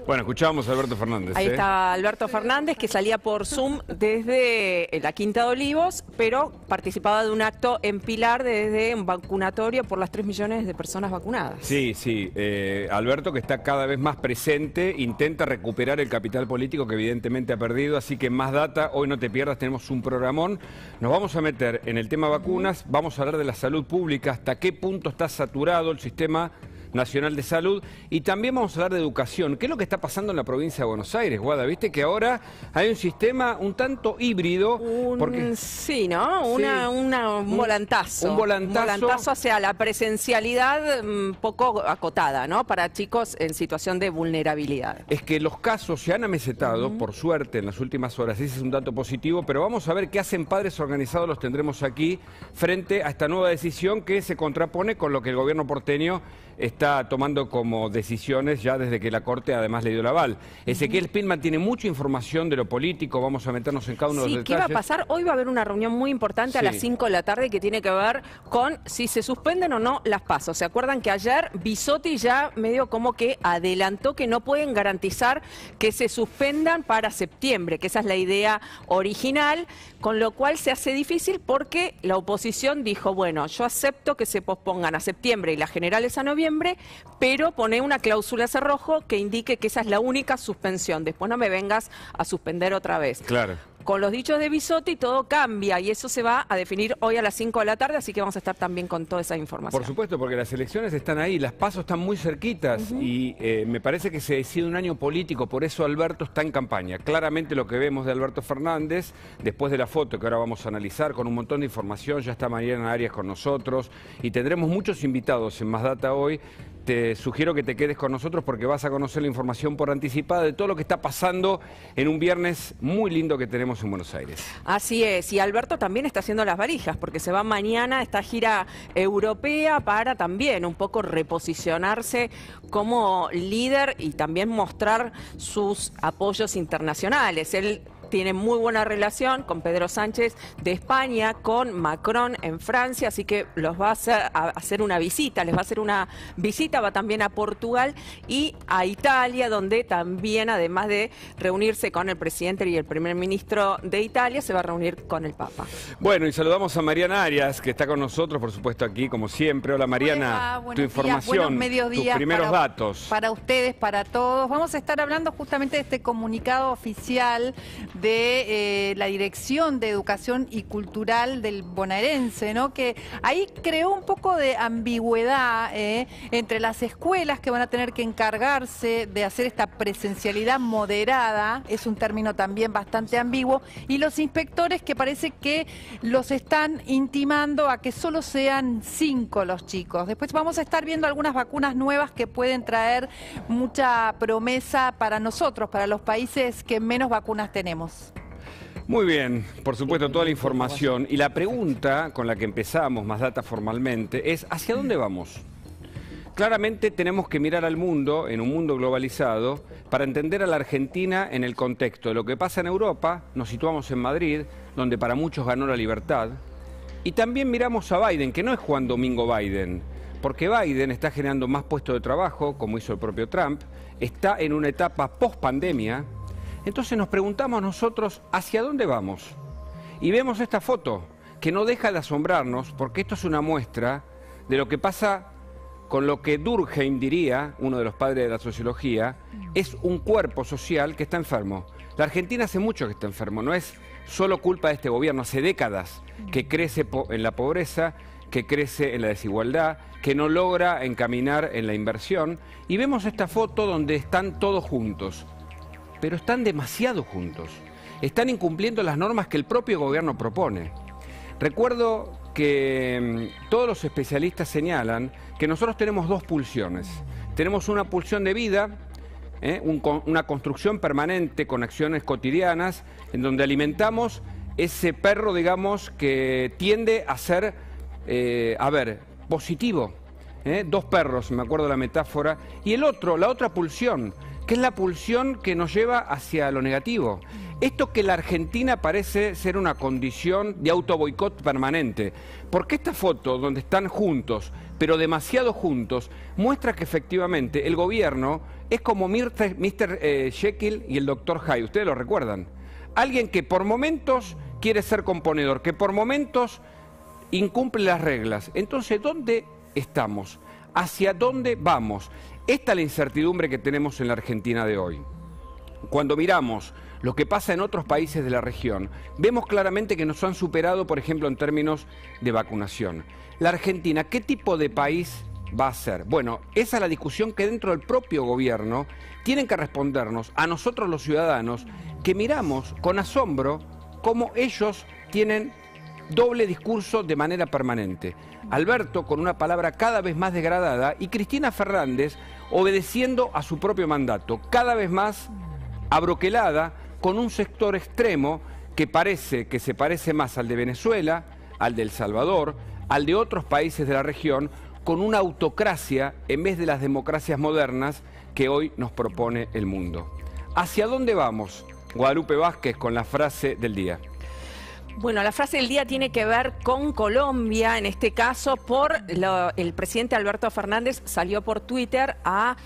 Bueno, escuchábamos a Alberto Fernández. Ahí está Alberto Fernández, que salía por Zoom desde la Quinta de Olivos, pero participaba de un acto en Pilar desde un vacunatorio por las 3 millones de personas vacunadas. Sí, sí. Alberto, que está cada vez más presente, intenta recuperar el capital político que evidentemente ha perdido, así que más data, hoy no te pierdas, tenemos un programón. Nos vamos a meter en el tema vacunas, vamos a hablar de la salud pública, hasta qué punto está saturado el sistema nacional de salud, y también vamos a hablar de educación. ¿Qué es lo que está pasando en la provincia de Buenos Aires, Guada? Viste que ahora hay un sistema un tanto híbrido. Sí, ¿no? Un volantazo. Un volantazo hacia la presencialidad poco acotada, ¿no? Para chicos en situación de vulnerabilidad. Es que los casos se han amesetado, por suerte, en las últimas horas. Ese es un dato positivo, pero vamos a ver qué hacen padres organizados, los tendremos aquí, frente a esta nueva decisión que se contrapone con lo que el gobierno porteño está tomando como decisiones ya desde que la Corte además le dio el aval. Ezequiel Spilman tiene mucha información de lo político, vamos a meternos en cada uno de los detalles. ¿Qué va a pasar? Hoy va a haber una reunión muy importante a las 5 de la tarde que tiene que ver con si se suspenden o no las PASO. ¿Se acuerdan que ayer Bisotti ya medio como que adelantó que no pueden garantizar que se suspendan para septiembre, que esa es la idea original, con lo cual se hace difícil porque la oposición dijo, bueno, yo acepto que se pospongan a septiembre y las generales a noviembre, pero pone una cláusula cerrojo que indique que esa es la única suspensión. Después no me vengas a suspender otra vez. Claro. Con los dichos de Bisotti todo cambia y eso se va a definir hoy a las 5 de la tarde, así que vamos a estar también con toda esa información. Por supuesto, porque las elecciones están ahí, las PASO están muy cerquitas y me parece que se decide un año político, por eso Alberto está en campaña. Claramente lo que vemos de Alberto Fernández, después de la foto que ahora vamos a analizar con un montón de información, ya está Mariana Arias con nosotros y tendremos muchos invitados en Más Data hoy. Te sugiero que te quedes con nosotros porque vas a conocer la información por anticipada de todo lo que está pasando en un viernes muy lindo que tenemos en Buenos Aires. Así es, y Alberto también está haciendo las valijas porque se va mañana a esta gira europea para también un poco reposicionarse como líder y también mostrar sus apoyos internacionales. Él tiene muy buena relación con Pedro Sánchez de España, con Macron en Francia, así que los va a hacer una visita, les va a hacer una visita, va también a Portugal y a Italia, donde también, además de reunirse con el presidente y el primer ministro de Italia, se va a reunir con el Papa. Bueno, y saludamos a Mariana Arias, que está con nosotros, por supuesto, aquí, como siempre. Hola, Mariana, tu información, tus primeros datos. Para ustedes, para todos. Vamos a estar hablando justamente de este comunicado oficial de la Dirección de Educación y Cultural del bonaerense, ¿no? Que ahí creó un poco de ambigüedad entre las escuelas que van a tener que encargarse de hacer esta presencialidad moderada, es un término también bastante ambiguo, y los inspectores que parece que los están intimando a que solo sean 5 los chicos. Después vamos a estar viendo algunas vacunas nuevas que pueden traer mucha promesa para nosotros, para los países que menos vacunas tenemos. Muy bien, por supuesto, toda la información. Y la pregunta con la que empezamos, Más Data formalmente, es ¿hacia dónde vamos? Claramente tenemos que mirar al mundo, en un mundo globalizado, para entender a la Argentina en el contexto de lo que pasa en Europa. Nos situamos en Madrid, donde para muchos ganó la libertad. Y también miramos a Biden, que no es Juan Domingo Biden, porque Biden está generando más puestos de trabajo, como hizo el propio Trump, está en una etapa post-pandemia. Entonces nos preguntamos nosotros, ¿hacia dónde vamos? Y vemos esta foto, que no deja de asombrarnos, porque esto es una muestra de lo que pasa con lo que Durkheim diría, uno de los padres de la sociología, es un cuerpo social que está enfermo. La Argentina hace mucho que está enfermo, no es solo culpa de este gobierno, hace décadas que crece en la pobreza, que crece en la desigualdad, que no logra encaminar en la inversión. Y vemos esta foto donde están todos juntos. Pero están demasiado juntos. Están incumpliendo las normas que el propio gobierno propone. Recuerdo que todos los especialistas señalan que nosotros tenemos 2 pulsiones. Tenemos una pulsión de vida, una construcción permanente con acciones cotidianas, en donde alimentamos ese perro, digamos, que tiende a ser, positivo. 2 perros, me acuerdo de la metáfora. Y la otra pulsión, que es la pulsión que nos lleva hacia lo negativo. Esto que la Argentina parece ser una condición de autoboicot permanente, porque esta foto donde están juntos, pero demasiado juntos, muestra que efectivamente el gobierno es como Mr. Jekyll y el Dr. Hyde, ¿ustedes lo recuerdan? Alguien que por momentos quiere ser componedor, que por momentos incumple las reglas. Entonces, ¿dónde estamos? ¿Hacia dónde vamos? Esta es la incertidumbre que tenemos en la Argentina de hoy. Cuando miramos lo que pasa en otros países de la región, vemos claramente que nos han superado, por ejemplo, en términos de vacunación. La Argentina, ¿qué tipo de país va a ser? Bueno, esa es la discusión que dentro del propio gobierno tienen que respondernos a nosotros los ciudadanos, que miramos con asombro cómo ellos tienen doble discurso de manera permanente. Alberto con una palabra cada vez más degradada y Cristina Fernández obedeciendo a su propio mandato, cada vez más abroquelada con un sector extremo que se parece más al de Venezuela, al de El Salvador, al de otros países de la región, con una autocracia en vez de las democracias modernas que hoy nos propone el mundo. ¿Hacia dónde vamos? Guadalupe Vázquez con la frase del día. Bueno, la frase del día tiene que ver con Colombia, en este caso el presidente Alberto Fernández salió por Twitter a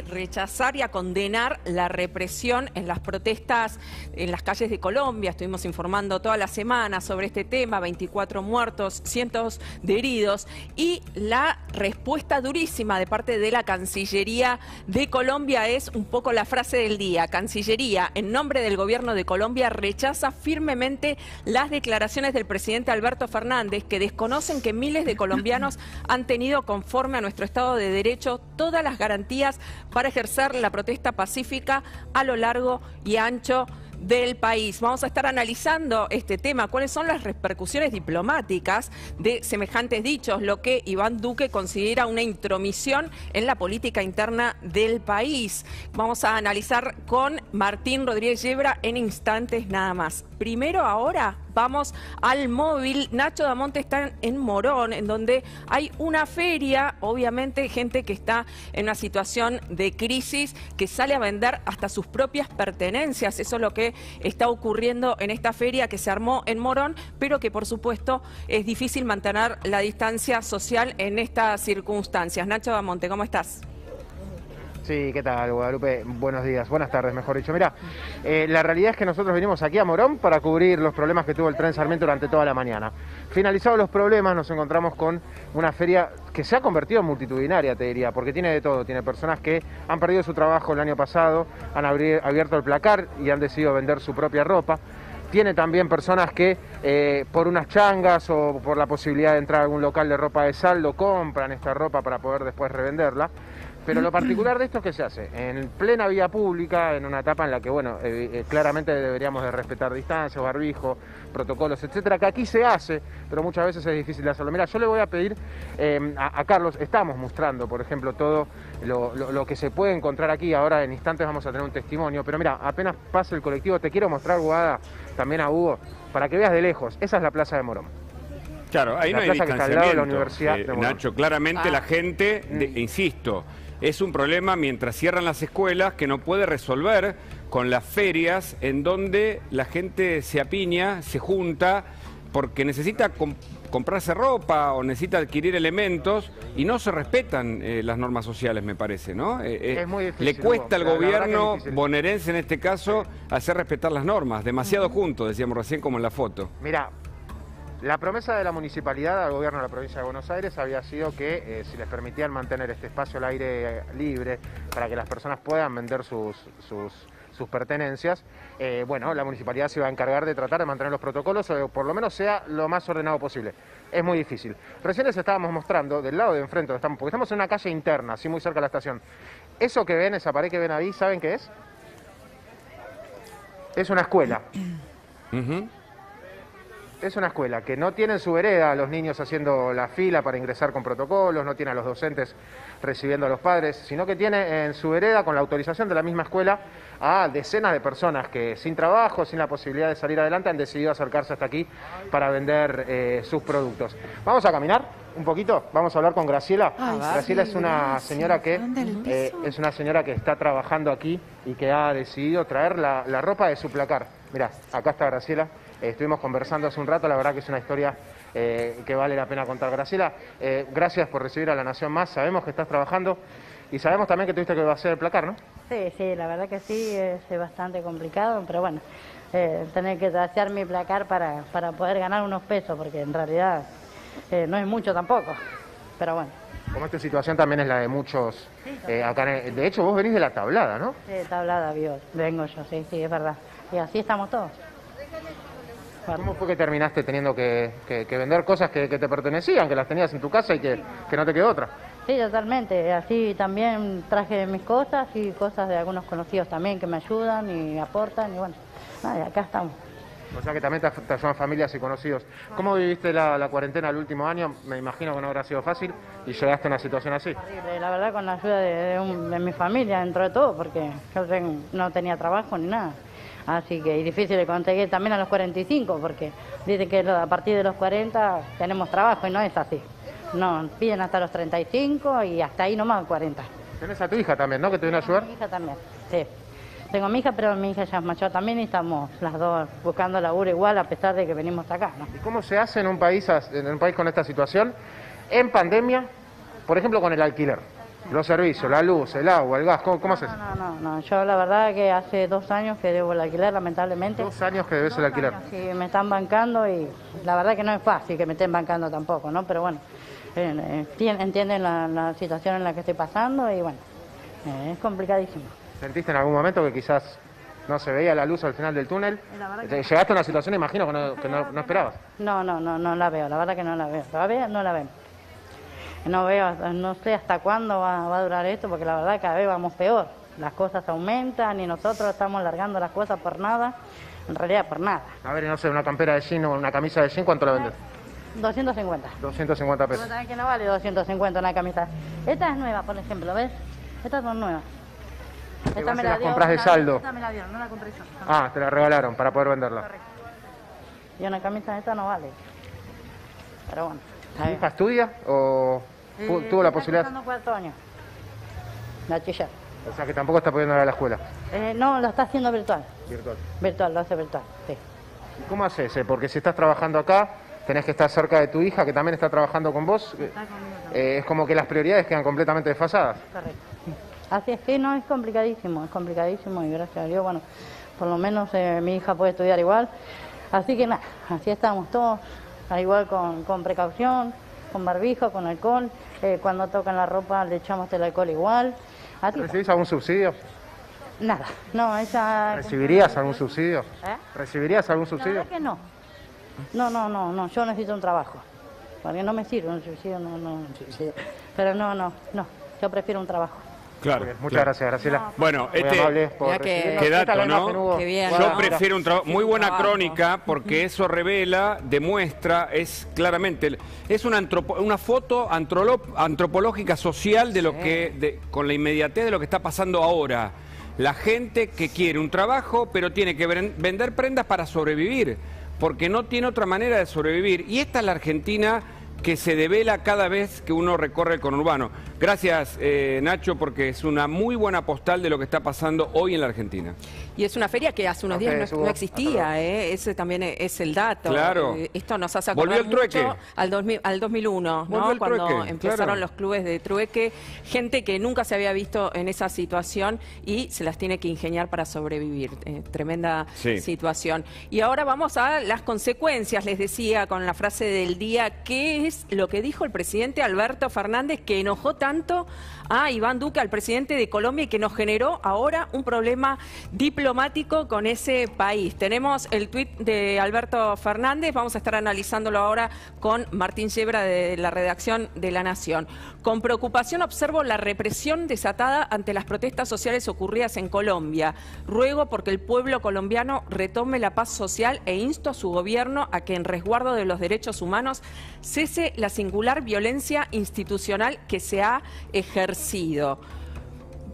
rechazar y a condenar la represión en las protestas en las calles de Colombia. Estuvimos informando toda la semana sobre este tema, 24 muertos, cientos de heridos, y la respuesta durísima de parte de la Cancillería de Colombia es un poco la frase del día. Cancillería, en nombre del gobierno de Colombia, rechaza firmemente las declaraciones del presidente Alberto Fernández, que desconocen que miles de colombianos han tenido, conforme a nuestro Estado de Derecho, todas las garantías para ejercer la protesta pacífica a lo largo y ancho del país. Vamos a estar analizando este tema, cuáles son las repercusiones diplomáticas de semejantes dichos, lo que Iván Duque considera una intromisión en la política interna del país. Vamos a analizar con Martín Rodríguez Yebra en instantes nada más. Primero, ahora vamos al móvil. Nacho Damonte está en Morón, en donde hay una feria, obviamente gente que está en una situación de crisis, que sale a vender hasta sus propias pertenencias. Eso es lo que está ocurriendo en esta feria que se armó en Morón, pero que por supuesto es difícil mantener la distancia social en estas circunstancias. Nacho Damonte, ¿cómo estás? Sí, ¿qué tal, Guadalupe? Buenos días, buenas tardes, mejor dicho. Mira, la realidad es que nosotros vinimos aquí a Morón para cubrir los problemas que tuvo el tren Sarmiento durante toda la mañana. Finalizados los problemas, nos encontramos con una feria que se ha convertido en multitudinaria, te diría, porque tiene de todo. Tiene personas que han perdido su trabajo el año pasado, han abierto el placar y han decidido vender su propia ropa. Tiene también personas que por unas changas o por la posibilidad de entrar a algún local de ropa de saldo compran esta ropa para poder después revenderla. Pero lo particular de esto es que se hace en plena vía pública, en una etapa en la que, bueno, claramente deberíamos de respetar distancias, barbijo, protocolos, etcétera, que aquí se hace, pero muchas veces es difícil de hacerlo. Mira, yo le voy a pedir a Carlos, estamos mostrando, por ejemplo, todo lo que se puede encontrar aquí. Ahora en instantes vamos a tener un testimonio, pero mira, apenas pase el colectivo, te quiero mostrar, Guada, también a Hugo, para que veas de lejos. Esa es la Plaza de Morón. Claro, ahí la no hay plaza que está al lado de la Universidad distanciamiento, de Morón. Nacho, claramente la gente, insisto, es un problema mientras cierran las escuelas que no puede resolver con las ferias en donde la gente se apiña, se junta, porque necesita comprarse ropa o necesita adquirir elementos y no se respetan las normas sociales, me parece, ¿no? Es muy difícil, le cuesta al Hugo. gobierno bonaerense en este caso hacer respetar las normas, demasiado juntos, decíamos recién como en la foto. Mira, la promesa de la municipalidad al gobierno de la provincia de Buenos Aires había sido que si les permitían mantener este espacio al aire libre para que las personas puedan vender sus pertenencias, bueno, la municipalidad se iba a encargar de tratar de mantener los protocolos o por lo menos sea lo más ordenado posible. Es muy difícil. Recién les estábamos mostrando del lado de enfrente, porque estamos en una calle interna, así muy cerca de la estación. Eso que ven, esa pared que ven ahí, ¿saben qué es? Es una escuela. Es una escuela que no tiene en su vereda a los niños haciendo la fila para ingresar con protocolos, no tiene a los docentes recibiendo a los padres, sino que tiene en su vereda, con la autorización de la misma escuela, a decenas de personas que sin trabajo, sin la posibilidad de salir adelante, han decidido acercarse hasta aquí para vender sus productos. Vamos a caminar, un poquito? Vamos a hablar con Graciela. Ay, Graciela sí, es una señora que está trabajando aquí y que ha decidido traer la ropa de su placar. Mirá, acá está Graciela. Estuvimos conversando hace un rato, la verdad que es una historia que vale la pena contar. Graciela, gracias por recibir a La Nación Más. Sabemos que estás trabajando y sabemos también que tuviste que hacer el placar, ¿no? Sí, la verdad que sí, es bastante complicado, pero bueno, tener que trasear mi placar para poder ganar unos pesos, porque en realidad no es mucho tampoco, pero bueno. Como esta situación también es la de muchos acá. De hecho, vos venís de La Tablada, ¿no? Sí, Tablada, vengo yo, sí, es verdad. Y así estamos todos. ¿Cómo fue que terminaste teniendo que vender cosas que te pertenecían, que las tenías en tu casa y que no te quedó otra? Sí, totalmente. Así también traje mis cosas y cosas de algunos conocidos también que me ayudan y aportan y bueno, nada, acá estamos. O sea que también te ayudan familias y conocidos. ¿Cómo viviste la cuarentena el último año? Me imagino que no habrá sido fácil y llegaste a una situación así. Horrible, la verdad, con la ayuda de mi familia dentro de todo, porque yo no tenía trabajo ni nada. Así que es difícil de conseguir también a los 45, porque dicen que a partir de los 40 tenemos trabajo y no es así. No, piden hasta los 35 y hasta ahí nomás 40. Tenés a tu hija también, ¿no? Que te viene a ayudar. Mi hija también, sí. Tengo a mi hija, pero mi hija ya es mayor también y estamos las dos buscando laburo igual a pesar de que venimos acá, ¿no? ¿Y cómo se hace en un país con esta situación, en pandemia, por ejemplo con el alquiler? Los servicios, la luz, el agua, el gas, ¿cómo haces? No, yo la verdad que hace 2 años que debo el alquiler, lamentablemente. 2 años que debes el alquiler. Sí, me están bancando y la verdad que no es fácil que me estén bancando tampoco, ¿no? Pero bueno, entienden la situación en la que estoy pasando y bueno, es complicadísimo. ¿Sentiste en algún momento que quizás no se veía la luz al final del túnel? Llegaste a una situación, imagino, que no esperabas. No la veo, la verdad que no la veo. Todavía no la veo. No sé hasta cuándo va a durar esto, porque la verdad cada vez vamos peor. Las cosas aumentan y nosotros estamos largando las cosas por nada, en realidad por nada. A ver, no sé, una campera de jean o una camisa de jean, ¿cuánto la vendes? 250. 250 pesos. Pero también que no vale 250 una camisa. Esta es nueva, por ejemplo, ¿ves? Estas son nuevas. Esta me la compras de saldo. Esta me la dieron, no la compré yo. Ah, te la regalaron para poder venderla. Correcto. Y una camisa esta no vale. Pero bueno. ¿Tu hija estudia o tuvo la posibilidad? Está empezando 4º año. Bachiller. O sea que tampoco está pudiendo ir a la escuela. No, lo está haciendo virtual. Virtual. Virtual, lo hace virtual, sí. ¿Y cómo haces? Porque si estás trabajando acá, tenés que estar cerca de tu hija, que también está trabajando con vos. Es como que las prioridades quedan completamente desfasadas. Correcto. Así es que no, es complicadísimo y gracias a Dios, bueno, por lo menos mi hija puede estudiar igual. Así que nada, así estamos todos, al igual con precaución, con barbijo, con alcohol. Cuando tocan la ropa le echamos el alcohol igual. Así ¿Recibís algún subsidio? Nada, no, esa... ¿Recibirías algún subsidio? ¿Eh? ¿Recibirías algún subsidio? La verdad que no. No, yo necesito un trabajo. Porque no me sirve un subsidio, pero no, yo prefiero un trabajo. Claro. Muchas gracias, Graciela. Bueno, Muy amable por qué dato, Esta es la ¿no? imagen, Hugo. Qué bien. Yo Bueno, prefiero un trabajo, muy buena trabajo. crónica, porque eso revela, demuestra, es claramente, es una foto antropológica social de lo que, con la inmediatez de lo que está pasando ahora. La gente que quiere un trabajo, pero tiene que vender prendas para sobrevivir, porque no tiene otra manera de sobrevivir. Y esta es la Argentina que se devela cada vez que uno recorre el conurbano. Gracias, Nacho, porque es una muy buena postal de lo que está pasando hoy en la Argentina. Y es una feria que hace unos días no existía, ese también es el dato. Claro. Esto nos hace acordar Volvió el trueque. mucho al 2001, Volvió ¿no? el Cuando trueque, empezaron claro. los clubes de trueque, gente que nunca se había visto en esa situación y se las tiene que ingeniar para sobrevivir. Tremenda situación. Y ahora vamos a las consecuencias, les decía con la frase del día, ¿qué es lo que dijo el presidente Alberto Fernández que enojó tanto a Iván Duque, al presidente de Colombia, y que nos generó ahora un problema diplomático con ese país? Tenemos el tuit de Alberto Fernández, vamos a estar analizándolo ahora con Martín Yebra de la redacción de La Nación. Con preocupación observo la represión desatada ante las protestas sociales ocurridas en Colombia. Ruego porque el pueblo colombiano retome la paz social e insto a su gobierno a que en resguardo de los derechos humanos cese la singular violencia institucional que se ha ejercido.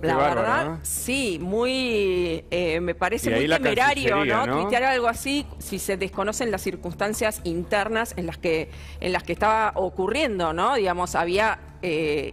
La bárbaro, verdad, ¿no? sí, muy, me parece Y ahí muy la temerario, Cancillería, ¿no? Tuitear algo así si se desconocen las circunstancias internas en las que estaba ocurriendo, ¿no? Digamos, había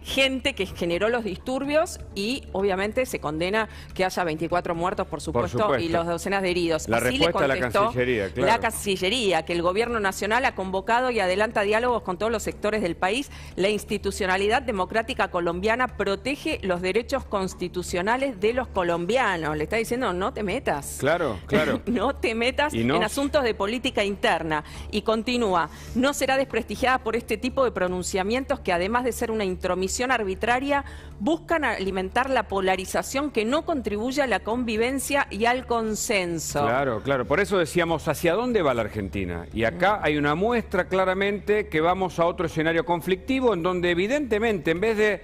gente que generó los disturbios y obviamente se condena que haya 24 muertos, por supuesto, y los docenas de heridos. La Así le respuesta de la contestó Cancillería, claro. la Cancillería, que el Gobierno Nacional ha convocado y adelanta diálogos con todos los sectores del país. La institucionalidad democrática colombiana protege los derechos constitucionales de los colombianos. Le está diciendo, no te metas. Claro, claro. No te metas en asuntos de política interna. Y continúa, no será desprestigiada por este tipo de pronunciamientos que, además de ser una intromisión arbitraria, buscan alimentar la polarización que no contribuye a la convivencia y al consenso. Claro, claro. Por eso decíamos, ¿hacia dónde va la Argentina? Y acá hay una muestra claramente que vamos a otro escenario conflictivo en donde evidentemente, en vez de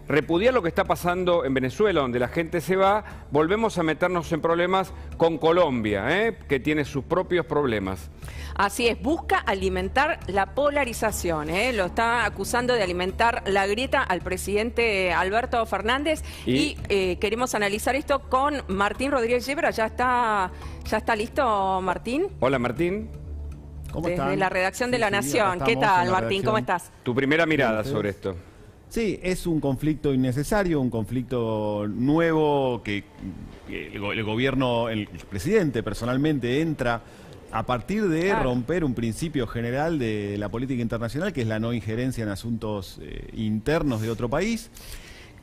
repudiar lo que está pasando en Venezuela, donde la gente se va, volvemos a meternos en problemas con Colombia, que tiene sus propios problemas. Así es, busca alimentar la polarización, lo está acusando de alimentar la grieta al presidente Alberto Fernández y queremos analizar esto con Martín Rodríguez Yebra. ¿Ya está listo, Martín? Hola, Martín. ¿Cómo Desde están? la redacción de La Nación. Acá ¿Qué estamos tal, en la Martín? ¿Cómo estás? Tu primera mirada sobre esto. Sí, es un conflicto innecesario, un conflicto nuevo que el gobierno, el presidente personalmente entra a partir de romper un principio general de la política internacional, que es la no injerencia en asuntos internos de otro país.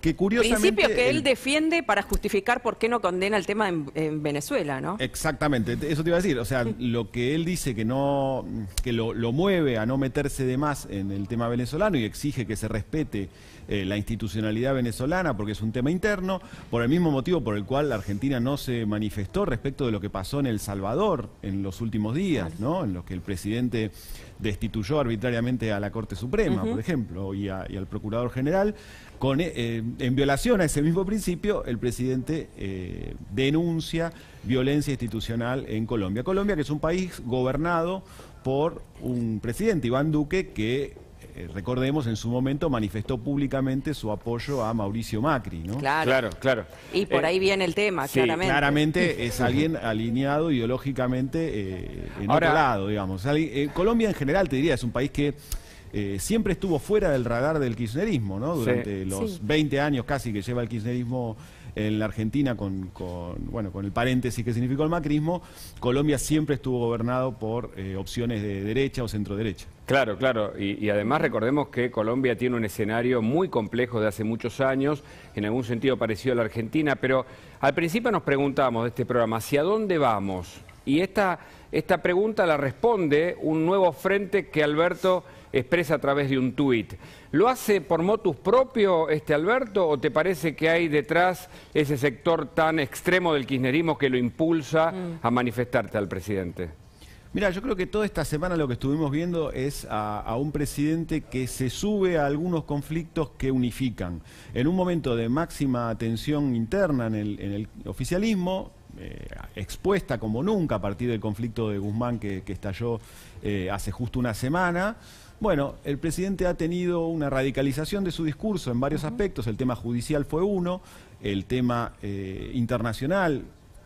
Que curiosamente, principio que él defiende para justificar por qué no condena el tema en Venezuela, ¿no? Exactamente, eso te iba a decir. O sea, lo que él dice que no, que lo mueve a no meterse de más en el tema venezolano y exige que se respete la institucionalidad venezolana porque es un tema interno, por el mismo motivo por el cual la Argentina no se manifestó respecto de lo que pasó en El Salvador en los últimos días, ¿no? En los que el presidente destituyó arbitrariamente a la Corte Suprema, por ejemplo, y al Procurador General. En violación a ese mismo principio, el presidente denuncia violencia institucional en Colombia. Colombia, que es un país gobernado por un presidente, Iván Duque, que, recordemos, en su momento manifestó públicamente su apoyo a Mauricio Macri, ¿no? Claro. Y por ahí viene el tema, sí, claramente. Claramente es alguien alineado ideológicamente en otro lado, digamos. Colombia en general, te diría, es un país que siempre estuvo fuera del radar del kirchnerismo, ¿no? Durante los 20 años casi que lleva el kirchnerismo en la Argentina con el paréntesis que significó el macrismo, Colombia siempre estuvo gobernado por opciones de derecha o centro-derecha. Claro, claro. Y además recordemos que Colombia tiene un escenario muy complejo de hace muchos años, en algún sentido parecido a la Argentina, pero al principio nos preguntábamos de este programa, ¿hacia dónde vamos? Y esta pregunta la responde un nuevo frente que Alberto expresa a través de un tuit. ¿Lo hace por motus propio Alberto o te parece que hay detrás ese sector tan extremo del kirchnerismo que lo impulsa a manifestarte al presidente? Mira, yo creo que toda esta semana lo que estuvimos viendo es a un presidente que se sube a algunos conflictos que unifican. En un momento de máxima tensión interna en el oficialismo, expuesta como nunca a partir del conflicto de Guzmán que estalló hace justo una semana. Bueno, el presidente ha tenido una radicalización de su discurso en varios aspectos. El tema judicial fue uno, el tema internacional,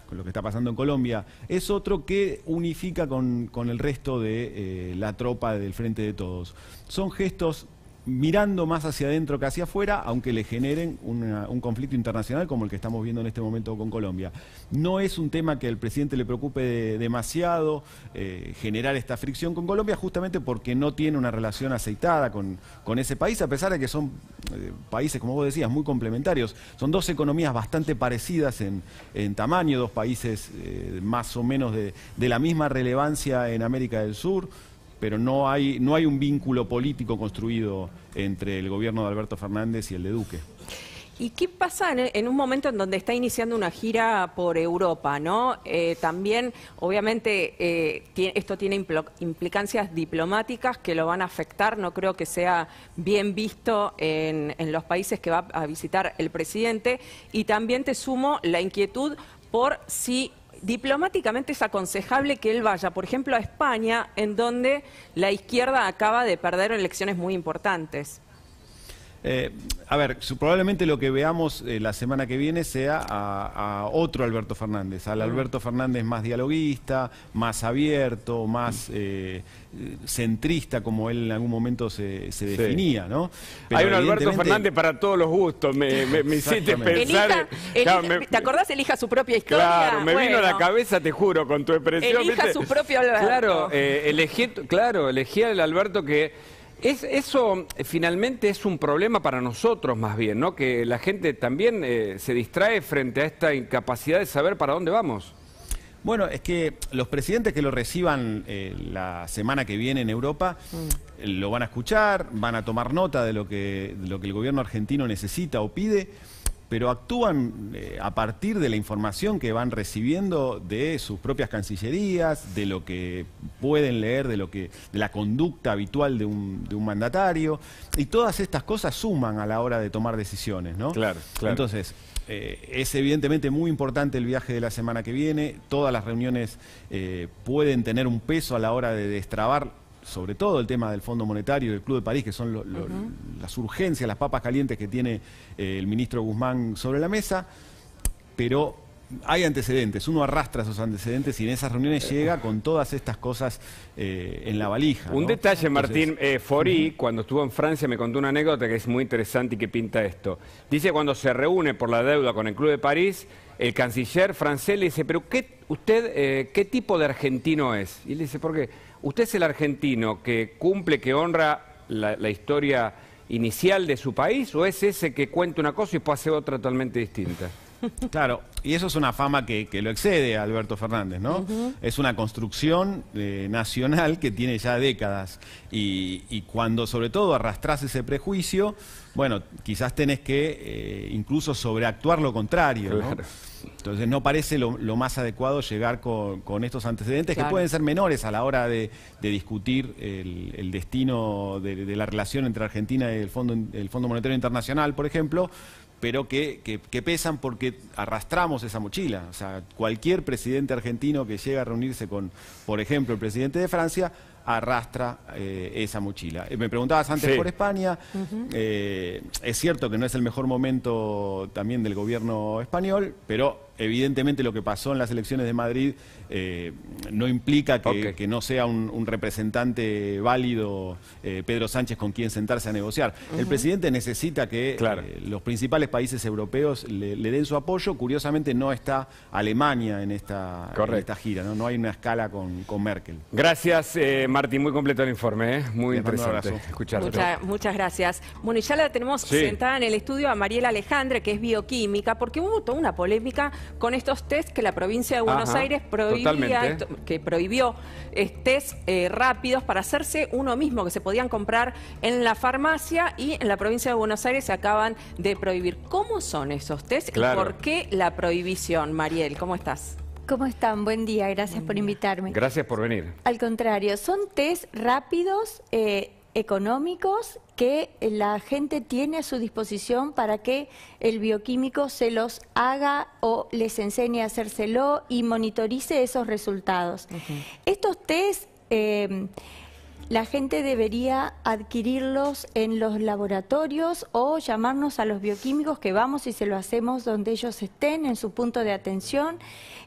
con lo que está pasando en Colombia, es otro que unifica con el resto de la tropa del Frente de Todos. Son gestos mirando más hacia adentro que hacia afuera, aunque le generen un conflicto internacional como el que estamos viendo en este momento con Colombia. No es un tema que al presidente le preocupe demasiado generar esta fricción con Colombia, justamente porque no tiene una relación aceitada con ese país, a pesar de que son países, como vos decías, muy complementarios. Son dos economías bastante parecidas en tamaño, dos países más o menos de la misma relevancia en América del Sur, pero no hay un vínculo político construido entre el gobierno de Alberto Fernández y el de Duque. ¿Y qué pasa en un momento en donde está iniciando una gira por Europa, ¿no? También, obviamente, esto tiene implicancias diplomáticas que lo van a afectar. No creo que sea bien visto en los países que va a visitar el presidente. Y también te sumo la inquietud por si diplomáticamente es aconsejable que él vaya, por ejemplo, a España, en donde la izquierda acaba de perder elecciones muy importantes. A ver, probablemente lo que veamos la semana que viene sea a otro Alberto Fernández, al Alberto Fernández más dialoguista, más abierto, más centrista, como él en algún momento se definía, ¿no? Pero hay un Alberto Fernández para todos los gustos, me hiciste pensar... ¿Te acordás? Elija su propia historia. Claro, me vino a la cabeza, te juro, con tu expresión. Elija su propio Alberto. Claro, elegí al Alberto que... Eso finalmente es un problema para nosotros más bien, ¿no? Que la gente también se distrae frente a esta incapacidad de saber para dónde vamos. Bueno, es que los presidentes que lo reciban la semana que viene en Europa lo van a escuchar, van a tomar nota de lo que el gobierno argentino necesita o pide, pero actúan a partir de la información que van recibiendo de sus propias cancillerías, de lo que pueden leer, de la conducta habitual de un mandatario, y todas estas cosas suman a la hora de tomar decisiones, ¿no? Claro, claro. Entonces, es evidentemente muy importante el viaje de la semana que viene, todas las reuniones pueden tener un peso a la hora de destrabar sobre todo el tema del Fondo Monetario y del Club de París, que son las urgencias, las papas calientes que tiene el ministro Guzmán sobre la mesa, pero hay antecedentes, uno arrastra esos antecedentes y en esas reuniones llega con todas estas cosas en la valija, ¿no? Un detalle, Martín, Fori, cuando estuvo en Francia, me contó una anécdota que es muy interesante y que pinta esto. Dice cuando se reúne por la deuda con el Club de París, el canciller francés le dice, pero ¿usted qué tipo de argentino es? Y él dice, ¿por qué? ¿Usted es el argentino que cumple, que honra la historia inicial de su país o es ese que cuenta una cosa y puede hacer otra totalmente distinta? Claro, y eso es una fama que lo excede a Alberto Fernández, ¿no? Es una construcción nacional que tiene ya décadas y cuando sobre todo arrastrás ese prejuicio, bueno, quizás tenés que incluso sobreactuar lo contrario, ¿no? Claro. Entonces no parece lo más adecuado llegar con estos antecedentes que pueden ser menores a la hora de discutir el destino de la relación entre Argentina y el Fondo Monetario Internacional, por ejemplo, pero que pesan porque arrastramos esa mochila. O sea, cualquier presidente argentino que llega a reunirse con, por ejemplo, el presidente de Francia, arrastra esa mochila. Me preguntabas antes por España, es cierto que no es el mejor momento también del gobierno español, pero evidentemente lo que pasó en las elecciones de Madrid no implica que no sea un representante válido Pedro Sánchez con quien sentarse a negociar. El presidente necesita que los principales países europeos le den su apoyo. Curiosamente no está Alemania en esta gira, ¿no? Hay una escala con Merkel. Gracias, Martín, muy completo el informe, muy interesante escucharte. Muchas gracias. Bueno, y ya la tenemos sentada en el estudio a Mariela Alejandre, que es bioquímica, porque hubo toda una polémica con estos test que la provincia de Buenos Aires prohibió test rápidos para hacerse uno mismo, que se podían comprar en la farmacia, y en la provincia de Buenos Aires se acaban de prohibir. ¿Cómo son esos test y por qué la prohibición? Mariel, ¿cómo estás? ¿Cómo están? Buen día, gracias por invitarme. Gracias por venir. Al contrario, son test rápidos, económicos, que la gente tiene a su disposición para que el bioquímico se los haga o les enseñe a hacérselo y monitorice esos resultados. Estos test la gente debería adquirirlos en los laboratorios o llamarnos a los bioquímicos que vamos y se lo hacemos donde ellos estén, en su punto de atención.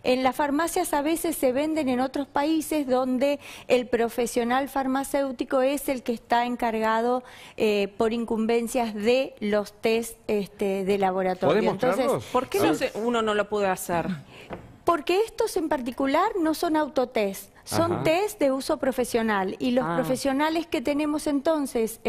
En las farmacias a veces se venden en otros países donde el profesional farmacéutico es el que está encargado por incumbencias de los test de laboratorio. ¿Podemos mostrarlos? ¿Por qué uno no lo puede hacer? Porque estos en particular no son autotest, son test de uso profesional y los profesionales que tenemos entonces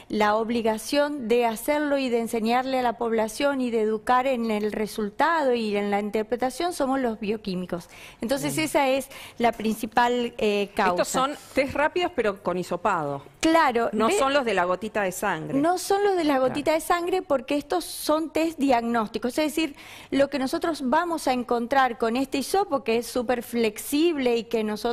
la obligación de hacerlo y de enseñarle a la población y de educar en el resultado y en la interpretación somos los bioquímicos. Entonces esa es la principal causa. Estos son test rápidos pero con hisopado. Claro. No son los de la gotita de sangre. No son los de la gotita de sangre porque estos son test diagnósticos. Es decir, lo que nosotros vamos a encontrar con este hisopo, que es súper flexible y que nosotros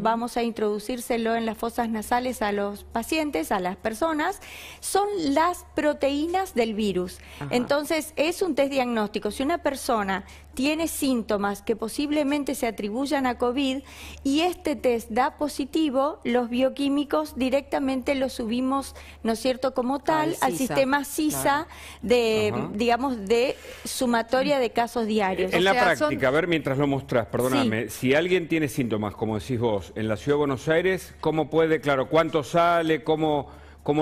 vamos a introducírselo en las fosas nasales a los pacientes, a las personas, son las proteínas del virus. Entonces, es un test diagnóstico. Si una persona tiene síntomas que posiblemente se atribuyan a COVID y este test da positivo, los bioquímicos directamente los subimos, ¿no es cierto?, como tal, al sistema CISA digamos, de sumatoria de casos diarios. En la práctica, a ver, mientras lo mostrás, perdóname, si alguien tiene síntomas, como decís vos, en la Ciudad de Buenos Aires, ¿cómo puede, claro, cuánto sale, cómo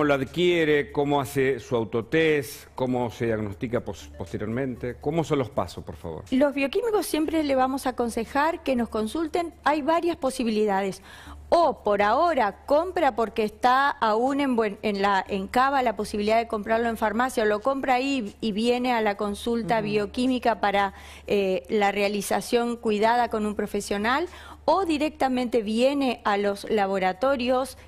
lo adquiere, cómo hace su autotest, cómo se diagnostica posteriormente? ¿Cómo son los pasos, por favor? Los bioquímicos siempre le vamos a aconsejar que nos consulten. Hay varias posibilidades. O por ahora compra porque está aún en Cava la posibilidad de comprarlo en farmacia, o lo compra ahí y viene a la consulta bioquímica para la realización cuidada con un profesional, o directamente viene a los laboratorios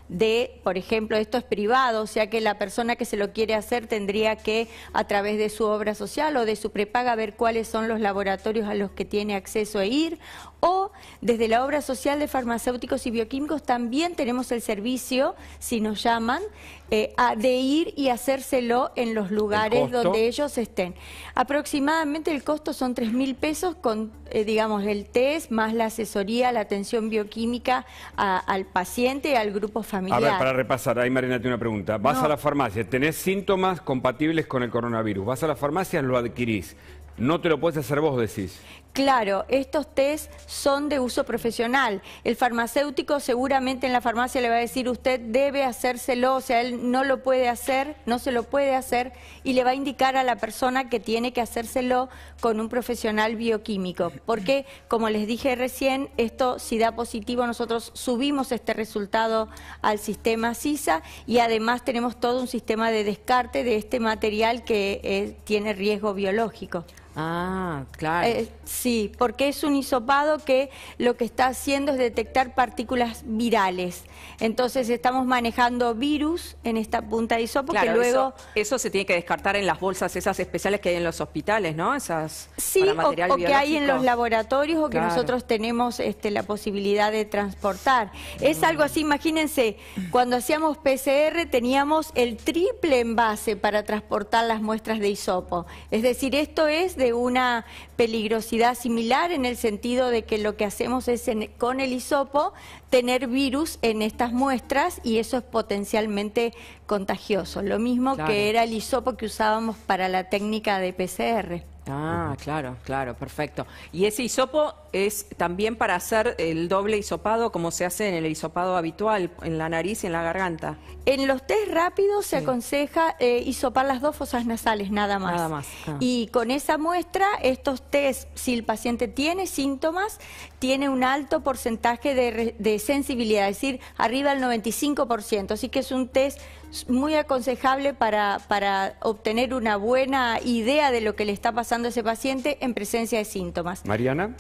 por ejemplo, esto es privado, o sea que la persona que se lo quiere hacer tendría que, a través de su obra social o de su prepaga, ver cuáles son los laboratorios a los que tiene acceso a ir, o desde la obra social de farmacéuticos y bioquímicos también tenemos el servicio, si nos llaman, de ir y hacérselo en los lugares donde ellos estén. Aproximadamente el costo son 3.000 pesos con, digamos, el test más la asesoría, la atención bioquímica al paciente y al grupo familiar. A ver, para repasar, ahí Mariana tiene una pregunta. Vas a la farmacia, tenés síntomas compatibles con el coronavirus, vas a la farmacia, lo adquirís. No te lo puedes hacer vos, decís. Claro, estos test son de uso profesional. El farmacéutico seguramente en la farmacia le va a decir, usted debe hacérselo, o sea, él no lo puede hacer, no se lo puede hacer, y le va a indicar a la persona que tiene que hacérselo con un profesional bioquímico. Porque, como les dije recién, esto si da positivo, nosotros subimos este resultado al sistema CISA y además tenemos todo un sistema de descarte de este material que tiene riesgo biológico. Ah, claro. Sí, porque es un hisopado que lo que está haciendo es detectar partículas virales. Entonces estamos manejando virus en esta punta de hisopo, claro, que luego... Eso se tiene que descartar en las bolsas esas especiales que hay en los hospitales, ¿no? Esas sí, para material o que hay en los laboratorios o que nosotros tenemos la posibilidad de transportar. Es algo así, imagínense, cuando hacíamos PCR teníamos el triple envase para transportar las muestras de hisopo. Es decir, esto es de una peligrosidad similar en el sentido de que lo que hacemos es con el hisopo tener virus en estas muestras y eso es potencialmente contagioso. Lo mismo que era el hisopo que usábamos para la técnica de PCR. Ah, claro, claro, perfecto. ¿Y ese hisopo es también para hacer el doble hisopado como se hace en el hisopado habitual, en la nariz y en la garganta? En los test rápidos se aconseja hisopar las dos fosas nasales, nada más. Nada más. Y con esa muestra, estos test, si el paciente tiene síntomas, tiene un alto porcentaje de sensibilidad, es decir, arriba del 95%. Así que es un test muy aconsejable para obtener una buena idea de lo que le está pasando a ese paciente en presencia de síntomas. Mariana.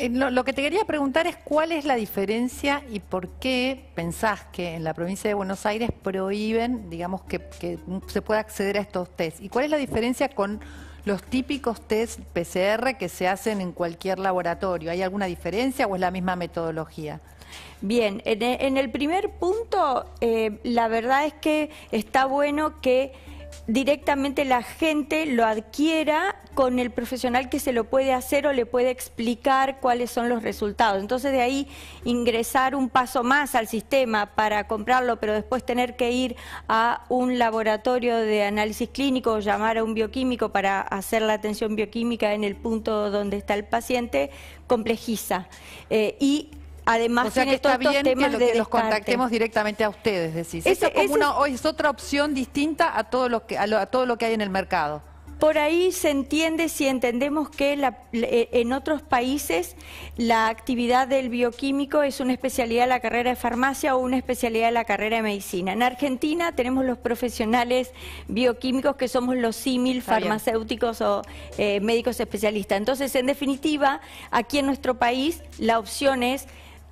Lo que te quería preguntar es cuál es la diferencia y por qué pensás que en la provincia de Buenos Aires prohíben, digamos, que se pueda acceder a estos test. ¿Y cuál es la diferencia con los típicos test PCR que se hacen en cualquier laboratorio? ¿Hay alguna diferencia o es la misma metodología? Bien, en el primer punto, la verdad es que está bueno que directamente la gente lo adquiera con el profesional que se lo puede hacer o le puede explicar cuáles son los resultados. Entonces de ahí ingresar un paso más al sistema para comprarlo, pero después tener que ir a un laboratorio de análisis clínico o llamar a un bioquímico para hacer la atención bioquímica en el punto donde está el paciente, complejiza. Y además, o sea que está bien que los contactemos directamente a ustedes, decís. Eso es otra opción distinta a todo lo que hay en el mercado. Por ahí se entiende, si entendemos que en otros países la actividad del bioquímico es una especialidad de la carrera de farmacia o una especialidad de la carrera de medicina. En Argentina tenemos los profesionales bioquímicos que somos los símil farmacéuticos o médicos especialistas. Entonces, en definitiva, aquí en nuestro país la opción es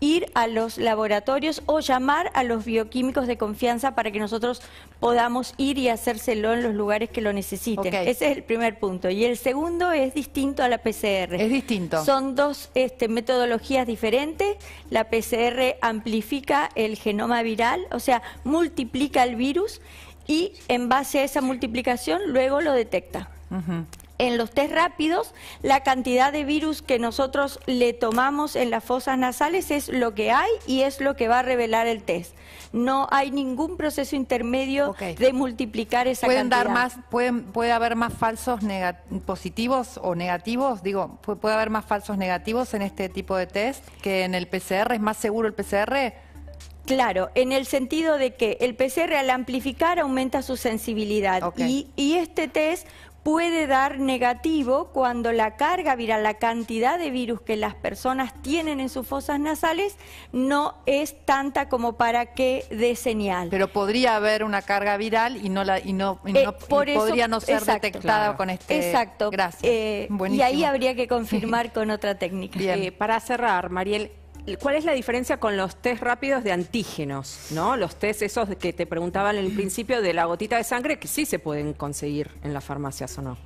ir a los laboratorios o llamar a los bioquímicos de confianza para que nosotros podamos ir y hacérselo en los lugares que lo necesiten. Ese es el primer punto. Y el segundo es distinto a la PCR. Es distinto. Son dos metodologías diferentes. La PCR amplifica el genoma viral, o sea, multiplica el virus y en base a esa multiplicación luego lo detecta. En los test rápidos, la cantidad de virus que nosotros le tomamos en las fosas nasales es lo que hay y es lo que va a revelar el test. No hay ningún proceso intermedio de multiplicar esa cantidad. ¿Puede haber más falsos positivos o negativos? Digo, ¿puede haber más falsos negativos en este tipo de test que en el PCR? ¿Es más seguro el PCR? Claro, en el sentido de que el PCR al amplificar aumenta su sensibilidad y este test puede dar negativo cuando la carga viral, la cantidad de virus que las personas tienen en sus fosas nasales no es tanta como para que dé señal. Pero podría haber una carga viral y podría no ser detectada con este. Exacto. Gracias. Y ahí habría que confirmar con otra técnica. Para cerrar, Mariel, ¿cuál es la diferencia con los test rápidos de antígenos, ¿no? Los test esos que te preguntaban en el principio de la gotita de sangre, que sí se pueden conseguir en las farmacias, ¿o no?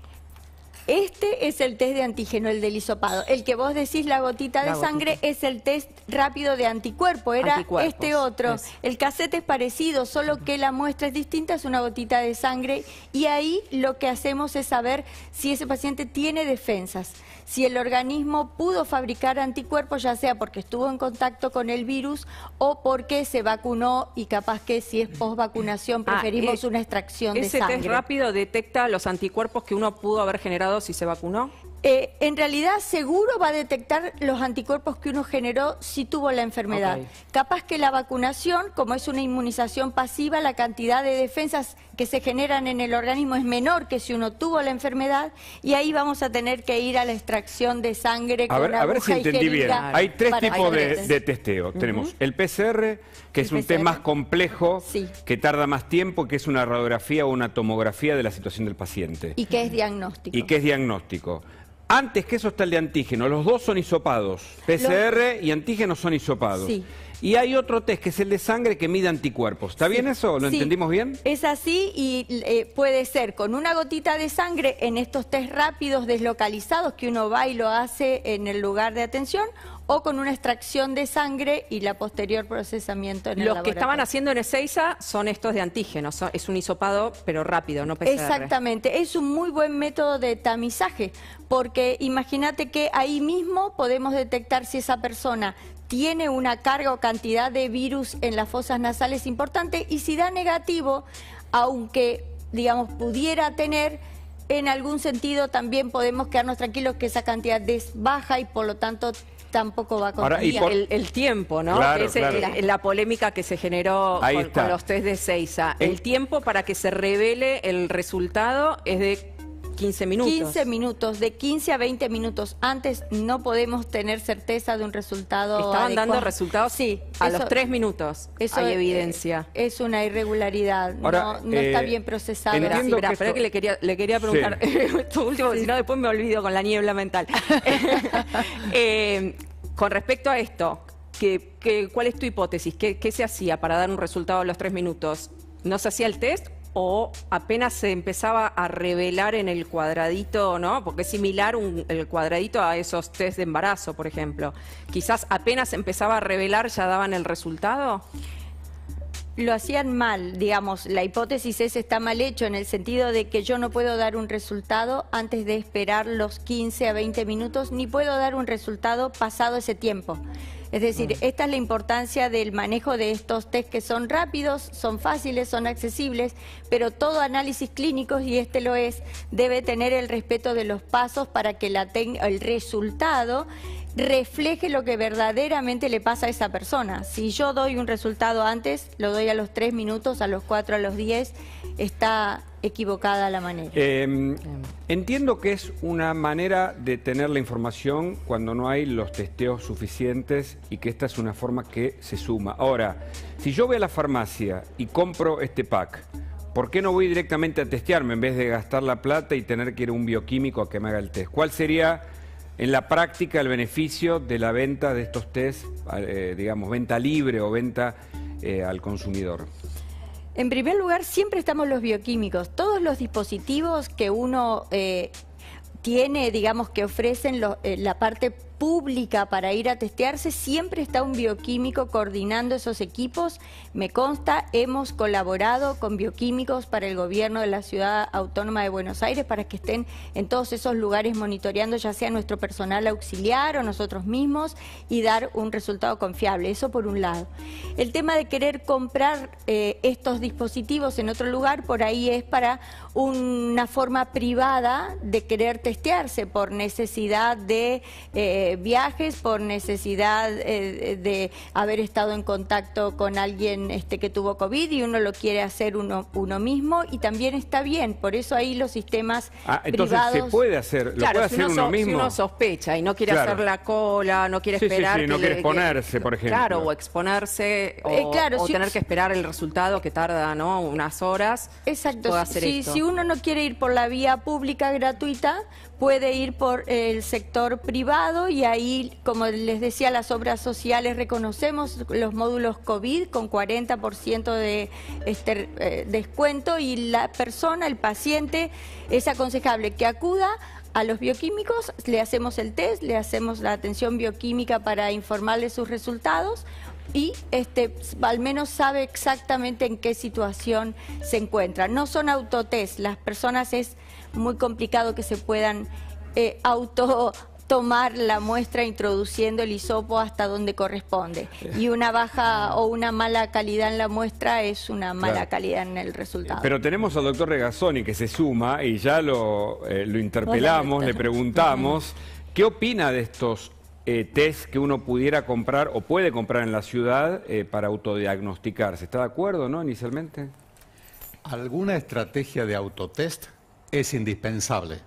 Este es el test de antígeno, el del hisopado. El que vos decís, la gotita de sangre, es el test rápido de anticuerpo. Era este otro. El cassette es parecido, solo que la muestra es distinta, es una gotita de sangre. Y ahí lo que hacemos es saber si ese paciente tiene defensas. Si el organismo pudo fabricar anticuerpos, ya sea porque estuvo en contacto con el virus o porque se vacunó y capaz que si es post-vacunación preferimos una extracción de sangre. ¿Ese test rápido detecta los anticuerpos que uno pudo haber generado si se vacunó? En realidad seguro va a detectar los anticuerpos que uno generó si tuvo la enfermedad. Capaz que la vacunación, como es una inmunización pasiva, la cantidad de defensas que se generan en el organismo es menor que si uno tuvo la enfermedad y ahí vamos a tener que ir a la extracción de sangre con a ver si entendí bien. Hay tres tipos de testeo. Tenemos el PCR, que es un test más complejo, que tarda más tiempo, que es una radiografía o una tomografía de la situación del paciente. Y que es diagnóstico. Antes que eso está el de antígeno, los dos son hisopados, PCR y antígeno son hisopados. Y hay otro test que es el de sangre que mide anticuerpos. ¿Está bien eso? ¿Lo entendimos bien? Es así y puede ser con una gotita de sangre en estos test rápidos deslocalizados que uno va y lo hace en el lugar de atención o con una extracción de sangre y la posterior procesamiento en el laboratorio. Los que estaban haciendo en Ezeiza son estos de antígenos, es un hisopado pero rápido, no PCR. Exactamente, es un muy buen método de tamizaje porque imagínate que ahí mismo podemos detectar si esa persona tiene una carga o cantidad de virus en las fosas nasales importante y si da negativo, aunque digamos pudiera tener, en algún sentido también podemos quedarnos tranquilos que esa cantidad es baja y por lo tanto tampoco va a contagiar. El tiempo, ¿no? Claro, la polémica que se generó con los test de Ezeiza. El tiempo para que se revele el resultado es de 15 minutos. 15 minutos, de 15 a 20 minutos. Antes no podemos tener certeza de un resultado ¿Estaban dando resultados? Sí. A los 3 minutos hay evidencia. Es una irregularidad, Ahora, no está bien procesado. Espera que le quería preguntar esto último, si no después me olvido con la niebla mental. Con respecto a esto, ¿cuál es tu hipótesis? ¿Qué se hacía para dar un resultado a los 3 minutos? ¿No se hacía el test? ¿O apenas se empezaba a revelar en el cuadradito, ¿no? Porque es similar el cuadradito a esos test de embarazo, por ejemplo. Quizás apenas se empezaba a revelar, ya daban el resultado. Lo hacían mal, digamos, la hipótesis está mal hecho en el sentido de que yo no puedo dar un resultado antes de esperar los 15 a 20 minutos, ni puedo dar un resultado pasado ese tiempo. Es decir, esta es la importancia del manejo de estos test que son rápidos, son fáciles, son accesibles, pero todo análisis clínico, y este lo es, debe tener el respeto de los pasos para que el resultado refleje lo que verdaderamente le pasa a esa persona. Si yo doy un resultado antes, lo doy a los 3 minutos, a los 4, a los 10, está equivocada la manera. Entiendo que es una manera de tener la información cuando no hay los testeos suficientes y que esta es una forma que se suma. Ahora, si yo voy a la farmacia y compro este pack, ¿por qué no voy directamente a testearme en vez de gastar la plata y tener que ir a un bioquímico a que me haga el test? ¿Cuál sería en la práctica el beneficio de la venta de estos test, digamos, venta libre o venta al consumidor? En primer lugar, siempre estamos los bioquímicos. Todos los dispositivos que uno tiene, digamos, que ofrecen la parte pública para ir a testearse, siempre está un bioquímico coordinando esos equipos. Me consta, hemos colaborado con bioquímicos para el gobierno de la Ciudad Autónoma de Buenos Aires para que estén en todos esos lugares monitoreando, ya sea nuestro personal auxiliar o nosotros mismos, y dar un resultado confiable. Eso por un lado. El tema de querer comprar estos dispositivos en otro lugar, por ahí es para una forma privada de querer testearse por necesidad de viajes, por necesidad de haber estado en contacto con alguien que tuvo COVID y uno lo quiere hacer uno mismo, y también está bien. Por eso ahí los sistemas entonces privados... se puede hacer, lo puede hacer uno mismo. Si uno sospecha y no quiere hacer la cola, no quiere esperar... no quiere exponerse, por ejemplo. Claro, o exponerse, o tener que esperar el resultado que tarda, ¿no?, unas horas. Exacto. Puede hacer esto. Si uno no quiere ir por la vía pública gratuita, puede ir por el sector privado, y ahí, como les decía, las obras sociales reconocemos los módulos COVID con 40% de descuento, y la persona, el paciente, es aconsejable que acuda a los bioquímicos, le hacemos el test, le hacemos la atención bioquímica para informarle sus resultados, y al menos sabe exactamente en qué situación se encuentra. No son autotest, las personas es muy complicado que se puedan tomar la muestra introduciendo el hisopo hasta donde corresponde. Y una baja o una mala calidad en la muestra es una mala calidad en el resultado. Pero tenemos al doctor Regazzoni que se suma, y ya lo interpelamos, le preguntamos, ¿qué opina de estos test que uno pudiera comprar o puede comprar en la ciudad para autodiagnosticarse? ¿Está de acuerdo, no, inicialmente? Alguna estrategia de autotest es indispensable.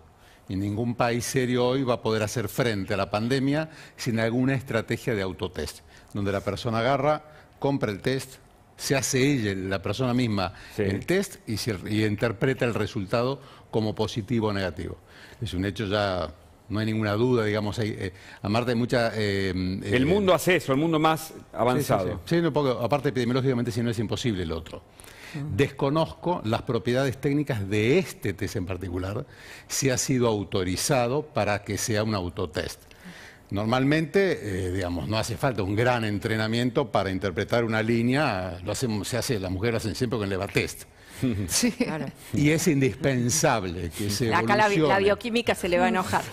Y ningún país serio hoy va a poder hacer frente a la pandemia sin alguna estrategia de autotest, donde la persona agarra, compra el test, se hace ella, la persona misma, el test y interpreta el resultado como positivo o negativo. Es un hecho ya... No hay ninguna duda, digamos, aparte hay mucha... el mundo hace eso, el mundo más avanzado. Sí, un poco, aparte epidemiológicamente, si no es imposible el otro. Desconozco las propiedades técnicas de este test en particular, si ha sido autorizado para que sea un autotest. Normalmente, digamos, no hace falta un gran entrenamiento para interpretar una línea, las mujeres lo hacen siempre con el Levatest. Sí. Claro. Y es indispensable que se acá evolucione. la bioquímica se le va a enojar.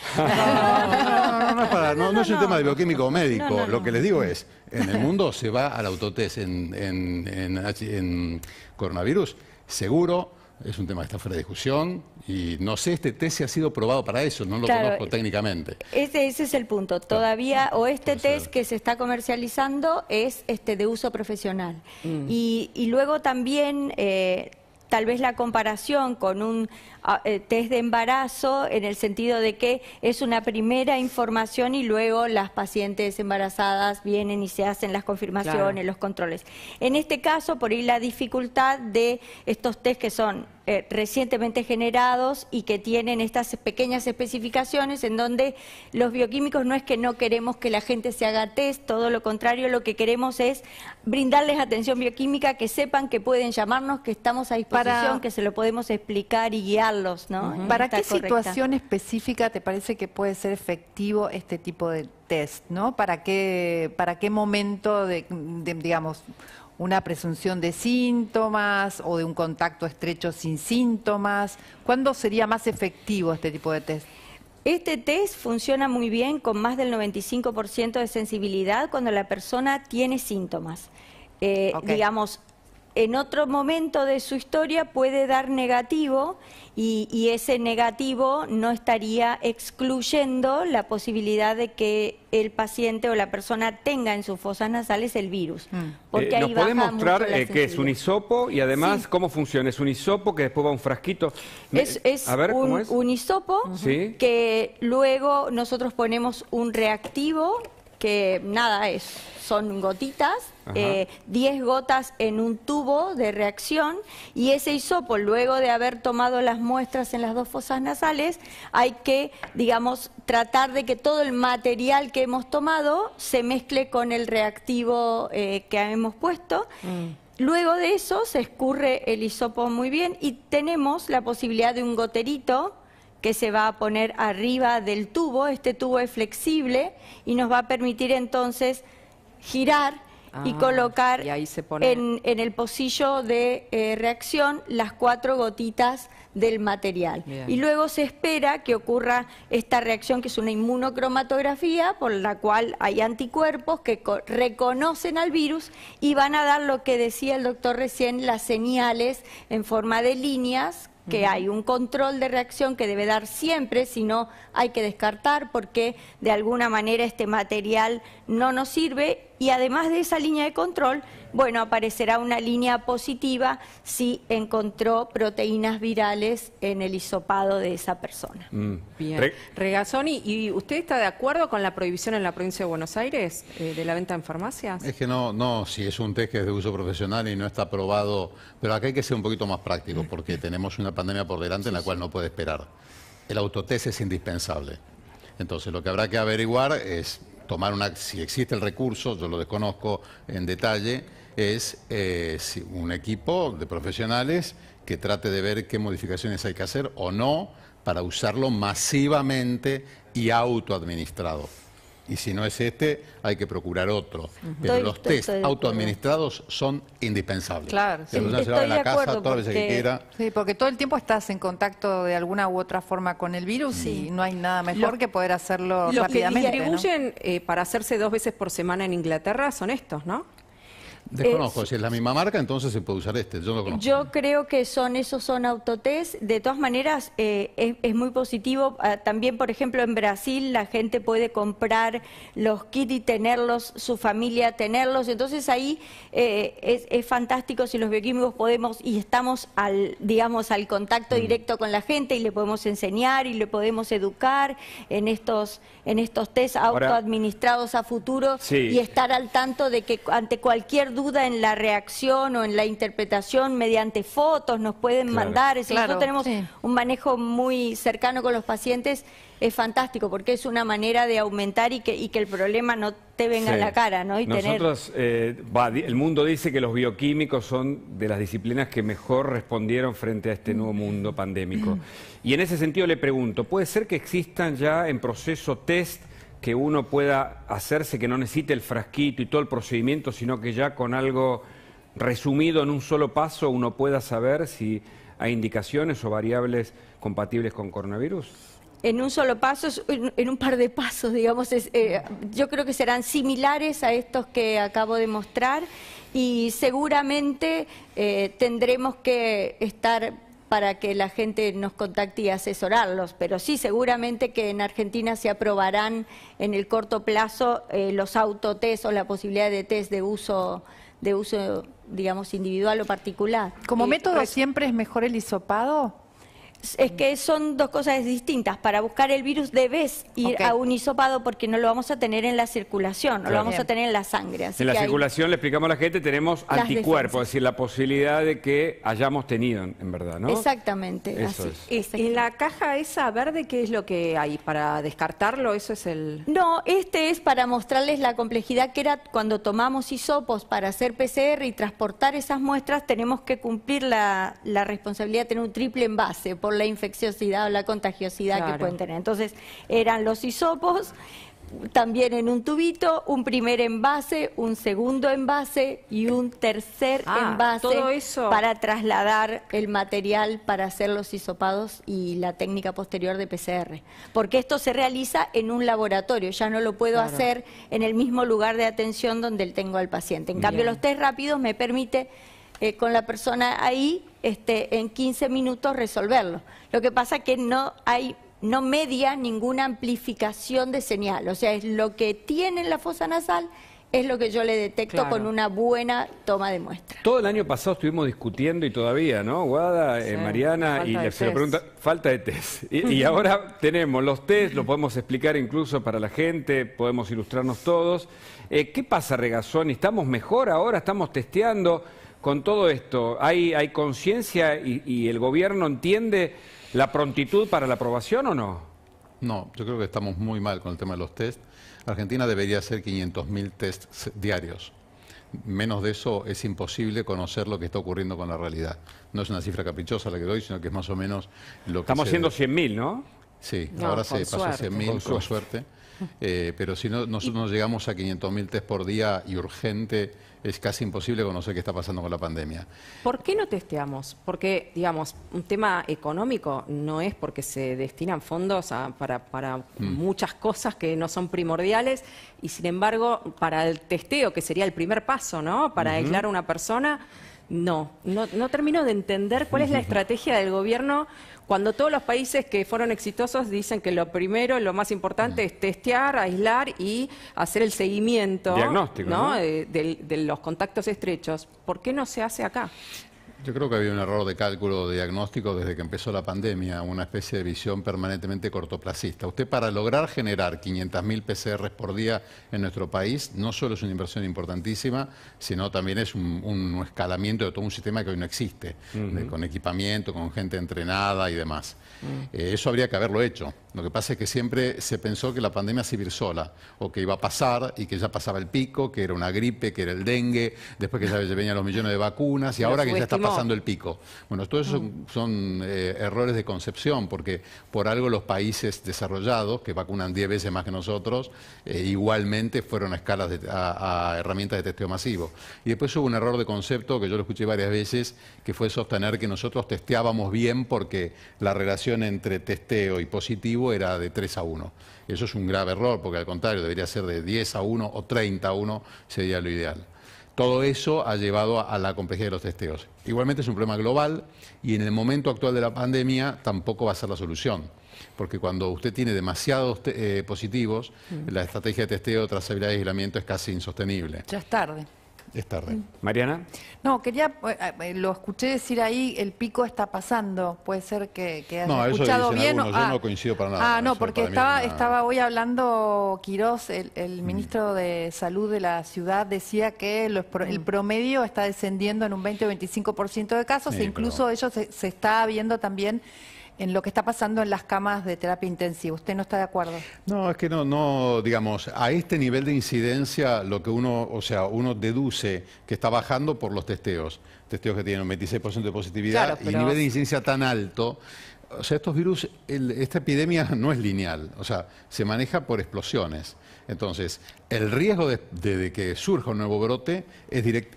No es un tema de bioquímico o médico. Lo que les digo es, en el mundo se va al autotest en coronavirus, seguro, es un tema que está fuera de discusión, y no sé, este test si ha sido probado para eso, no lo conozco técnicamente. Ese es el punto. Todavía, o test que se está comercializando es de uso profesional. Y luego también... tal vez la comparación con un test de embarazo, en el sentido de que es una primera información y luego las pacientes embarazadas vienen y se hacen las confirmaciones, los controles. En este caso, por ahí la dificultad de estos test que son recientemente generados y que tienen estas pequeñas especificaciones en donde los bioquímicos no es que no queremos que la gente se haga test, todo lo contrario, lo que queremos es brindarles atención bioquímica, que sepan que pueden llamarnos, que estamos a disposición, que se lo podemos explicar y guiarlos, ¿no? ¿Para qué situación específica te parece que puede ser efectivo este tipo de test, ¿no? ¿Para qué momento digamos, una presunción de síntomas o de un contacto estrecho sin síntomas? ¿Cuándo sería más efectivo este tipo de test? Este test funciona muy bien con más del 95% de sensibilidad cuando la persona tiene síntomas. Digamos, en otro momento de su historia puede dar negativo y ese negativo no estaría excluyendo la posibilidad de que el paciente o la persona tenga en sus fosas nasales el virus. Porque ¿Nos podés mostrar qué es un hisopo y además cómo funciona? ¿Es un hisopo que después va a un frasquito? A ver, ¿cómo es? Un hisopo que luego nosotros ponemos un reactivo que son gotitas, 10 gotas en un tubo de reacción, y ese hisopo, luego de haber tomado las muestras en las dos fosas nasales, hay que, digamos, tratar de que todo el material que hemos tomado se mezcle con el reactivo que hemos puesto. Luego de eso se escurre el hisopo muy bien y tenemos la posibilidad de un goterito que se va a poner arriba del tubo. Este tubo es flexible y nos va a permitir entonces girar y colocar y ahí se pone... en el pocillo de reacción las 4 gotitas del material. Bien. Y luego se espera que ocurra esta reacción, que es una inmunocromatografía, por la cual hay anticuerpos que reconocen al virus y van a dar lo que decía el doctor recién, las señales en forma de líneas, que hay un control de reacción que debe dar siempre, si no hay que descartar porque de alguna manera este material no nos sirve, y además de esa línea de control, bueno, aparecerá una línea positiva si encontró proteínas virales en el hisopado de esa persona. Bien. Regazzoni, ¿y usted está de acuerdo con la prohibición en la provincia de Buenos Aires de la venta en farmacias? Es que no, si es un test que es de uso profesional y no está aprobado, pero acá hay que ser un poquito más práctico porque tenemos una pandemia por delante en la cual no puede esperar. El autotest es indispensable. Entonces, lo que habrá que averiguar es tomar si existe el recurso, yo lo desconozco en detalle, es un equipo de profesionales que trate de ver qué modificaciones hay que hacer o no para usarlo masivamente y autoadministrado. Y si no es hay que procurar otro. Pero los test autoadministrados son indispensables. Claro, que la persona se lo haga en la casa todas las veces que quiera. Sí, porque todo el tiempo estás en contacto de alguna u otra forma con el virus y no hay nada mejor que poder hacerlo rápidamente. Los que distribuyen para hacerse 2 veces por semana en Inglaterra son estos, ¿no? Desconozco, si es la misma marca, entonces se puede usar yo no lo conozco. Yo creo que esos son autotest. De todas maneras, es muy positivo. También, por ejemplo, en Brasil la gente puede comprar los kits y tenerlos, su familia tenerlos. Entonces ahí es fantástico si los bioquímicos podemos y estamos al contacto directo con la gente y le podemos enseñar y le podemos educar en estos test autoadministrados a futuro y estar al tanto de que ante cualquier duda en la reacción o en la interpretación mediante fotos nos pueden mandar. Si nosotros tenemos un manejo muy cercano con los pacientes, es fantástico porque es una manera de aumentar y que el problema no te venga en la cara, ¿no? Y nosotros, el mundo dice que los bioquímicos son de las disciplinas que mejor respondieron frente a este nuevo mundo pandémico. Y en ese sentido le pregunto, ¿puede ser que existan ya en proceso test que uno pueda hacerse, que no necesite el frasquito y todo el procedimiento, sino que ya con algo resumido en un solo paso uno pueda saber si hay indicaciones o variables compatibles con coronavirus? En un solo paso, en un par de pasos, digamos, yo creo que serán similares a estos que acabo de mostrar y seguramente tendremos que estar para que la gente nos contacte y asesorarlos, pero sí, seguramente que en Argentina se aprobarán en el corto plazo los autotest o la posibilidad de test de uso, digamos, individual o particular. ¿Como método siempre es mejor el hisopado? Es que son 2 cosas distintas. Para buscar el virus debes ir a un hisopado porque no lo vamos a tener en la circulación, no lo vamos a tener en la sangre. Así en la circulación, le explicamos a la gente, tenemos anticuerpos, es decir, la posibilidad de que hayamos tenido, en verdad, ¿no? Exactamente. Eso es. En la caja esa verde, ¿qué es lo que hay? ¿Para descartarlo? ¿Eso es el...? No, este es para mostrarles la complejidad que era cuando tomamos hisopos para hacer PCR y transportar esas muestras, tenemos que cumplir la responsabilidad de tener un triple envase por la infecciosidad o la contagiosidad que pueden tener. Entonces, eran los hisopos, también en un tubito, un primer envase, un segundo envase y un tercer envase todo eso para trasladar el material para hacer los hisopados y la técnica posterior de PCR. Porque esto se realiza en un laboratorio, ya no lo puedo hacer en el mismo lugar de atención donde tengo al paciente. En cambio, los test rápidos me permite con la persona ahí en 15 minutos resolverlo. Lo que pasa que no media ninguna amplificación de señal, o sea, es lo que tiene en la fosa nasal, es lo que yo le detecto con una buena toma de muestra. Todo el año pasado estuvimos discutiendo y todavía, ¿no, Guada, Mariana? Y se lo pregunta, falta de test. Y ahora tenemos los test, lo podemos explicar incluso para la gente, podemos ilustrarnos todos. ¿Qué pasa, Regazzoni? ¿Estamos mejor ahora? ¿Estamos testeando? Con todo esto, ¿hay conciencia y el gobierno entiende la prontitud para la aprobación o no? No, yo creo que estamos muy mal con el tema de los test. Argentina debería hacer 500.000 test diarios. menos de eso es imposible conocer lo que está ocurriendo con la realidad. No es una cifra caprichosa la que doy, sino que es más o menos lo que Estamos haciendo 100.000, ¿no? Sí, No, ahora con se pasó a suerte. 100.000 con suerte. Pero si no, nosotros no llegamos a 500.000 test por día y urgente, es casi imposible conocer qué está pasando con la pandemia. ¿Por qué no testeamos? Porque, digamos, un tema económico no es porque se destinan fondos para muchas cosas que no son primordiales y, sin embargo, para el testeo, que sería el primer paso, ¿no? Para aislar a una persona, no termino de entender cuál es la estrategia del gobierno cuando todos los países que fueron exitosos dicen que lo primero, lo más importante es testear, aislar y hacer el seguimiento, diagnóstico, ¿no? de los contactos estrechos. ¿Por qué no se hace acá? Yo creo que había un error de cálculo de diagnóstico desde que empezó la pandemia, una especie de visión permanentemente cortoplacista. Usted, para lograr generar 500.000 PCRs por día en nuestro país, no solo es una inversión importantísima, sino también es un escalamiento de todo un sistema que hoy no existe, con equipamiento, con gente entrenada y demás. Eso habría que haberlo hecho. Lo que pasa es que siempre se pensó que la pandemia se iba a ir sola, o que iba a pasar y que ya pasaba el pico, que era una gripe, que era el dengue, después que ya venían los millones de vacunas y ahora que ya está pasando el pico. Bueno, todo eso son errores de concepción, porque por algo los países desarrollados, que vacunan 10 veces más que nosotros, igualmente fueron a escalas a herramientas de testeo masivo. Y después hubo un error de concepto que yo lo escuché varias veces, que fue sostener que nosotros testeábamos bien porque la relación entre testeo y positivo era de 3-1. Eso es un grave error, porque al contrario, debería ser de 10-1 o 30-1, sería lo ideal. Todo eso ha llevado a la complejidad de los testeos. Igualmente es un problema global y en el momento actual de la pandemia tampoco va a ser la solución. Porque cuando usted tiene demasiados positivos, la estrategia de testeo, trazabilidad y aislamiento es casi insostenible. Ya es tarde. Es tarde. Mariana. No, lo escuché decir ahí, el pico está pasando. Puede ser que haya escuchado bien. Algunos, yo no coincido para nada. No, eso porque estaba hoy hablando Quirós, el ministro de Salud de la ciudad, decía que el promedio está descendiendo en un 20 o 25% de casos, Sí, e incluso ello se está viendo también en lo que está pasando en las camas de terapia intensiva. ¿Usted no está de acuerdo? No, es que no, digamos, a este nivel de incidencia lo que uno deduce que está bajando por los testeos que tienen un 26% de positividad, Claro, pero... y nivel de incidencia tan alto. O sea, estos virus, esta epidemia no es lineal, o sea, se maneja por explosiones. Entonces, el riesgo de que surja un nuevo brote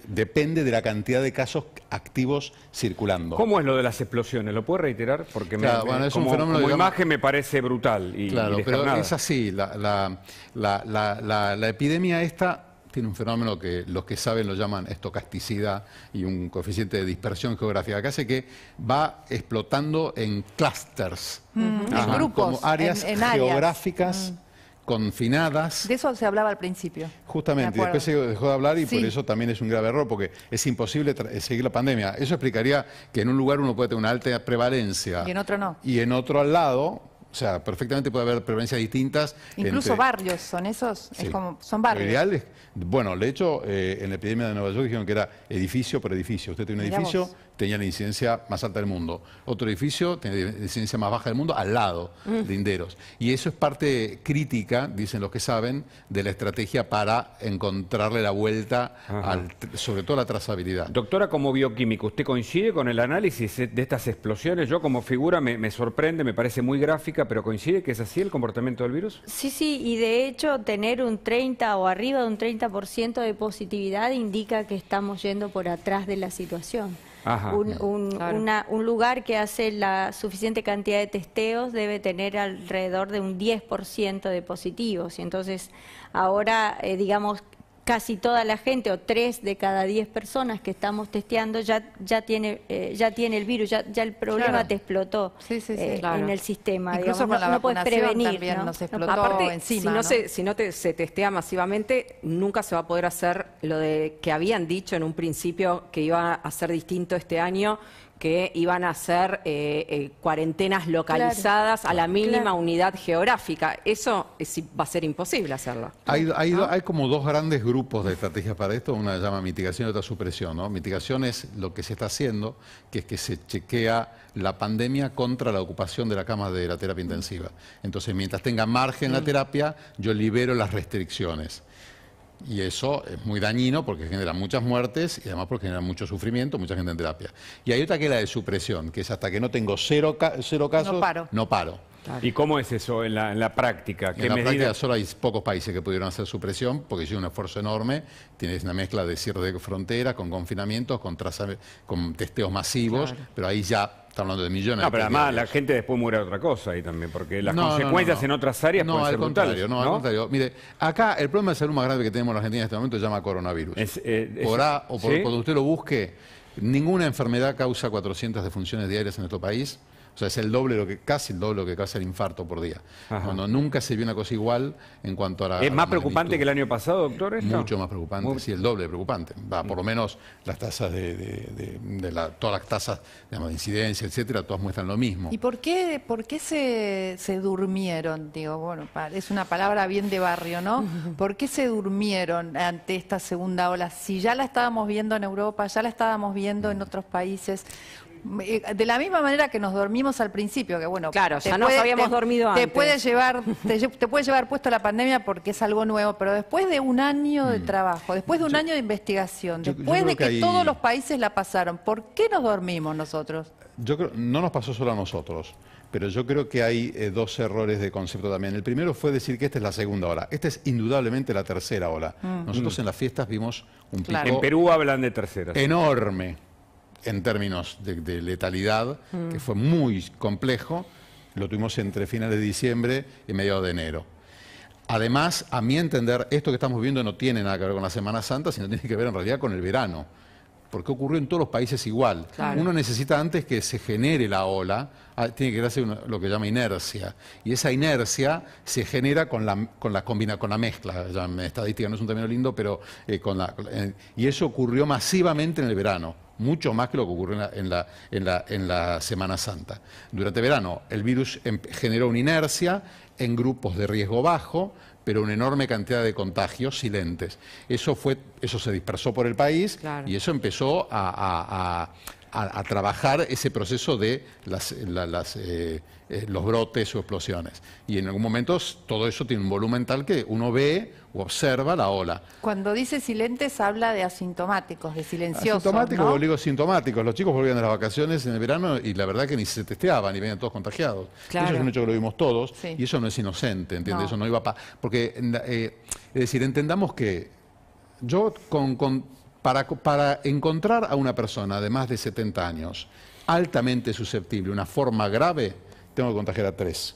depende de la cantidad de casos activos circulando. ¿Cómo es lo de las explosiones? ¿Lo puede reiterar? Porque es un fenómeno, como imagen me parece brutal. Claro, pero es así. La epidemia esta tiene un fenómeno que los que saben lo llaman estocasticidad y un coeficiente de dispersión geográfica que hace que va explotando en clusters, En grupos, como áreas en áreas geográficas confinadas. De eso se hablaba al principio. Justamente, y después se dejó de hablar y por eso también es un grave error, porque es imposible seguir la pandemia. Eso explicaría que en un lugar uno puede tener una alta prevalencia. Y en otro no. Y en otro al lado, o sea, perfectamente puede haber prevalencias distintas. Incluso barrios, son esos, Sí. son barrios. Lo ideal es, bueno, de hecho, en la epidemia de Nueva York dijeron que era edificio por edificio. Usted tiene un Mirá edificio, vos. tenía la incidencia más alta del mundo. Otro edificio tenía la incidencia más baja del mundo al lado, linderos. Y eso es parte crítica, dicen los que saben, de la estrategia para encontrarle la vuelta, sobre todo a la trazabilidad. Doctora, como bioquímico, ¿usted coincide con el análisis de estas explosiones? Yo como figura me sorprende, me parece muy gráfica, pero ¿coincide que es así el comportamiento del virus? Sí, y de hecho tener un 30 o arriba de un 30% de positividad indica que estamos yendo por atrás de la situación. Ajá. Un lugar que hace la suficiente cantidad de testeos debe tener alrededor de un 10% de positivos. Y entonces ahora, digamos, casi toda la gente, o 3 de cada 10 personas que estamos testeando ya tiene el virus, ya el problema te explotó en el sistema. Incluso digamos, con la puedes vacunación prevenir, también ¿no? nos explotó Aparte, encima, si no se testea masivamente, nunca se va a poder hacer lo de que habían dicho en un principio que iba a ser distinto este año, que iban a hacer cuarentenas localizadas a la mínima unidad geográfica. Eso va a ser imposible hacerlo. Hay como dos grandes grupos de estrategias para esto, una se llama mitigación y otra supresión, ¿no? Mitigación es lo que se está haciendo, que es que se chequea la pandemia contra la ocupación de la cama de la terapia intensiva. Entonces, mientras tenga margen la terapia, yo libero las restricciones. Y eso es muy dañino porque genera muchas muertes y además porque genera mucho sufrimiento, mucha gente en terapia. Y hay otra que es la de supresión, que es hasta que no tengo cero casos, no paro. Claro. ¿Y cómo es eso en la práctica? En la práctica solo hay pocos países que pudieron hacer supresión porque hicieron un esfuerzo enorme. Tienes una mezcla de cierre de fronteras, con confinamientos, con testeos masivos, claro. Pero ahí ya estamos hablando de millones. No, pero además la gente después muere de otra cosa ahí también, porque las consecuencias en otras áreas pueden ser brutales. No, al contrario. Mire, acá el problema de salud más grave que tenemos en la Argentina en este momento se llama coronavirus. Cuando usted lo busque, ninguna enfermedad causa 400 defunciones diarias en nuestro país. O sea, es el doble, casi el doble lo que causa el infarto por día. Cuando nunca se vio una cosa igual en cuanto a la... ¿Es más preocupante que el año pasado, doctor, esto? Mucho más preocupante, sí, el doble de preocupante. Por lo menos las tasas todas las tasas de incidencia, etcétera, todas muestran lo mismo. ¿Y por qué se durmieron? Digo, bueno, es una palabra bien de barrio, ¿no? ¿Por qué se durmieron ante esta segunda ola? Si ya la estábamos viendo en Europa, ya la estábamos viendo en otros países... De la misma manera que nos dormimos al principio, que bueno, claro, ya nos habíamos dormido antes. Te puede llevar puesto la pandemia porque es algo nuevo, pero después de un año de trabajo, después de un año de investigación, después de que todos los países la pasaron, ¿por qué nos dormimos nosotros? Yo creo, no nos pasó solo a nosotros, pero yo creo que hay dos errores de concepto también. El primero fue decir que esta es la segunda ola. Esta es indudablemente la tercera ola. Nosotros en las fiestas vimos un pico... En Perú hablan de tercera. Enorme. En términos de letalidad, que fue muy complejo, lo tuvimos entre finales de diciembre y mediados de enero. Además, a mi entender, esto que estamos viendo no tiene nada que ver con la Semana Santa, sino tiene que ver en realidad con el verano, porque ocurrió en todos los países igual. Claro. Uno necesita antes que se genere la ola, tiene que darse lo que llama inercia, y esa inercia se genera con la mezcla, en estadística no es un término lindo, pero y eso ocurrió masivamente en el verano. Mucho más que lo que ocurrió en la Semana Santa. Durante verano el virus generó una inercia en grupos de riesgo bajo, pero una enorme cantidad de contagios silentes. Eso se dispersó por el país, claro. Y eso empezó a trabajar ese proceso de los brotes o explosiones. Y en algún momento todo eso tiene un volumen tal que uno ve o observa la ola. Cuando dice silentes habla de asintomáticos, de silenciosos, asintomáticos, ¿no? Oligosintomáticos. Los chicos volvían de las vacaciones en el verano y la verdad que ni se testeaban y venían todos contagiados. Claro. Eso es un hecho que lo vimos todos, sí. Y eso no es inocente, ¿entiendes? No. Eso no iba porque, es decir, entendamos que yo para encontrar a una persona de más de 70 años altamente susceptible, una forma grave, tengo que contagiar a 3.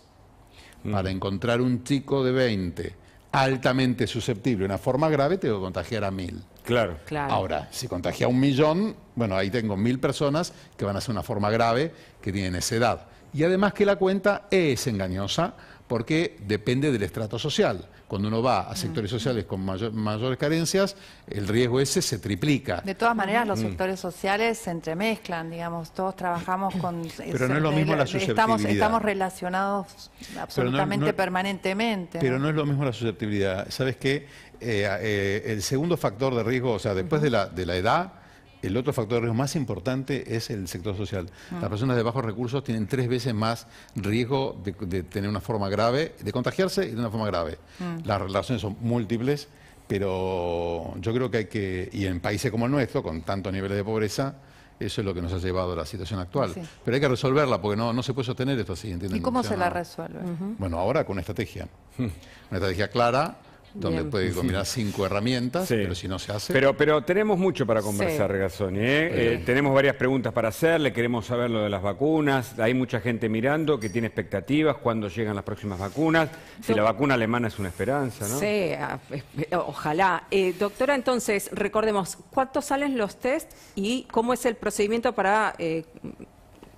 Para encontrar un chico de 20 altamente susceptible, una forma grave, tengo que contagiar a 1000. Claro. Ahora, si contagia a 1.000.000, bueno, ahí tengo 1000 personas que van a hacer una forma grave que tienen esa edad. Y además que la cuenta es engañosa porque depende del estrato social. Cuando uno va a sectores sociales con mayores carencias, el riesgo ese se triplica. De todas maneras, los sectores sociales se entremezclan, digamos, todos trabajamos con... Pero no es lo mismo la susceptibilidad. Estamos relacionados absolutamente permanentemente. Pero no es lo mismo la susceptibilidad. ¿Sabes qué? El segundo factor de riesgo, o sea, después de la edad, el otro factor de riesgo más importante es el sector social. Las personas de bajos recursos tienen 3 veces más riesgo de tener una forma grave, de contagiarse y de una forma grave. Las relaciones son múltiples, pero yo creo que hay que, y en países como el nuestro, con tantos niveles de pobreza, eso es lo que nos ha llevado a la situación actual. Sí. Pero hay que resolverla porque no se puede sostener esto así. ¿Entienden? ¿Y cómo se la resuelve? Bueno, ahora con una estrategia. Una estrategia clara, donde puede combinar 5 herramientas, pero si no se hace... Pero tenemos mucho para conversar, Regazzoni, tenemos varias preguntas para hacerle, queremos saber lo de las vacunas, hay mucha gente mirando que tiene expectativas, cuándo llegan las próximas vacunas, si la vacuna alemana es una esperanza, ¿no? Sí, ojalá. Doctora, entonces, recordemos, ¿cuánto salen los test y cómo es el procedimiento para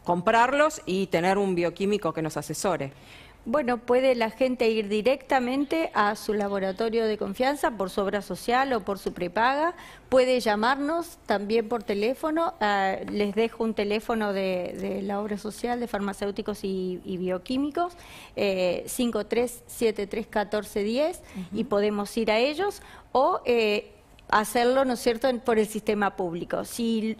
comprarlos y tener un bioquímico que nos asesore? Bueno, puede la gente ir directamente a su laboratorio de confianza por su obra social o por su prepaga. Puede llamarnos también por teléfono. Les dejo un teléfono de la obra social de farmacéuticos y bioquímicos, 53731410, y podemos ir a ellos o hacerlo, ¿no es cierto?, por el sistema público. Si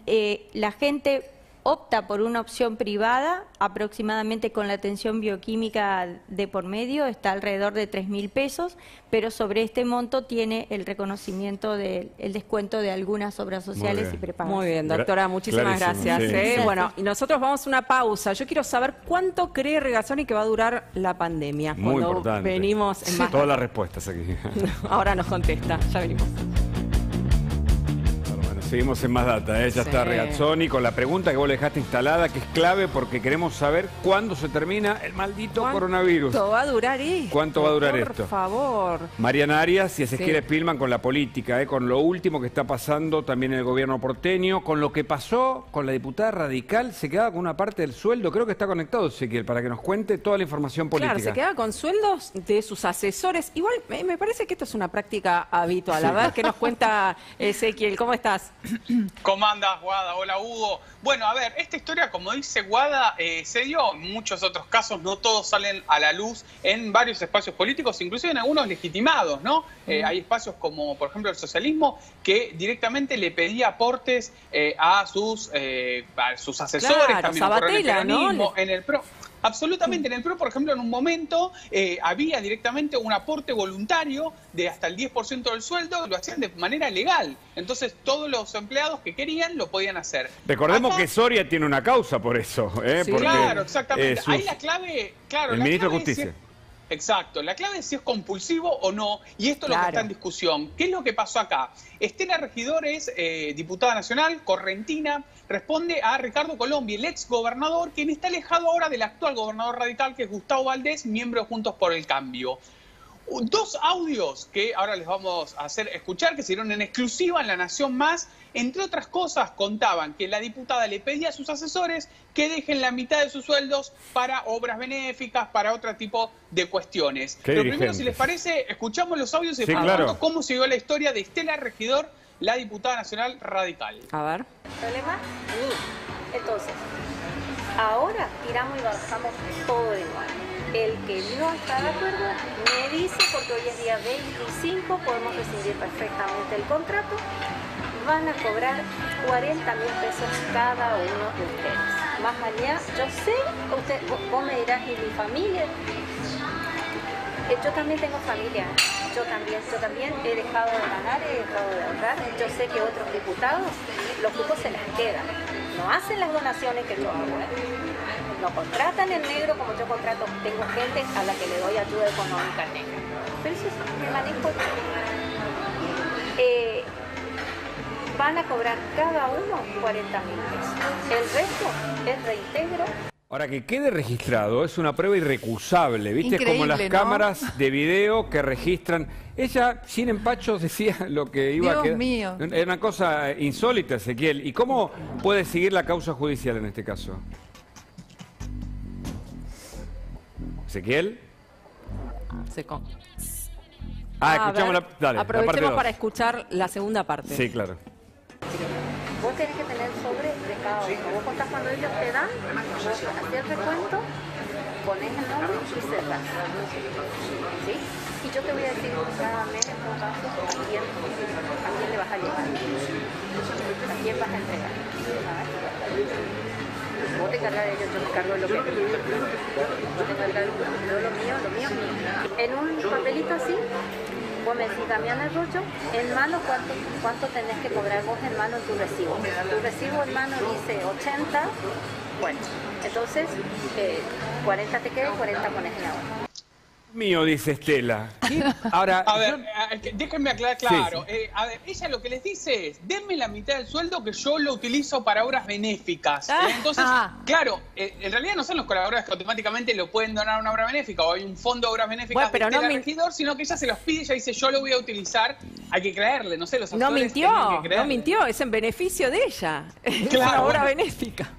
la gente opta por una opción privada, aproximadamente con la atención bioquímica de por medio, está alrededor de 3.000 pesos, pero sobre este monto tiene el reconocimiento del descuento de algunas obras sociales y prepagas. Muy bien, doctora, muchísimas gracias. Sí. Bueno, y nosotros vamos a una pausa. Yo quiero saber cuánto cree Regazzoni que va a durar la pandemia. Muy cuando importante. venimos en más... Todas las respuestas aquí. Ahora nos contesta, ya venimos. Seguimos en Más Data, ¿eh? Ya Sí. está Regazzoni con la pregunta que vos le dejaste instalada, que es clave porque queremos saber cuándo se termina el maldito coronavirus. ¿Cuánto va a durar esto? ¿Cuánto va a durar esto? Por favor. Mariana Arias y Ezequiel Sí. Spillman con la política, con lo último que está pasando también en el gobierno porteño, con lo que pasó con la diputada radical, se quedaba con una parte del sueldo. Creo que está conectado Ezequiel para que nos cuente toda la información política. Claro, se quedaba con sueldos de sus asesores. Igual me parece que esto es una práctica habitual. La verdad es que nos cuenta Ezequiel. ¿Cómo estás? ¿Cómo andas, Guada? Hola, Hugo. Bueno, a ver, esta historia, como dice Guada, se dio en muchos otros casos, no todos salen a la luz en varios espacios políticos, inclusive en algunos legitimados, ¿no? Hay espacios como, por ejemplo, el socialismo, que directamente le pedía aportes a sus asesores, Claro, también Sabatella, en el peronismo, ¿no? en el PRO. Absolutamente. En el PRO, por ejemplo, en un momento había directamente un aporte voluntario de hasta el 10% del sueldo, lo hacían de manera legal. Entonces, todos los empleados que querían lo podían hacer. Recordemos Acá, que Soria tiene una causa por eso. Sí. Porque, claro, exactamente. sus- Ahí la clave, claro, el la ministro de clave es si Justicia. exacto, la clave es si es compulsivo o no, y esto es lo que Claro. está en discusión. ¿Qué es lo que pasó acá? Estela Regidor es diputada nacional, correntina, responde a Ricardo Colombi, el ex gobernador, quien está alejado ahora del actual gobernador radical, que es Gustavo Valdés, miembro de Juntos por el Cambio. Dos audios que ahora les vamos a hacer escuchar, que se dieron en exclusiva en La Nación Más. Entre otras cosas, contaban que la diputada le pedía a sus asesores que dejen la mitad de sus sueldos para obras benéficas, para otro tipo de cuestiones. Qué Pero primero, dirigentes. si les parece, escuchamos los audios y Sí, después claro. cuento cómo siguió la historia de Estela Regidor, la diputada nacional radical. A ver. ¿Problema? Ni. Entonces, ahora tiramos y bajamos todo de nuevo. El que no está de acuerdo me dice, porque hoy es día 25, podemos rescindir perfectamente el contrato, van a cobrar 40.000 pesos cada uno de ustedes. Más allá, yo sé, vos me dirás, ¿y mi familia? Yo también tengo familia, yo también he dejado de ganar, he dejado de ahorrar. Yo sé que otros diputados, los cupos se las quedan, no hacen las donaciones que yo hago, no contratan en negro como yo contrato, tengo gente a la que le doy ayuda económica en negro, pero eso es mi manejo. Van a cobrar cada uno 40.000 pesos, el resto es reintegro. Ahora, que quede registrado es una prueba irrecusable, ¿viste? Increíble, Como las ¿no? cámaras de video que registran. Ella, sin empachos, decía lo que iba a Dios quedar. mío. Era una cosa insólita, Ezequiel. ¿Y cómo puede seguir la causa judicial en este caso? ¿Ezequiel? Escuchamos la parte Aprovechemos 2. para escuchar la segunda parte. Sí, claro. Vos tenés que tener sobre de cada uno. Vos contás cuando ellos te dan, vos haces el recuento, pones el nombre y cerrás. ¿Sí? Y yo te voy a decir cada mes, en todo caso, a quién le vas a llevar. A quién vas a entregar. Vos te encargas de ellos, yo me encargo de lo que... Yo te encargas de lo mío es mío. En un papelito así, vos me decís, Damián Arroyo, en mano, ¿cuánto tenés que cobrar vos en mano en tu recibo? Tu recibo en mano dice 80, bueno, entonces 40 te queda y 40 pones en la hora. Mío, dice Estela. Ahora, A ver, déjenme aclarar, claro. Sí, sí. A ver, ella lo que les dice es, denme la mitad del sueldo que yo lo utilizo para obras benéficas. Entonces, claro, en realidad no son los colaboradores que automáticamente lo pueden donar a una obra benéfica o hay un fondo de obras benéficas Bueno, pero de no Estela Regidor, sino que ella se los pide, ella dice, yo lo voy a utilizar, hay que creerle, no sé, los No asesores mintió, tenían que no creerle. mintió, es en beneficio de ella. Es Claro, una obra bueno. benéfica.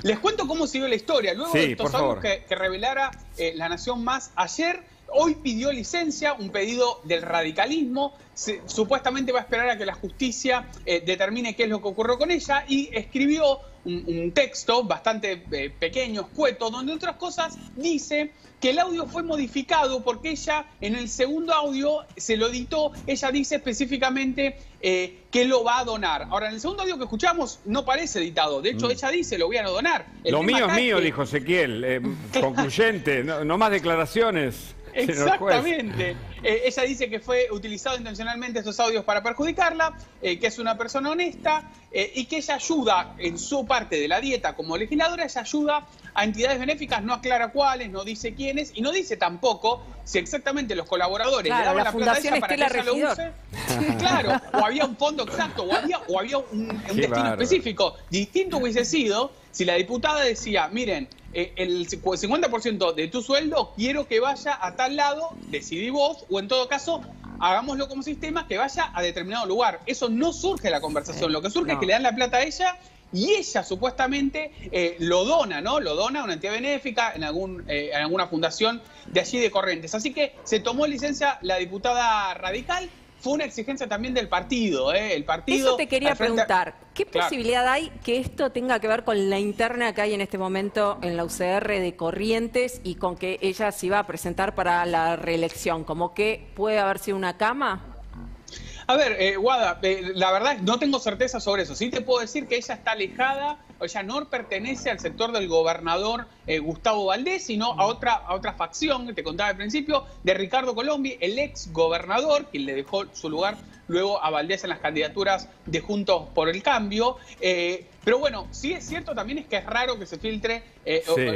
Les cuento cómo siguió la historia. Luego Sí, de estos por favor. audios que revelara La Nación Más ayer, hoy pidió licencia, un pedido del radicalismo. Supuestamente va a esperar a que la justicia determine qué es lo que ocurrió con ella y escribió un texto bastante pequeño, escueto, donde otras cosas dice que el audio fue modificado porque ella en el segundo audio se lo editó, ella dice específicamente que lo va a donar. Ahora, en el segundo audio que escuchamos no parece editado, de hecho ella dice lo voy a donar. Lo mío es mío, dijo Ezequiel, concluyente, no más declaraciones. Exactamente. Ella dice que fue utilizado intencionalmente estos audios para perjudicarla, que es una persona honesta y que ella ayuda en su parte de la dieta como legisladora, ella ayuda a entidades benéficas, no aclara cuáles, no dice quiénes y no dice tampoco si exactamente los colaboradores le daban la plata a ella para que ella lo use. Claro, o había un fondo exacto, o había un destino específico. Distinto hubiese sido si la diputada decía, miren, el 50% de tu sueldo quiero que vaya a tal lado, decidí vos, o en todo caso, hagámoslo como sistema, que vaya a determinado lugar. Eso no surge de la conversación, lo que surge es que le dan la plata a ella y ella supuestamente lo dona, ¿no? Lo dona a una entidad benéfica, en alguna fundación de allí de Corrientes. Así que se tomó licencia la diputada radical. Fue una exigencia también del partido, el partido... Eso te quería preguntar, ¿qué posibilidad hay que esto tenga que ver con la interna que hay en este momento en la UCR de Corrientes y con que ella se iba a presentar para la reelección? ¿Como que puede haber sido una cama? A ver, Guada, la verdad no tengo certeza sobre eso. Sí te puedo decir que ella está alejada, ella no pertenece al sector del gobernador Gustavo Valdés, sino a otra facción, que te contaba al principio, de Ricardo Colombi, el ex gobernador, quien le dejó su lugar luego a Valdés en las candidaturas de Juntos por el Cambio. Pero bueno, sí es cierto también es que es raro que se filtre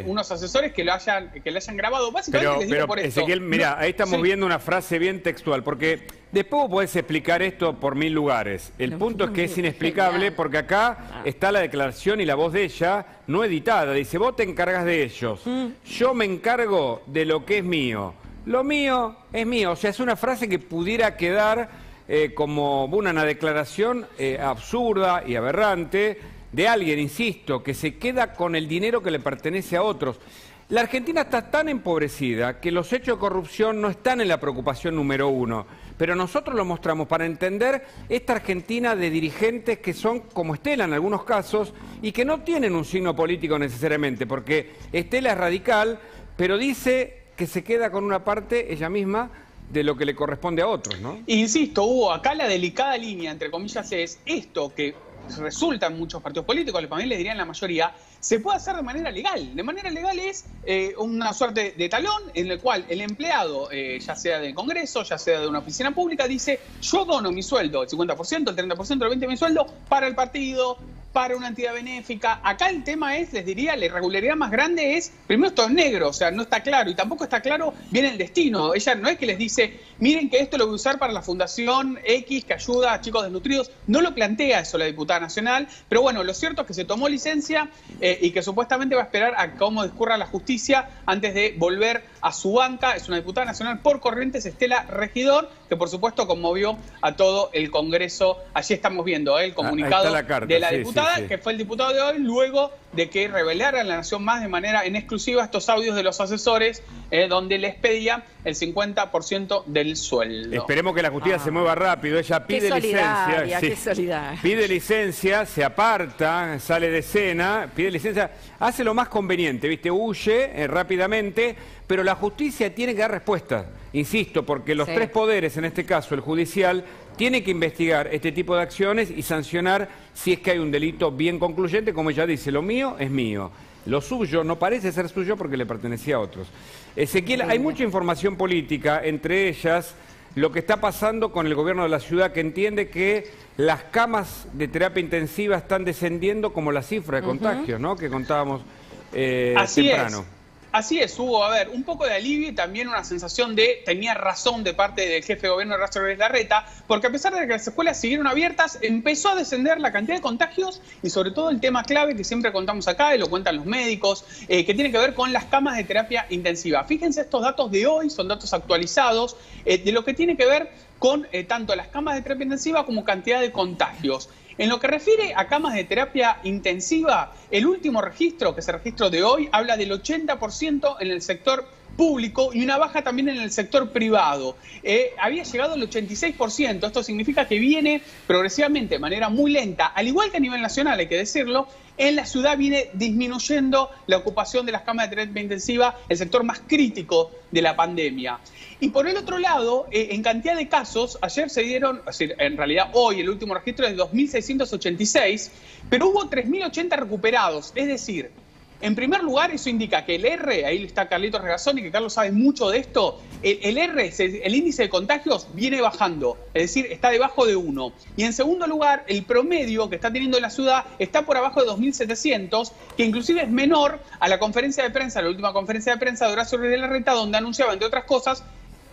unos asesores que le hayan grabado. Básicamente les digo por esto. Ezequiel, mira, ahí estamos viendo una frase bien textual, porque después podés explicar esto por 1000 lugares. El punto es que es inexplicable porque acá está la declaración y la voz de ella no editada. Dice, vos te encargas de ellos, yo me encargo de lo que es mío. Lo mío es mío. O sea, es una frase que pudiera quedar como una declaración absurda y aberrante de alguien, insisto, que se queda con el dinero que le pertenece a otros. La Argentina está tan empobrecida que los hechos de corrupción no están en la preocupación número uno, pero nosotros lo mostramos para entender esta Argentina de dirigentes que son como Estela en algunos casos y que no tienen un signo político necesariamente, porque Estela es radical, pero dice que se queda con una parte, ella misma, de lo que le corresponde a otros, ¿no? Insisto, Hugo, acá la delicada línea, entre comillas, es esto que resulta en muchos partidos políticos, los familiares dirían la mayoría, se puede hacer de manera legal. De manera legal es una suerte de talón en el cual el empleado, ya sea del Congreso, ya sea de una oficina pública, dice, yo dono mi sueldo, el 50%, el 30%, el 20% de mi sueldo para el partido, para una entidad benéfica. Acá el tema es, les diría, la irregularidad más grande es, primero esto es negro, o sea, no está claro, y tampoco está claro bien el destino. Ella no es que les dice, miren que esto lo voy a usar para la Fundación X que ayuda a chicos desnutridos, no lo plantea eso la diputada nacional, pero bueno, lo cierto es que se tomó licencia y que supuestamente va a esperar a cómo discurra la justicia antes de volver a su banca. Es una diputada nacional por Corrientes, Estela Regidor, que por supuesto conmovió a todo el Congreso. Allí estamos viendo el comunicado de la diputada, que fue el diputado de hoy, luego de que revelara a La Nación Más de manera en exclusiva estos audios de los asesores, donde les pedía el 50% del sueldo. Esperemos que la justicia se mueva rápido. Ella pide licencia. Pide licencia, se aparta, sale de escena, pide licencia, hace lo más conveniente, ¿viste? Huye rápidamente, pero la justicia tiene que dar respuesta. Insisto, porque los tres poderes, en este caso el judicial, tiene que investigar este tipo de acciones y sancionar si es que hay un delito bien concluyente, como ella dice, lo mío es mío. Lo suyo no parece ser suyo porque le pertenecía a otros. Ezequiel, hay mucha información política, entre ellas lo que está pasando con el gobierno de la ciudad, que entiende que las camas de terapia intensiva están descendiendo como la cifra de contagios, ¿no? Que contábamos temprano. Así es, Hugo. A ver, un poco de alivio y también una sensación de tenía razón de parte del jefe de gobierno de Horacio Rodríguez Larreta, porque a pesar de que las escuelas siguieron abiertas, empezó a descender la cantidad de contagios y sobre todo el tema clave que siempre contamos acá y lo cuentan los médicos, que tiene que ver con las camas de terapia intensiva. Fíjense estos datos de hoy, son datos actualizados, de lo que tiene que ver con tanto las camas de terapia intensiva como cantidad de contagios. En lo que refiere a camas de terapia intensiva, el último registro, que es el registro de hoy, habla del 80% en el sector público y una baja también en el sector privado. Había llegado al 86%, esto significa que viene progresivamente, de manera muy lenta, al igual que a nivel nacional, hay que decirlo. En la ciudad viene disminuyendo la ocupación de las camas de terapia intensiva, el sector más crítico de la pandemia. Y por el otro lado, en cantidad de casos, ayer se dieron, en realidad hoy el último registro es de 2.686, pero hubo 3.080 recuperados, es decir, en primer lugar, eso indica que el R, ahí está Carlitos Regazzoni, que Carlos sabe mucho de esto, el R, el índice de contagios, viene bajando, es decir, está debajo de 1. Y en segundo lugar, el promedio que está teniendo la ciudad está por abajo de 2.700, que inclusive es menor a la conferencia de prensa, la última conferencia de prensa de Horacio Rodríguez Larreta, donde anunciaba, entre otras cosas,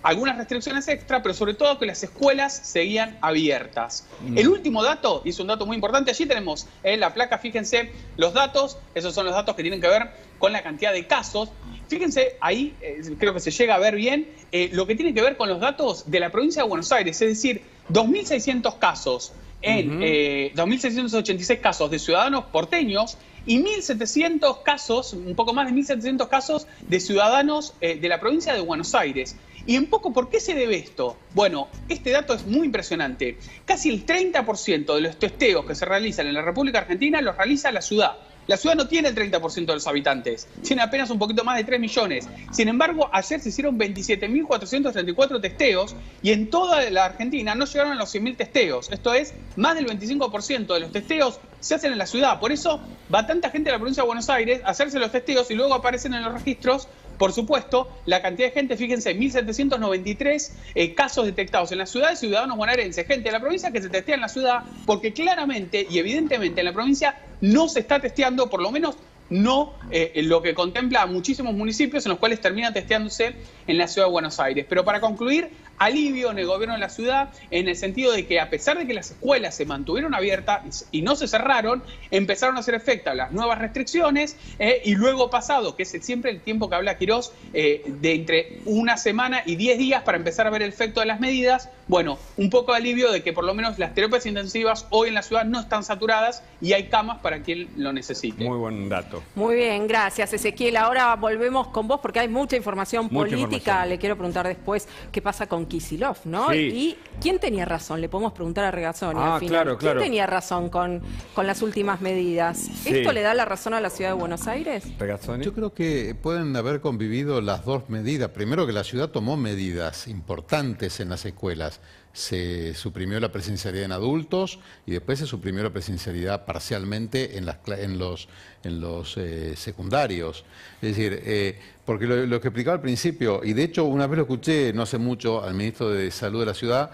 algunas restricciones extra, pero sobre todo que las escuelas seguían abiertas. El último dato, y es un dato muy importante, allí tenemos la placa, fíjense los datos, esos son los datos que tienen que ver con la cantidad de casos. Fíjense, ahí creo que se llega a ver bien lo que tiene que ver con los datos de la provincia de Buenos Aires, es decir, 2.600 casos, 2.686 casos de ciudadanos porteños y 1.700 casos, un poco más de 1.700 casos de ciudadanos de la provincia de Buenos Aires. Y un poco, ¿por qué se debe esto? Bueno, este dato es muy impresionante. Casi el 30% de los testeos que se realizan en la República Argentina los realiza la ciudad. La ciudad no tiene el 30% de los habitantes, tiene apenas un poquito más de 3 millones. Sin embargo, ayer se hicieron 27.434 testeos y en toda la Argentina no llegaron a los 100.000 testeos. Esto es, más del 25% de los testeos se hacen en la ciudad. Por eso va tanta gente a la provincia de Buenos Aires a hacerse los testeos y luego aparecen en los registros. Por supuesto, la cantidad de gente, fíjense, 1.793 casos detectados en la ciudad de ciudadanos bonaerenses, gente de la provincia que se testea en la ciudad, porque claramente y evidentemente en la provincia no se está testeando, por lo menos no lo que contempla a muchísimos municipios en los cuales termina testeándose en la ciudad de Buenos Aires. Pero para concluir, alivio en el gobierno de la ciudad en el sentido de que a pesar de que las escuelas se mantuvieron abiertas y no se cerraron, empezaron a hacer efecto las nuevas restricciones y luego pasado, que es siempre el tiempo que habla Quirós, de entre una semana y 10 días para empezar a ver el efecto de las medidas, bueno, un poco de alivio de que por lo menos las terapias intensivas hoy en la ciudad no están saturadas y hay camas para quien lo necesite. Muy buen dato. Muy bien, gracias Ezequiel. Ahora volvemos con vos porque hay mucha información política. Le quiero preguntar después qué pasa con Kicillof, ¿no? Sí. ¿Y quién tenía razón? Le podemos preguntar a Regazzoni al final. Claro. ¿Quién tenía razón con las últimas medidas? Sí. ¿Esto le da la razón a la ciudad de Buenos Aires? Regazzoni. Yo creo que pueden haber convivido las dos medidas. Primero, que la ciudad tomó medidas importantes en las escuelas. Se suprimió la presencialidad en adultos y después se suprimió la presencialidad parcialmente en los secundarios. Es decir, porque lo que explicaba al principio, y de hecho una vez lo escuché no hace mucho al ministro de Salud de la ciudad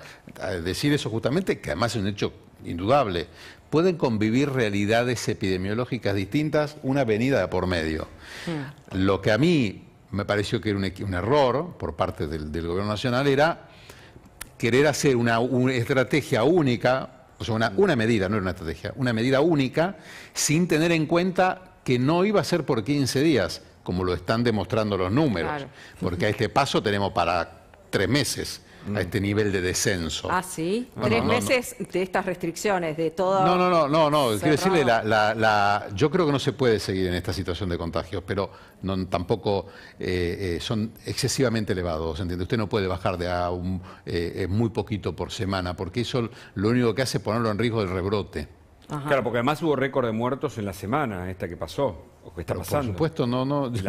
decir eso justamente, que además es un hecho indudable. Pueden convivir realidades epidemiológicas distintas, una avenida de por medio. Lo que a mí me pareció que era un error por parte del gobierno nacional era querer hacer una estrategia única, o sea, una medida, no era una estrategia, una medida única, sin tener en cuenta que no iba a ser por 15 días, como lo están demostrando los números. Claro. Porque a este paso tenemos para 3 meses. A este nivel de descenso. Ah, sí. 3 meses de estas restricciones, de todo. No. Quiero decirle, yo creo que no se puede seguir en esta situación de contagios, pero tampoco son excesivamente elevados. ¿Entiende? Usted no puede bajar de muy poquito por semana, porque eso lo único que hace es ponerlo en riesgo del rebrote. Ajá. Claro, porque además hubo récord de muertos en la semana esta que pasó, o que está pasando. Por supuesto,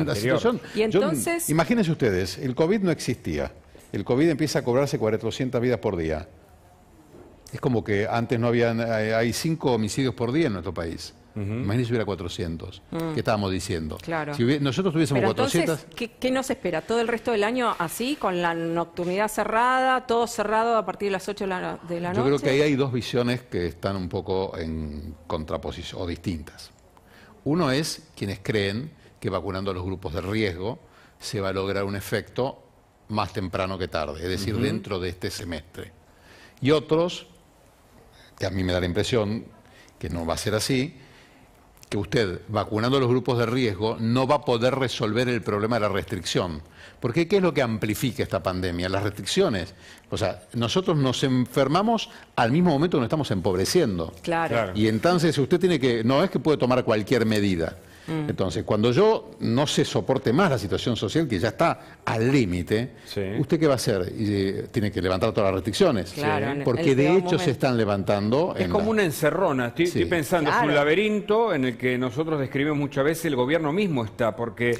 la situación. Y entonces, imagínense ustedes, el COVID no existía. El COVID empieza a cobrarse 400 vidas por día. Es como que antes no habían, hay 5 homicidios por día en nuestro país. Imagínense si hubiera 400. ¿Qué estábamos diciendo? Claro. Si nosotros tuviésemos 400... Entonces, ¿qué nos espera? ¿Todo el resto del año así, con la nocturnidad cerrada, todo cerrado a partir de las 8 de la noche? Yo creo que ahí hay dos visiones que están un poco en contraposición o distintas. Uno es quienes creen que vacunando a los grupos de riesgo se va a lograr un efecto más temprano que tarde, es decir, dentro de este semestre. Y otros, que a mí me da la impresión que no va a ser así, que usted, vacunando a los grupos de riesgo, no va a poder resolver el problema de la restricción. Porque ¿qué es lo que amplifica esta pandemia? Las restricciones. O sea, nosotros nos enfermamos al mismo momento que nos estamos empobreciendo. Claro. Y entonces usted tiene que, no es que puede tomar cualquier medida. Entonces, cuando yo no se soporte más la situación social, que ya está al límite, ¿usted qué va a hacer? Tiene que levantar todas las restricciones. Claro, porque de hecho se están levantando. Es como una encerrona. Estoy pensando, es un laberinto en el que nosotros describimos muchas veces, el gobierno mismo está, porque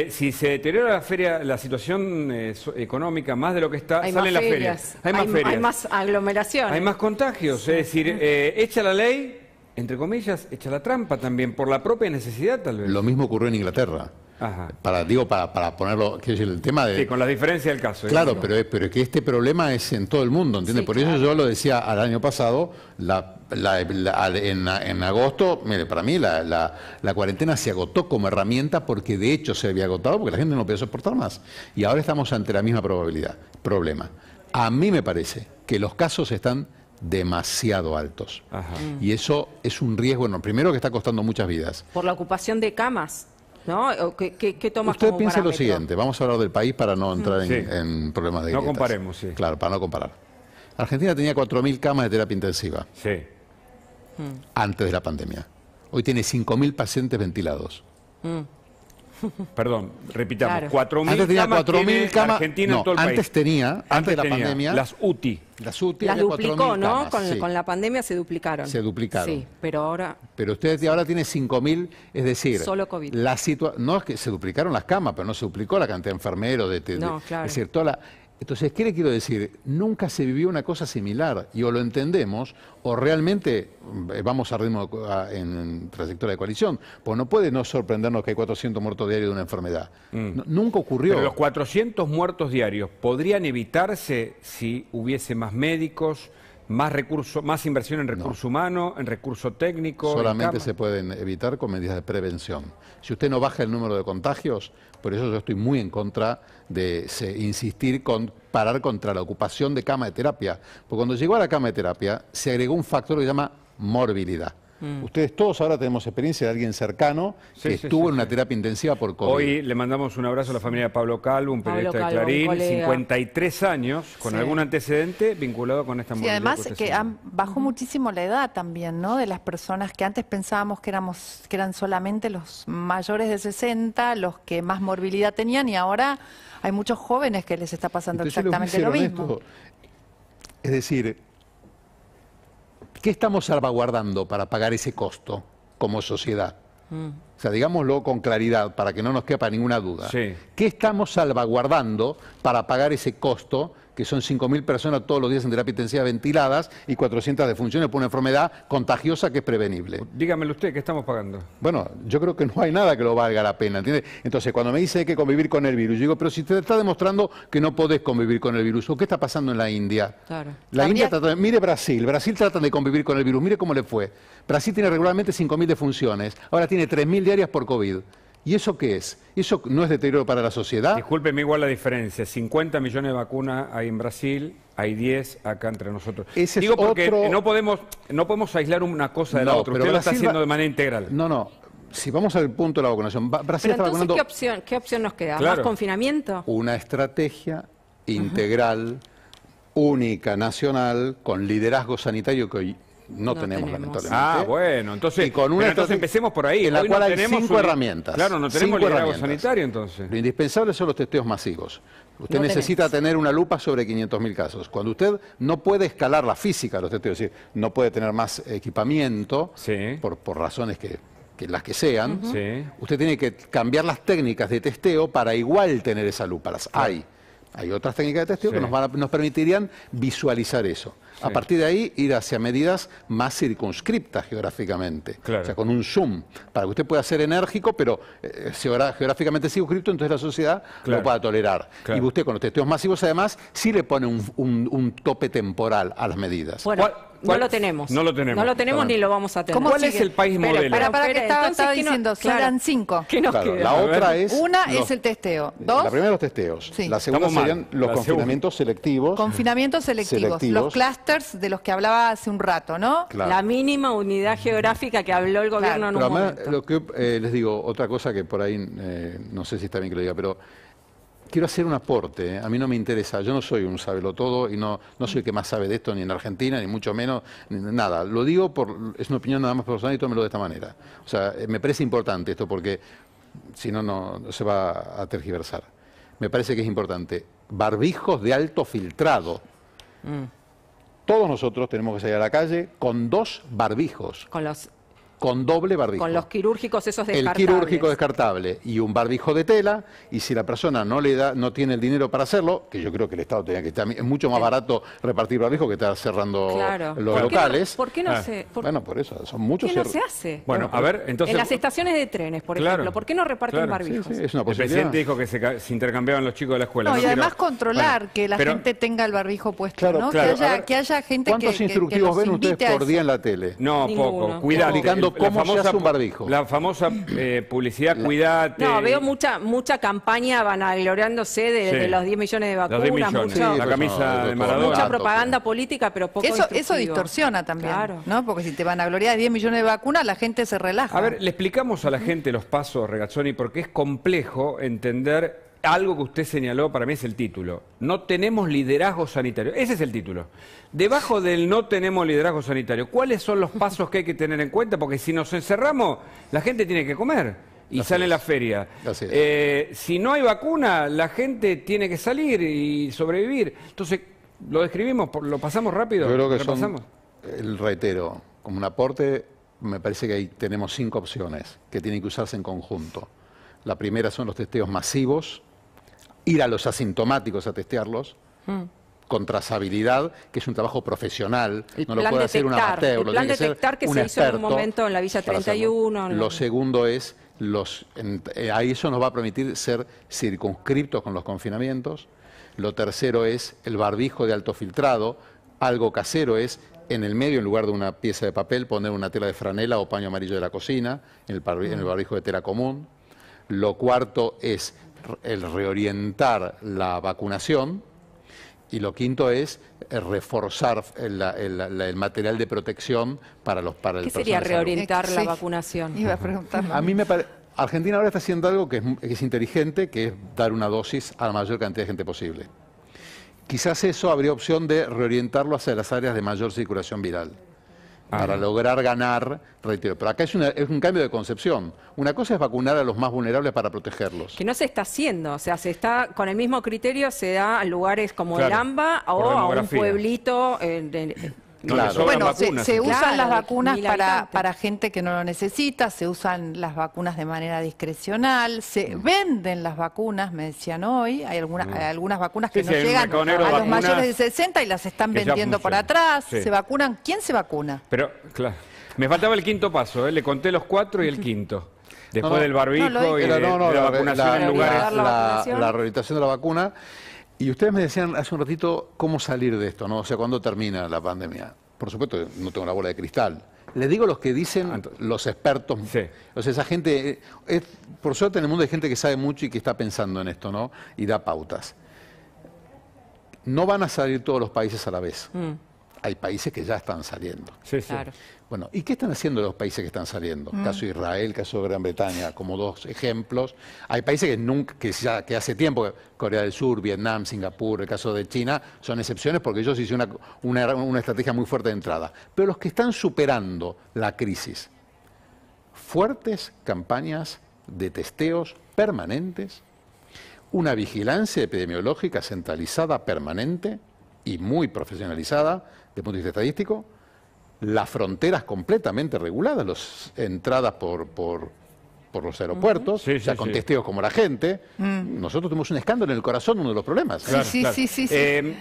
si se deteriora la situación económica más de lo que está, salen las ferias. Hay más ferias. Hay más aglomeraciones. Hay más contagios. Es decir, echa la ley, entre comillas, echa la trampa también, por la propia necesidad tal vez. Lo mismo ocurrió en Inglaterra. Ajá. Para ponerlo, quiero decir, el tema de... Sí, con la diferencia del caso. Claro, pero es que este problema es en todo el mundo, ¿entiendes? Sí, por eso yo lo decía al año pasado, en agosto, mire, para mí la cuarentena se agotó como herramienta porque de hecho se había agotado porque la gente no podía soportar más. Y ahora estamos ante la misma problema. A mí me parece que los casos están demasiado altos. Y eso es un riesgo, bueno, primero que está costando muchas vidas. Por la ocupación de camas, ¿no? ¿Qué tomas Usted como piensa lo parámetro? siguiente, vamos a hablar del país para no entrar en problemas de grietas. No comparemos, Claro, para no comparar. Argentina tenía 4.000 camas de terapia intensiva antes de la pandemia. Hoy tiene 5.000 pacientes ventilados. Perdón, repitamos, Claro. 4.000 Antes tenía camas 4.000 tiene camas. Argentina No, en todo el antes país. tenía, antes de la pandemia, las UTI. Las había duplicó, 4.000 ¿no? camas, Con la pandemia se duplicaron. Se duplicaron. Sí, pero ahora... Pero usted ahora tiene 5.000, es decir... Solo COVID. No es que se duplicaron las camas, pero no se duplicó la cantidad de enfermeros. No, claro. Es decir, entonces, ¿qué le quiero decir? Nunca se vivió una cosa similar, y o lo entendemos, o realmente vamos a ritmo en trayectoria de coalición, pues no puede no sorprendernos que hay 400 muertos diarios de una enfermedad. Nunca ocurrió. Pero los 400 muertos diarios podrían evitarse si hubiese más médicos, más recursos, más inversión en recurso humano, en recurso técnico. Solamente se pueden evitar con medidas de prevención. Si usted no baja el número de contagios, por eso yo estoy muy en contra de insistir con parar contra la ocupación de cama de terapia. Porque cuando llegó a la cama de terapia, se agregó un factor que se llama morbilidad. Ustedes todos ahora tenemos experiencia de alguien cercano que estuvo en una terapia intensiva por COVID. Hoy le mandamos un abrazo a la familia de Pablo Calvo, un periodista de Clarín, 53 años, con algún antecedente vinculado con esta morbilidad. Sí, además que bajó muchísimo la edad también, ¿no? De las personas que antes pensábamos que eran solamente los mayores de 60, los que más morbilidad tenían, y ahora hay muchos jóvenes que les está pasando exactamente lo mismo. Es decir, ¿qué estamos salvaguardando para pagar ese costo como sociedad? O sea, digámoslo con claridad para que no nos quepa ninguna duda. ¿Qué estamos salvaguardando para pagar ese costo, que son 5.000 personas todos los días en terapia intensiva ventiladas y 400 defunciones por una enfermedad contagiosa que es prevenible? Dígamelo usted, ¿qué estamos pagando? Bueno, yo creo que no hay nada que lo valga la pena, ¿entiende? Entonces, cuando me dice hay que convivir con el virus, yo digo, pero si te está demostrando que no podés convivir con el virus, ¿o qué está pasando en la India? Claro. La India mire Brasil trata de convivir con el virus, mire cómo le fue. Brasil tiene regularmente 5.000 defunciones, ahora tiene 3.000 diarias por COVID. ¿Y eso qué es? ¿Eso no es deterioro para la sociedad? Discúlpeme igual la diferencia. 50 millones de vacunas hay en Brasil, hay 10 acá entre nosotros. Ese Digo es porque otro... no podemos aislar una cosa de la otra. Usted lo está haciendo de manera integral. No. Si vamos al punto de la vacunación, Brasil está vacunando... ¿qué opción nos queda? Claro. ¿Más confinamiento? Una estrategia integral, única, nacional, con liderazgo sanitario que hoy no tenemos, lamentablemente. Bueno, entonces, entonces empecemos por ahí. En la Hoy cual no hay tenemos 5 herramientas. Claro, no tenemos liderazgo sanitario entonces. Lo indispensable son los testeos masivos. Usted necesita tener una lupa sobre 500.000 casos. Cuando usted no puede escalar la física de los testeos, es decir, no puede tener más equipamiento, por razones que las que sean, usted tiene que cambiar las técnicas de testeo para igual tener esa lupa. Las hay. Hay otras técnicas de testeo que nos permitirían visualizar eso. A partir de ahí, ir hacia medidas más circunscriptas geográficamente. O sea, con un zoom, para que usted pueda ser enérgico, pero geográficamente circunscripto, entonces la sociedad lo pueda tolerar. Y usted con los testeos masivos, además, sí le pone un tope temporal a las medidas. Bueno, no lo tenemos. No lo tenemos. No lo tenemos ni lo vamos a tener. ¿Cuál es el país modelo? Para que estaba diciendo, serán 5. ¿Qué nos queda? La otra es... Una es el testeo. ¿Dos? La primera los testeos. La segunda serían los confinamientos selectivos. Confinamientos selectivos. Los clusters de los que hablaba hace un rato, ¿no? La mínima unidad geográfica que habló el gobierno en un momento. Lo que les digo, otra cosa que por ahí, no sé si está bien que lo diga, pero quiero hacer un aporte. A mí no me interesa, yo no soy un sabelotodo y no soy el que más sabe de esto ni en Argentina, ni mucho menos, ni nada. Lo digo, es una opinión nada más personal y tómelo de esta manera. O sea, me parece importante esto porque si no, no se va a tergiversar. Me parece que es importante. Barbijos de alto filtrado. Todos nosotros tenemos que salir a la calle con 2 barbijos. Con doble barbijo. Con los quirúrgicos esos descartables. El quirúrgico descartable y un barbijo de tela, y si la persona no tiene el dinero para hacerlo, que yo creo que el Estado tenía que estar, es mucho más barato repartir barbijo que estar cerrando los locales. ¿Por qué no se...? Bueno, por eso, son muchos... ¿Por qué no se hace? Bueno, a ver, entonces... En las estaciones de trenes, por ejemplo, ¿por qué no reparten barbijos? Sí, es una el posibilidad. presidente dijo que se intercambiaban los chicos de la escuela. No, y además quiero... controlar que la gente tenga el barbijo puesto, claro, ¿no? claro. Que haya gente ¿Cuántos instructivos ven ustedes por día en la tele? No, poco. Cuidado. Explicando cómo se hace un barbijo. La famosa publicidad, cuidate. No, veo mucha campaña vanagloriándose de los 10 millones de vacunas. Los 10 millones. La camisa de Maradona. Mucha propaganda política, pero poco Eso distorsiona también, ¿no? Porque si te vanaglorias de 10 millones de vacunas, la gente se relaja. A ver, le explicamos a la gente los pasos, Regazzoni, porque es complejo entender algo que usted señaló, para mí es el título. No tenemos liderazgo sanitario. Ese es el título. Debajo del no tenemos liderazgo sanitario, ¿cuáles son los pasos que hay que tener en cuenta? Porque si nos encerramos, la gente tiene que comer y sale a la feria. Si no hay vacuna, la gente tiene que salir y sobrevivir. Entonces, ¿lo describimos? ¿Lo pasamos rápido? Yo creo que reitero, como un aporte, me parece que ahí tenemos 5 opciones que tienen que usarse en conjunto. La primera son los testeos masivos, ir a los asintomáticos a testearlos, con trazabilidad, que es un trabajo profesional, no lo puede hacer un amateur. El plan detectar que se hizo en un momento en la Villa 31. Lo segundo es, ahí eso nos va a permitir ser circunscriptos con los confinamientos. Lo tercero es el barbijo de alto filtrado. Algo casero es, en el medio, en lugar de una pieza de papel, poner una tela de franela o paño amarillo de la cocina, en el barbijo de tela común. Lo cuarto es el reorientar la vacunación. Y lo quinto es reforzar el material de protección para el personal. ¿Qué sería reorientar la vacunación? Iba a preguntar. A mí me parece... Argentina ahora está haciendo algo que es inteligente, que es dar una dosis a la mayor cantidad de gente posible. Quizás eso habría opción de reorientarlo hacia las áreas de mayor circulación viral, para lograr ganar, reitero. Pero acá es un cambio de concepción. Una cosa es vacunar a los más vulnerables para protegerlos. Que no se está haciendo, o sea, se está con el mismo criterio, se da a lugares como el AMBA o a un pueblito... Bueno, se usan las vacunas para gente que no lo necesita, se usan las vacunas de manera discrecional, se venden las vacunas, me decían hoy, hay algunas vacunas que no llegan a los mayores de 60 y las están vendiendo por atrás, se vacunan. ¿Quién se vacuna? Pero, claro, me faltaba el quinto paso, le conté los 4 y el quinto. Después del barbijo y de la vacunación en lugares... La reorientación de la vacuna. Y ustedes me decían hace un ratito cómo salir de esto, ¿no? O sea, ¿cuándo termina la pandemia? Por supuesto, no tengo la bola de cristal. Les digo los que dicen los expertos. O sea, esa gente... por suerte en el mundo hay gente que sabe mucho y que está pensando en esto, ¿no? Y da pautas. No van a salir todos los países a la vez. Hay países que ya están saliendo. Claro. Bueno, ¿y qué están haciendo los países que están saliendo? Caso de Israel, caso de Gran Bretaña, como 2 ejemplos. Hay países que hace tiempo, Corea del Sur, Vietnam, Singapur, el caso de China, son excepciones porque ellos hicieron una estrategia muy fuerte de entrada. Pero los que están superando la crisis, fuertes campañas de testeos permanentes, una vigilancia epidemiológica centralizada, permanente y muy profesionalizada desde el punto de vista estadístico, las fronteras completamente reguladas, las entradas por los aeropuertos, con testeos como la gente. Nosotros tuvimos un escándalo en el corazón, uno de los problemas.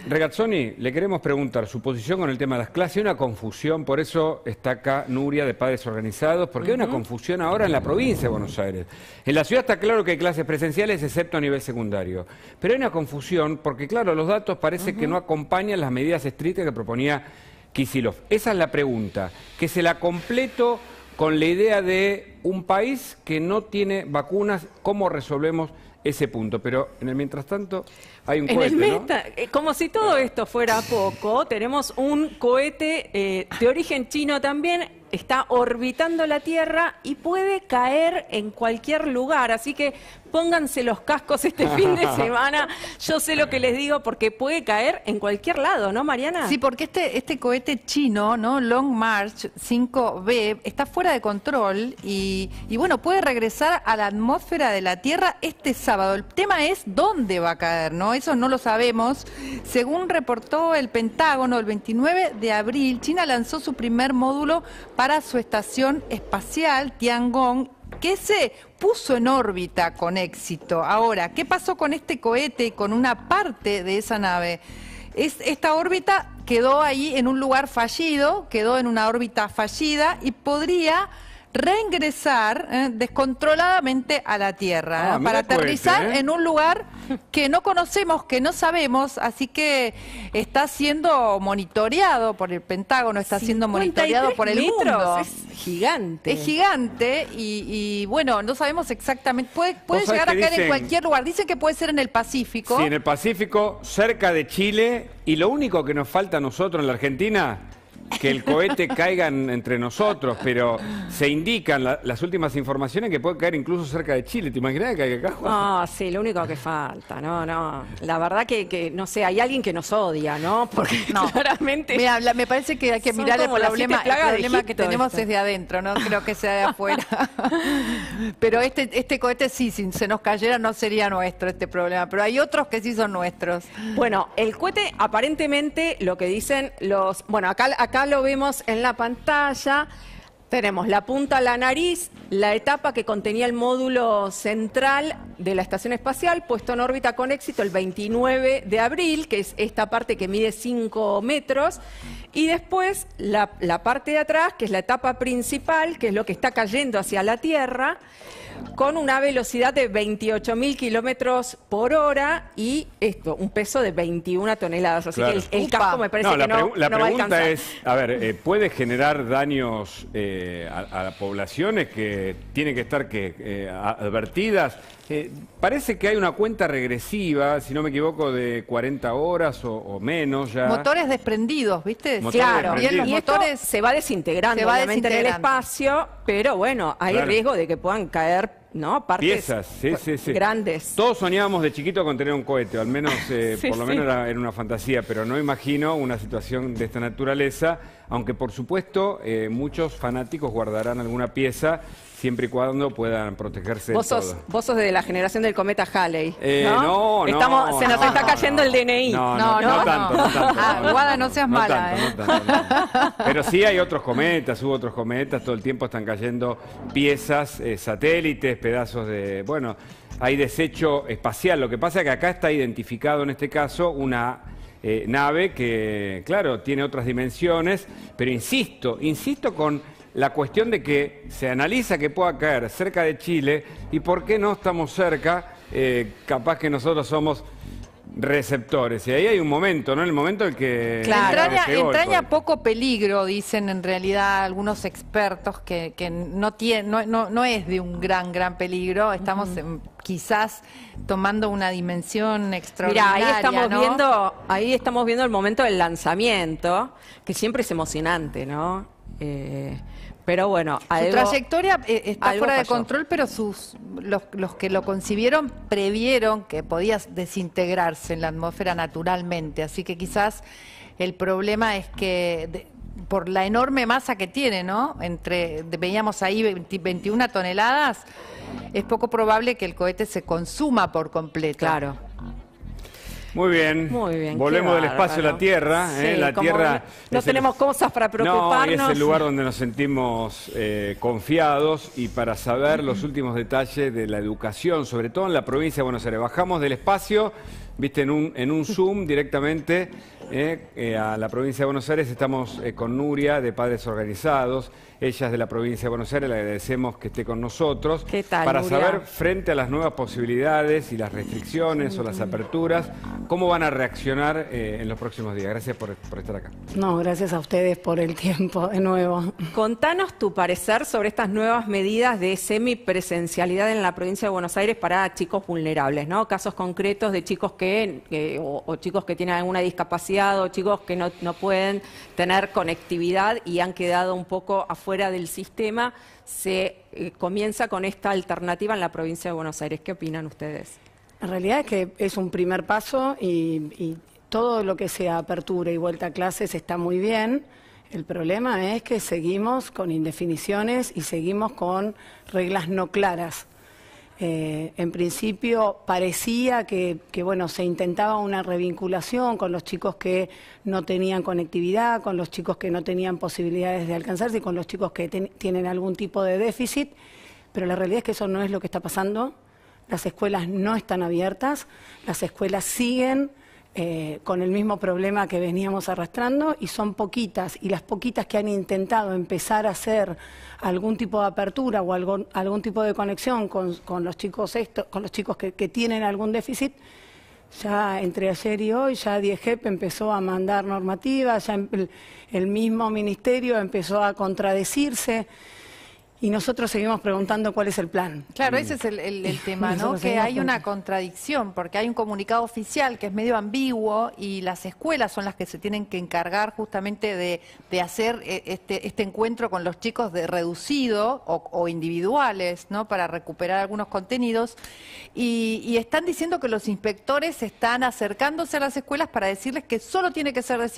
Regazzoni, le queremos preguntar su posición con el tema de las clases. Hay una confusión, por eso está acá Nuria de Padres Organizados, porque hay una confusión ahora en la provincia de Buenos Aires. En la ciudad está claro que hay clases presenciales, excepto a nivel secundario. Pero hay una confusión porque, claro, los datos parece que no acompañan las medidas estrictas que proponía Kicillof. Esa es la pregunta, que se la completo con la idea de un país que no tiene vacunas, ¿cómo resolvemos ese punto? Pero en el mientras tanto... hay un En cohete, el ¿no? Meta, como si todo esto fuera poco, tenemos un cohete de origen chino también, está orbitando la Tierra y puede caer en cualquier lugar, así que pónganse los cascos este fin de semana. Yo sé lo que les digo porque puede caer en cualquier lado, ¿no, Mariana? Sí, porque este cohete chino, ¿no? Long March 5B, está fuera de control y bueno, puede regresar a la atmósfera de la Tierra este sábado. El tema es dónde va a caer, ¿no? Eso no lo sabemos. Según reportó el Pentágono, el 29 de abril, China lanzó su primer módulo para su estación espacial Tiangong, que se puso en órbita con éxito. Ahora, ¿qué pasó con este cohete y con una parte de esa nave? Esta órbita quedó ahí en un lugar fallido, quedó en una órbita fallida y podría reingresar descontroladamente a la Tierra para aterrizar en un lugar que no conocemos, que no sabemos, así que está siendo monitoreado por el Pentágono, está siendo monitoreado por el mundo. Es gigante. Es gigante y bueno, no sabemos exactamente, puede llegar a caer en cualquier lugar. Dicen que puede ser en el Pacífico. Sí, en el Pacífico, cerca de Chile, y lo único que nos falta a nosotros en la Argentina, que el cohete caiga entre nosotros, pero se indican las últimas informaciones que puede caer incluso cerca de Chile. ¿Te imaginas que caiga acá, Juan? No, sí, lo único que falta, no. La verdad que no sé, hay alguien que nos odia, ¿no? Porque claramente... Mira, me parece que hay que mirar el problema que tenemos es de adentro, no creo que sea de afuera. Pero este cohete sí, si se nos cayera no sería nuestro este problema, pero hay otros que sí son nuestros. Bueno, el cohete aparentemente, lo que dicen los... Bueno, acá lo vemos en la pantalla. Tenemos la punta a la nariz, la etapa que contenía el módulo central de la estación espacial, puesto en órbita con éxito el 29 de abril, que es esta parte que mide 5 metros, y después la parte de atrás, que es la etapa principal, que es lo que está cayendo hacia la Tierra, con una velocidad de 28.000 kilómetros por hora y un peso de 21 toneladas. Así que el casco me parece que la no va a alcanzar. La pregunta es, a ver, ¿puede generar daños a las poblaciones que tienen que estar advertidas? Parece que hay una cuenta regresiva, si no me equivoco, de 40 horas o menos ya. Motores desprendidos, ¿viste? Claro, y los motores se va desintegrando, obviamente, en el espacio, pero bueno, hay riesgo de que puedan caer, ¿no? Partes piezas, grandes. Todos soñábamos de chiquito con tener un cohete, al menos por lo menos era una fantasía, pero no imagino una situación de esta naturaleza, aunque por supuesto muchos fanáticos guardarán alguna pieza siempre y cuando puedan protegerse de todo. Vos sos de la generación del cometa Halley, ¿no? Se nos está cayendo el DNI. No tanto. Guada, no seas mala. No tanto. Pero sí hay otros cometas, hubo otros cometas, todo el tiempo están cayendo piezas, satélites, pedazos de... Bueno, hay desecho espacial. Lo que pasa es que acá está identificado en este caso una nave que, claro, tiene otras dimensiones, pero insisto con la cuestión de que se analiza que pueda caer cerca de Chile y por qué no estamos cerca, capaz que nosotros somos receptores. Y ahí hay un momento, ¿no? El momento en que... Claro. Entraña poco peligro, dicen en realidad algunos expertos, que no es de un gran peligro. Estamos quizás tomando una dimensión extraordinaria. Mira, ahí estamos viendo el momento del lanzamiento, que siempre es emocionante, ¿no? Pero bueno, su trayectoria está fuera de control, pero los que lo concibieron previeron que podía desintegrarse en la atmósfera naturalmente. Así que quizás el problema es que por la enorme masa que tiene, ¿no? Veíamos ahí 21 toneladas, es poco probable que el cohete se consuma por completo. Claro. Muy bien. Volvemos del espacio a la Tierra. Sí, la Tierra no tenemos cosas para preocuparnos. No, es el lugar donde nos sentimos confiados y para saber los últimos detalles de la educación, sobre todo en la provincia de Buenos Aires. Bajamos del espacio, viste, en un Zoom directamente a la provincia de Buenos Aires. Estamos con Nuria, de Padres Organizados. Ella es de la provincia de Buenos Aires, le agradecemos que esté con nosotros. ¿Qué tal, para Nuria? saber, frente a las nuevas posibilidades y las restricciones o las aperturas, ¿Cómo van a reaccionar en los próximos días? Gracias por estar acá. No, gracias a ustedes por el tiempo de nuevo. Contanos tu parecer sobre estas nuevas medidas de semipresencialidad en la provincia de Buenos Aires para chicos vulnerables, ¿no? Casos concretos de chicos o chicos que tienen alguna discapacidad o chicos que no pueden tener conectividad y han quedado un poco afuera del sistema. Se comienza con esta alternativa en la provincia de Buenos Aires. ¿Qué opinan ustedes? La realidad es que es un primer paso y todo lo que sea apertura y vuelta a clases está muy bien. El problema es que seguimos con indefiniciones y seguimos con reglas no claras. En principio parecía que bueno, se intentaba una revinculación con los chicos que no tenían conectividad, con los chicos que no tenían posibilidades de alcanzarse y con los chicos que tienen algún tipo de déficit, pero la realidad es que eso no es lo que está pasando. Las escuelas no están abiertas, las escuelas siguen con el mismo problema que veníamos arrastrando y son poquitas, y las poquitas que han intentado empezar a hacer algún tipo de apertura o algún tipo de conexión con los chicos que tienen algún déficit, ya entre ayer y hoy ya DIEGEP empezó a mandar normativas, ya el mismo ministerio empezó a contradecirse. Y nosotros seguimos preguntando cuál es el plan. Claro, ese es el tema, ¿no? Que hay una contradicción, porque hay un comunicado oficial que es medio ambiguo y las escuelas son las que se tienen que encargar justamente de hacer este encuentro con los chicos de reducido o individuales, ¿no? Para recuperar algunos contenidos. Y están diciendo que los inspectores están acercándose a las escuelas para decirles que solo tiene que ser de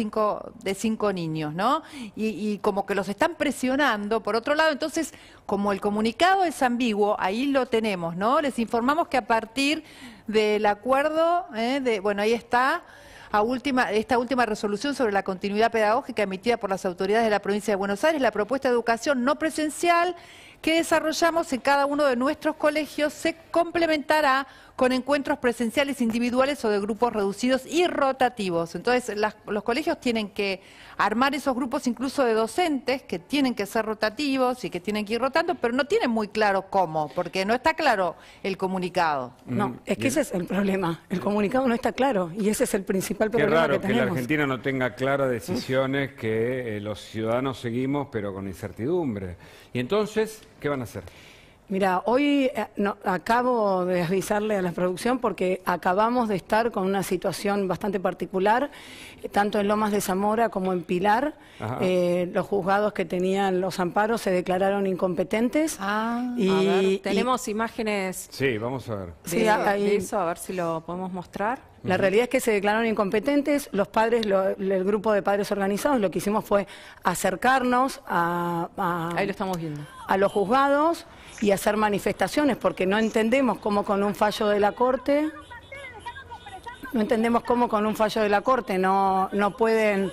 cinco niños, ¿no? Y como que los están presionando. Por otro lado, entonces, como el comunicado es ambiguo, ahí lo tenemos, ¿no? Les informamos que a partir del acuerdo, bueno, ahí está, esta última resolución sobre la continuidad pedagógica emitida por las autoridades de la provincia de Buenos Aires, la propuesta de educación no presencial que desarrollamos en cada uno de nuestros colegios se complementará con encuentros presenciales individuales o de grupos reducidos y rotativos. Entonces, los colegios tienen que armar esos grupos incluso de docentes que tienen que ser rotativos y que tienen que ir rotando, pero no tienen muy claro cómo, porque no está claro el comunicado. No, es que ese es el problema. El comunicado no está claro y ese es el principal problema que tenemos. Qué raro que la Argentina no tenga claras decisiones que los ciudadanos seguimos, pero con incertidumbre. Y entonces, ¿qué van a hacer? Mira, hoy acabo de avisarle a la producción porque acabamos de estar con una situación bastante particular, tanto en Lomas de Zamora como en Pilar. Los juzgados que tenían los amparos se declararon incompetentes. Tenemos imágenes. Sí, vamos a ver. De eso, a ver si lo podemos mostrar. La realidad es que se declararon incompetentes. Los padres, el grupo de padres organizados, lo que hicimos fue acercarnos ahí lo estamos viendo, a los juzgados y hacer manifestaciones, porque no entendemos cómo con un fallo de la Corte, no pueden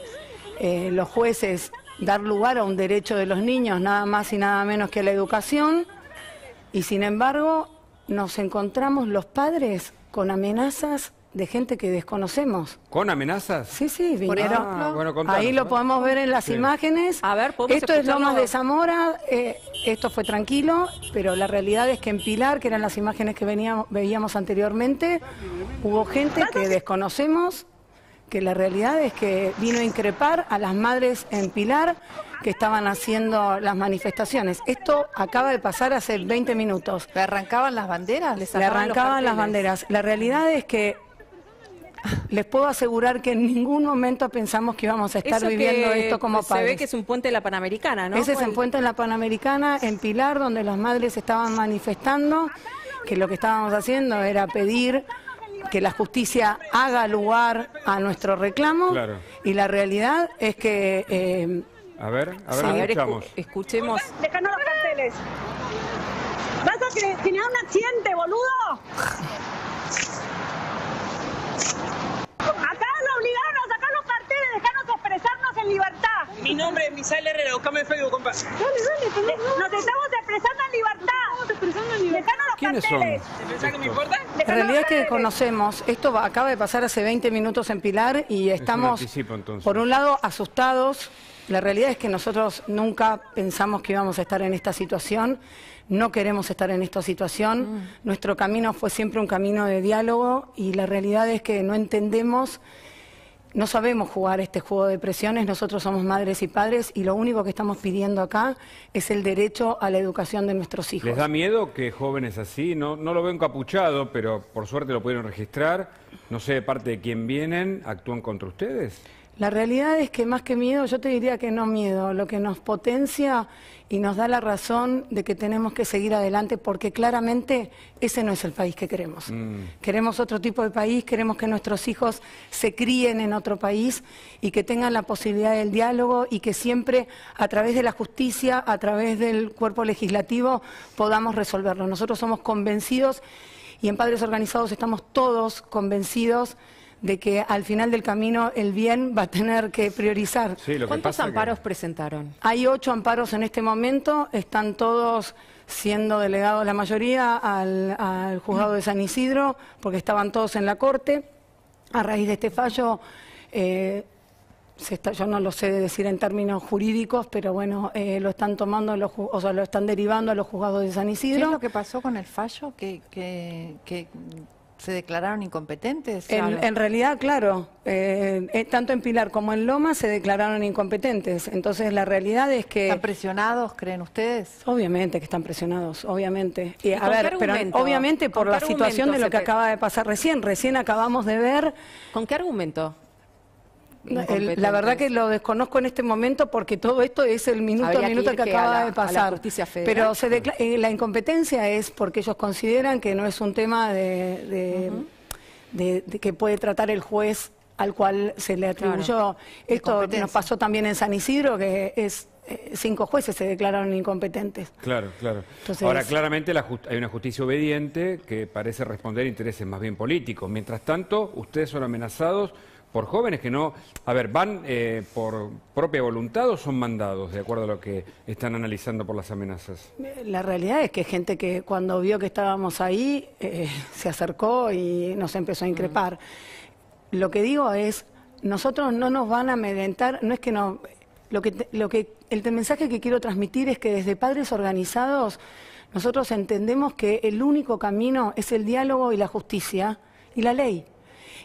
los jueces dar lugar a un derecho de los niños, nada más y nada menos que a la educación, y sin embargo nos encontramos los padres con amenazas de gente que desconocemos. ¿Con amenazas? Sí, vinieron. Bueno, contanos, ahí lo podemos ver en las imágenes. A ver, esto es Lomas de Zamora, esto fue tranquilo, pero la realidad es que en Pilar, que eran las imágenes que veíamos anteriormente, hubo gente que desconocemos, que la realidad es que vino a increpar a las madres en Pilar que estaban haciendo las manifestaciones. Esto acaba de pasar hace 20 minutos. ¿Le arrancaban las banderas? Le arrancaban las banderas. La realidad es que les puedo asegurar que en ningún momento pensamos que íbamos a estar viviendo esto como padres. Se ve que es un puente de la Panamericana, ¿no? Ese es un puente de la Panamericana, en Pilar, donde las madres estaban manifestando, que lo que estábamos haciendo era pedir que la justicia haga lugar a nuestro reclamo. Claro. Y la realidad es que... A ver, escuchemos. Dejanos los carteles. ¿Vas a generar un accidente, boludo? Acá nos obligaron a sacar los carteles, dejarnos expresarnos en libertad. Mi nombre es Misael Herrera, buscame en Facebook, compa. Dale, nos estamos expresando en libertad. Dejanos los ¿Quiénes carteles. son? ¿Pensás que me importa? La realidad es que conocemos, esto acaba de pasar hace 20 minutos en Pilar y estamos, anticipo, entonces, por un lado, asustados La realidad es que nosotros nunca pensamos que íbamos a estar en esta situación, no queremos estar en esta situación. Nuestro camino fue siempre un camino de diálogo y la realidad es que no entendemos, no sabemos jugar este juego de presiones. Nosotros somos madres y padres y lo único que estamos pidiendo acá es el derecho a la educación de nuestros hijos. ¿Les da miedo que jóvenes así, no lo veo encapuchado, pero por suerte lo pudieron registrar, no sé de parte de quién vienen, actúan contra ustedes? La realidad es que más que miedo, yo te diría que no miedo, lo que nos potencia y nos da la razón de que tenemos que seguir adelante porque claramente ese no es el país que queremos. Queremos otro tipo de país, queremos que nuestros hijos se críen en otro país y que tengan la posibilidad del diálogo y que siempre a través de la justicia, a través del cuerpo legislativo podamos resolverlo. Nosotros somos convencidos y en Padres Organizados estamos todos convencidos de que al final del camino el bien va a tener que priorizar. Sí, ¿Cuántos amparos presentaron? Hay 8 amparos en este momento, están todos siendo delegados la mayoría al juzgado de San Isidro, porque estaban todos en la corte. A raíz de este fallo, yo no lo sé decir en términos jurídicos, pero bueno, lo están tomando, o sea, lo están derivando a los juzgados de San Isidro. ¿Qué es lo que pasó con el fallo? ¿Que se declararon incompetentes? En realidad, claro, tanto en Pilar como en Loma se declararon incompetentes. Entonces, la realidad es que... ¿Están presionados, creen ustedes? Obviamente que están presionados, obviamente. Y a ver, pero obviamente por la situación de lo que acaba de pasar recién. Recién acabamos de ver... ¿Con qué argumento? La verdad que lo desconozco en este momento porque todo esto es el minuto a minuto que acaba de pasar. Pero la incompetencia es porque ellos consideran que no es un tema de que puede tratar el juez al cual se le atribuyó. Esto nos pasó también en San Isidro, que es 5 jueces se declararon incompetentes. Claro, claro. Entonces, ahora, claramente hay una justicia obediente que parece responder a intereses más bien políticos. Mientras tanto, ustedes son amenazados por jóvenes que no, van por propia voluntad o son mandados, de acuerdo a lo que están analizando por las amenazas. La realidad es que hay gente que cuando vio que estábamos ahí, se acercó y nos empezó a increpar. Lo que digo es, nosotros no nos van a amedrentar, no es que no... El mensaje que quiero transmitir es que desde Padres Organizados nosotros entendemos que el único camino es el diálogo y la justicia y la ley.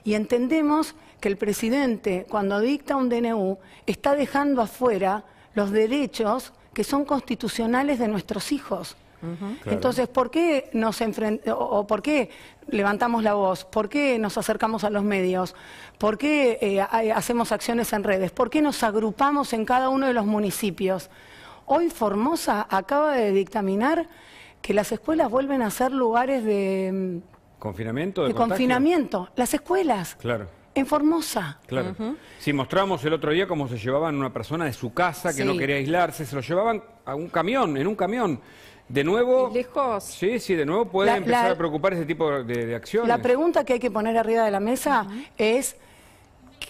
Y entendemos que el presidente, cuando dicta un DNU, está dejando afuera los derechos que son constitucionales de nuestros hijos. Claro. Entonces, ¿por qué por qué levantamos la voz? ¿Por qué nos acercamos a los medios? ¿Por qué hacemos acciones en redes? ¿Por qué nos agrupamos en cada uno de los municipios? Hoy Formosa acaba de dictaminar que las escuelas vuelven a ser lugares de... ¿Confinamiento? De confinamiento. Las escuelas. Claro. En Formosa. Claro. Sí, mostramos el otro día cómo se llevaban una persona de su casa que no quería aislarse, se lo llevaban a un camión, en un camión. De nuevo... ¿Y lejos? Sí, de nuevo puede empezar a preocupar ese tipo de acciones. La pregunta que hay que poner arriba de la mesa es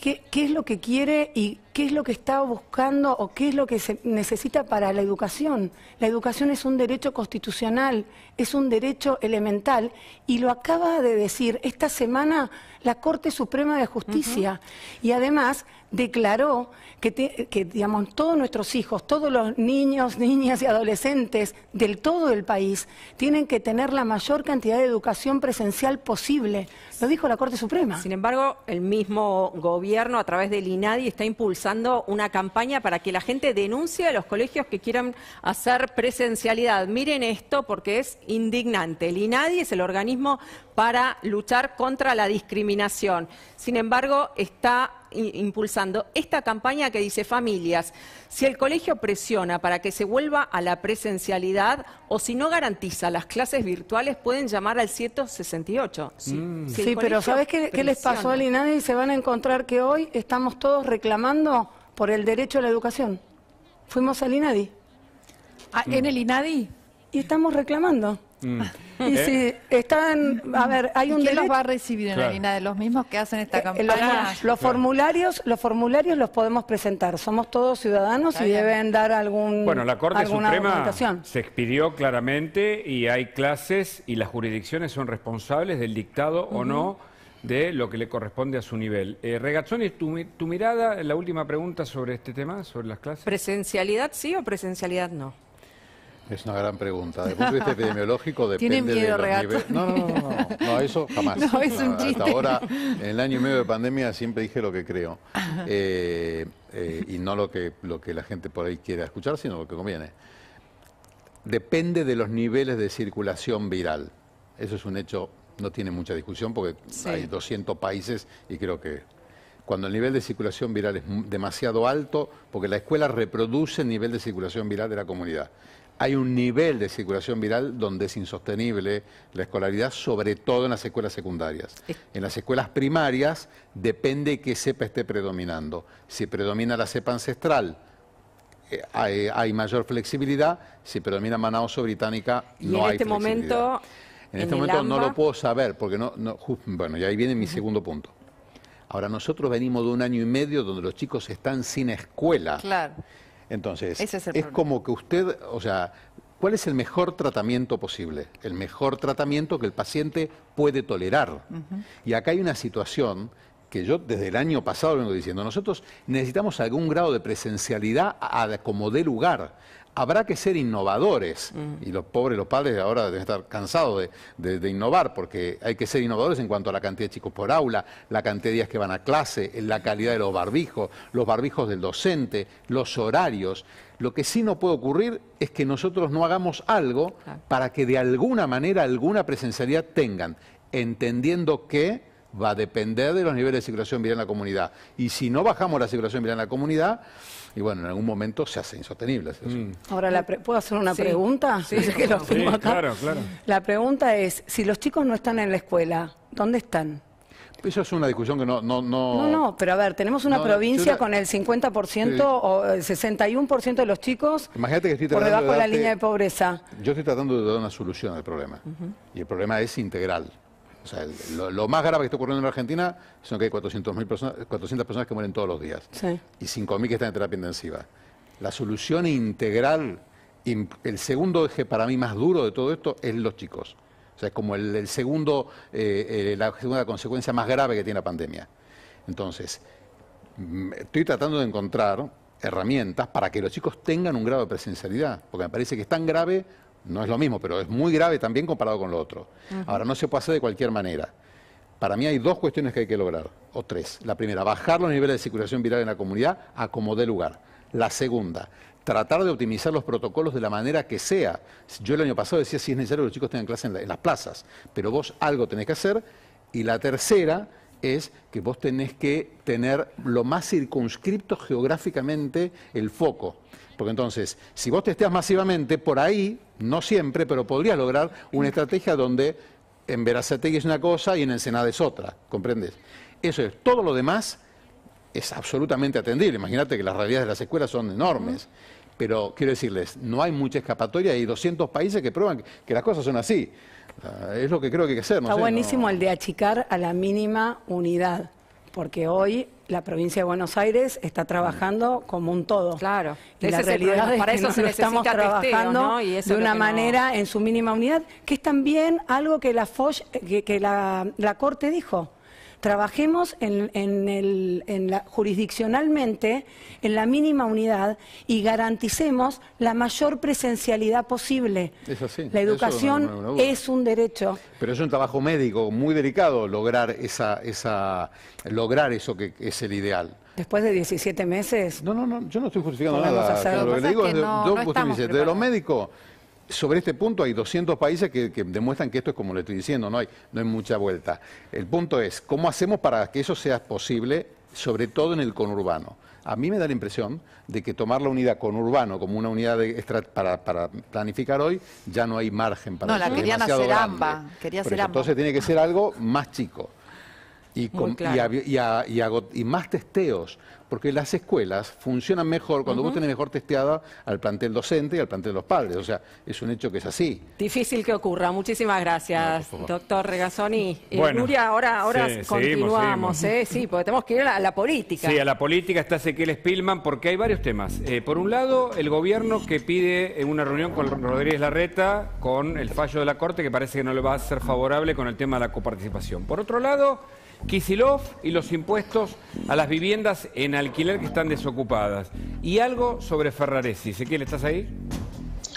qué es lo que quiere y qué es lo que está buscando o qué es lo que se necesita para la educación. La educación es un derecho constitucional, es un derecho elemental y lo acaba de decir esta semana la Corte Suprema de Justicia y además declaró que digamos, todos nuestros hijos, todos los niños, niñas y adolescentes del todo el país tienen que tener la mayor cantidad de educación presencial posible. Lo dijo la Corte Suprema. Sin embargo, el mismo gobierno a través del INADI está impulsando una campaña para que la gente denuncie a los colegios que quieran hacer presencialidad. Miren esto porque es indignante. El INADI es el organismo para luchar contra la discriminación. Sin embargo, está impulsando esta campaña que dice: familias, si el colegio presiona para que se vuelva a la presencialidad o si no garantiza las clases virtuales, pueden llamar al 168. Sí, pero ¿sabes qué les pasó al INADI? Se van a encontrar que hoy estamos todos reclamando por el derecho a la educación. Fuimos al INADI. ¿En el INADI? Y estamos reclamando. Y si están, hay un ¿Quién derecho... los va a recibir en el INADI? ¿Los mismos que hacen esta campaña? Los formularios los podemos presentar. Somos todos ciudadanos y deben dar alguna Bueno, la Corte Suprema documentación. se expidió claramente y hay clases y las jurisdicciones son responsables del dictado o no de lo que le corresponde a su nivel. Regazzoni, tu mirada, la última pregunta sobre este tema, sobre las clases. ¿Presencialidad sí o presencialidad no? Es una gran pregunta. Desde el punto de vista epidemiológico depende ¿Tiene miedo, de los niveles. No, eso jamás. No, es un chiste. Hasta ahora, en el año y medio de pandemia, siempre dije lo que creo. Y no lo que la gente por ahí quiera escuchar, sino lo que conviene. Depende de los niveles de circulación viral. Eso es un hecho, no tiene mucha discusión, porque hay 200 países y creo que cuando el nivel de circulación viral es demasiado alto, porque la escuela reproduce el nivel de circulación viral de la comunidad. Hay un nivel de circulación viral donde es insostenible la escolaridad, sobre todo en las escuelas secundarias. En las escuelas primarias depende de qué cepa esté predominando. Si predomina la cepa ancestral, hay mayor flexibilidad. Si predomina Manaus o británica, no hay flexibilidad. En este momento no lo puedo saber, porque bueno, y ahí viene mi segundo punto. Ahora, nosotros venimos de un año y medio donde los chicos están sin escuela. Claro. Entonces, Ese es el problema. como que usted, o sea, ¿cuál es el mejor tratamiento posible? El mejor tratamiento que el paciente puede tolerar. Y acá hay una situación que yo desde el año pasado vengo diciendo, nosotros necesitamos algún grado de presencialidad como dé lugar. Habrá que ser innovadores, y los padres ahora deben estar cansados de innovar, porque hay que ser innovadores en cuanto a la cantidad de chicos por aula, la cantidad de días que van a clase, la calidad de los barbijos del docente, los horarios. Lo que sí no puede ocurrir es que nosotros no hagamos algo para que de alguna manera alguna presencialidad tengan, entendiendo que va a depender de los niveles de circulación viral en la comunidad. Y si no bajamos la circulación viral en la comunidad, y bueno, en algún momento se hace insostenible. Ahora, ¿puedo hacer una pregunta? Sí, Que lo tengo acá. Claro, claro. La pregunta es, si los chicos no están en la escuela, ¿dónde están? Eso es una discusión que No, pero a ver, tenemos una provincia con el 50% o el 61% de los chicos imagínate que estoy por tratando debajo de la línea de pobreza. Yo estoy tratando de dar una solución al problema. Y el problema es integral. O sea, lo más grave que está ocurriendo en la Argentina son que hay 400 personas que mueren todos los días. Sí. Y 5.000 que están en terapia intensiva. La solución integral, el segundo eje para mí más duro de todo esto es los chicos. O sea, es como la segunda consecuencia más grave que tiene la pandemia. Entonces, estoy tratando de encontrar herramientas para que los chicos tengan un grado de presencialidad, porque me parece que es tan grave, no es lo mismo, pero es muy grave también comparado con lo otro. Ahora, no se puede hacer de cualquier manera. Para mí hay dos cuestiones que hay que lograr, o tres. La primera, bajar los niveles de circulación viral en la comunidad a como dé lugar. La segunda, tratar de optimizar los protocolos de la manera que sea. Yo el año pasado decía si es necesario que los chicos tengan clase en las plazas, pero vos algo tenés que hacer. Y la tercera es que vos tenés que tener lo más circunscripto geográficamente el foco. Porque entonces, si vos testeás masivamente, por ahí, no siempre, pero podrías lograr una estrategia donde en Berazategui es una cosa y en Ensenada es otra, ¿comprendes? Eso es. Todo lo demás es absolutamente atendible. Imagínate que las realidades de las escuelas son enormes. Pero quiero decirles, no hay mucha escapatoria, hay 200 países que prueban que las cosas son así. Es lo que creo que hay que hacer. Está buenísimo el de achicar a la mínima unidad, porque hoy la provincia de Buenos Aires está trabajando como un todo. Claro. Y la realidad es para que eso no se lo estamos necesita testeo, trabajando ¿no? Y eso de es lo una que manera en su mínima unidad, que es también algo que la FOJ, que la Corte dijo. Trabajemos jurisdiccionalmente en la mínima unidad y garanticemos la mayor presencialidad posible. Es así. La educación es un derecho. Pero es un trabajo médico muy delicado lograr lograr eso que es el ideal. Después de 17 meses. No, yo no estoy justificando podemos nada. hacerlo. Lo que le digo es estamos de los médicos. Sobre este punto hay 200 países que demuestran que esto es como le estoy diciendo, no hay mucha vuelta. El punto es, ¿cómo hacemos para que eso sea posible, sobre todo en el conurbano? A mí me da la impresión de que tomar la unidad conurbano como una unidad para planificar hoy, ya no hay margen para eso. No, la querían hacer AMBA. Entonces tiene que ser algo más chico. Y más testeos, porque las escuelas funcionan mejor cuando vos tenés mejor testeada al plantel docente y al plantel de los padres. O sea, es un hecho que es así. Difícil que ocurra. Muchísimas gracias, doctor Regazzoni. Bueno, Nuria, ahora continuamos. Seguimos. Sí, porque tenemos que ir a la política. Sí, a la política está Ezequiel Spilman, porque hay varios temas. Por un lado, el gobierno que pide en una reunión con Rodríguez Larreta con el fallo de la Corte, que parece que no le va a ser favorable con el tema de la coparticipación. Por otro lado, Kicillof y los impuestos a las viviendas en alquiler que están desocupadas. Y algo sobre Ferraresi. Ezequiel, ¿estás ahí?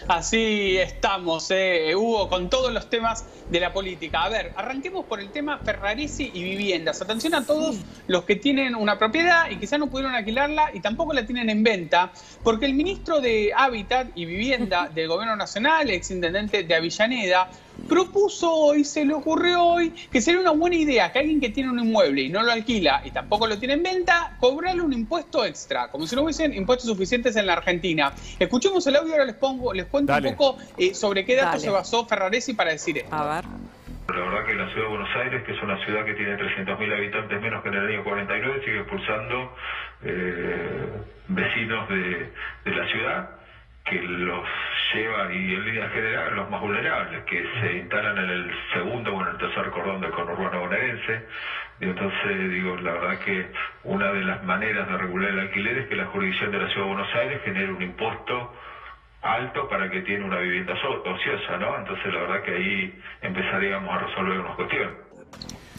Así estamos, Hugo, con todos los temas de la política. A ver, arranquemos por el tema Ferraresi y viviendas. Atención a todos los que tienen una propiedad y quizás no pudieron alquilarla y tampoco la tienen en venta, porque el ministro de Hábitat y Vivienda del Gobierno Nacional, exintendente de Avellaneda, propuso hoy, se le ocurrió hoy, que sería una buena idea que alguien que tiene un inmueble y no lo alquila y tampoco lo tiene en venta, cobrarle un impuesto extra, como si no hubiesen impuestos suficientes en la Argentina. Escuchemos el audio, ahora les cuento un poco sobre qué datos se basó Ferraresi para decir esto. A ver. La verdad que la ciudad de Buenos Aires, que es una ciudad que tiene 300.000 habitantes menos que en el año 49, sigue expulsando vecinos de la ciudad, que los lleva, y en línea general, los más vulnerables, que se instalan en el segundo o en el tercer cordón del conurbano bonaerense. Y entonces, digo, la verdad que una de las maneras de regular el alquiler es que la jurisdicción de la Ciudad de Buenos Aires genere un impuesto alto para que tiene una vivienda ociosa, ¿no? Entonces, la verdad que ahí empezaríamos a resolver unas cuestiones.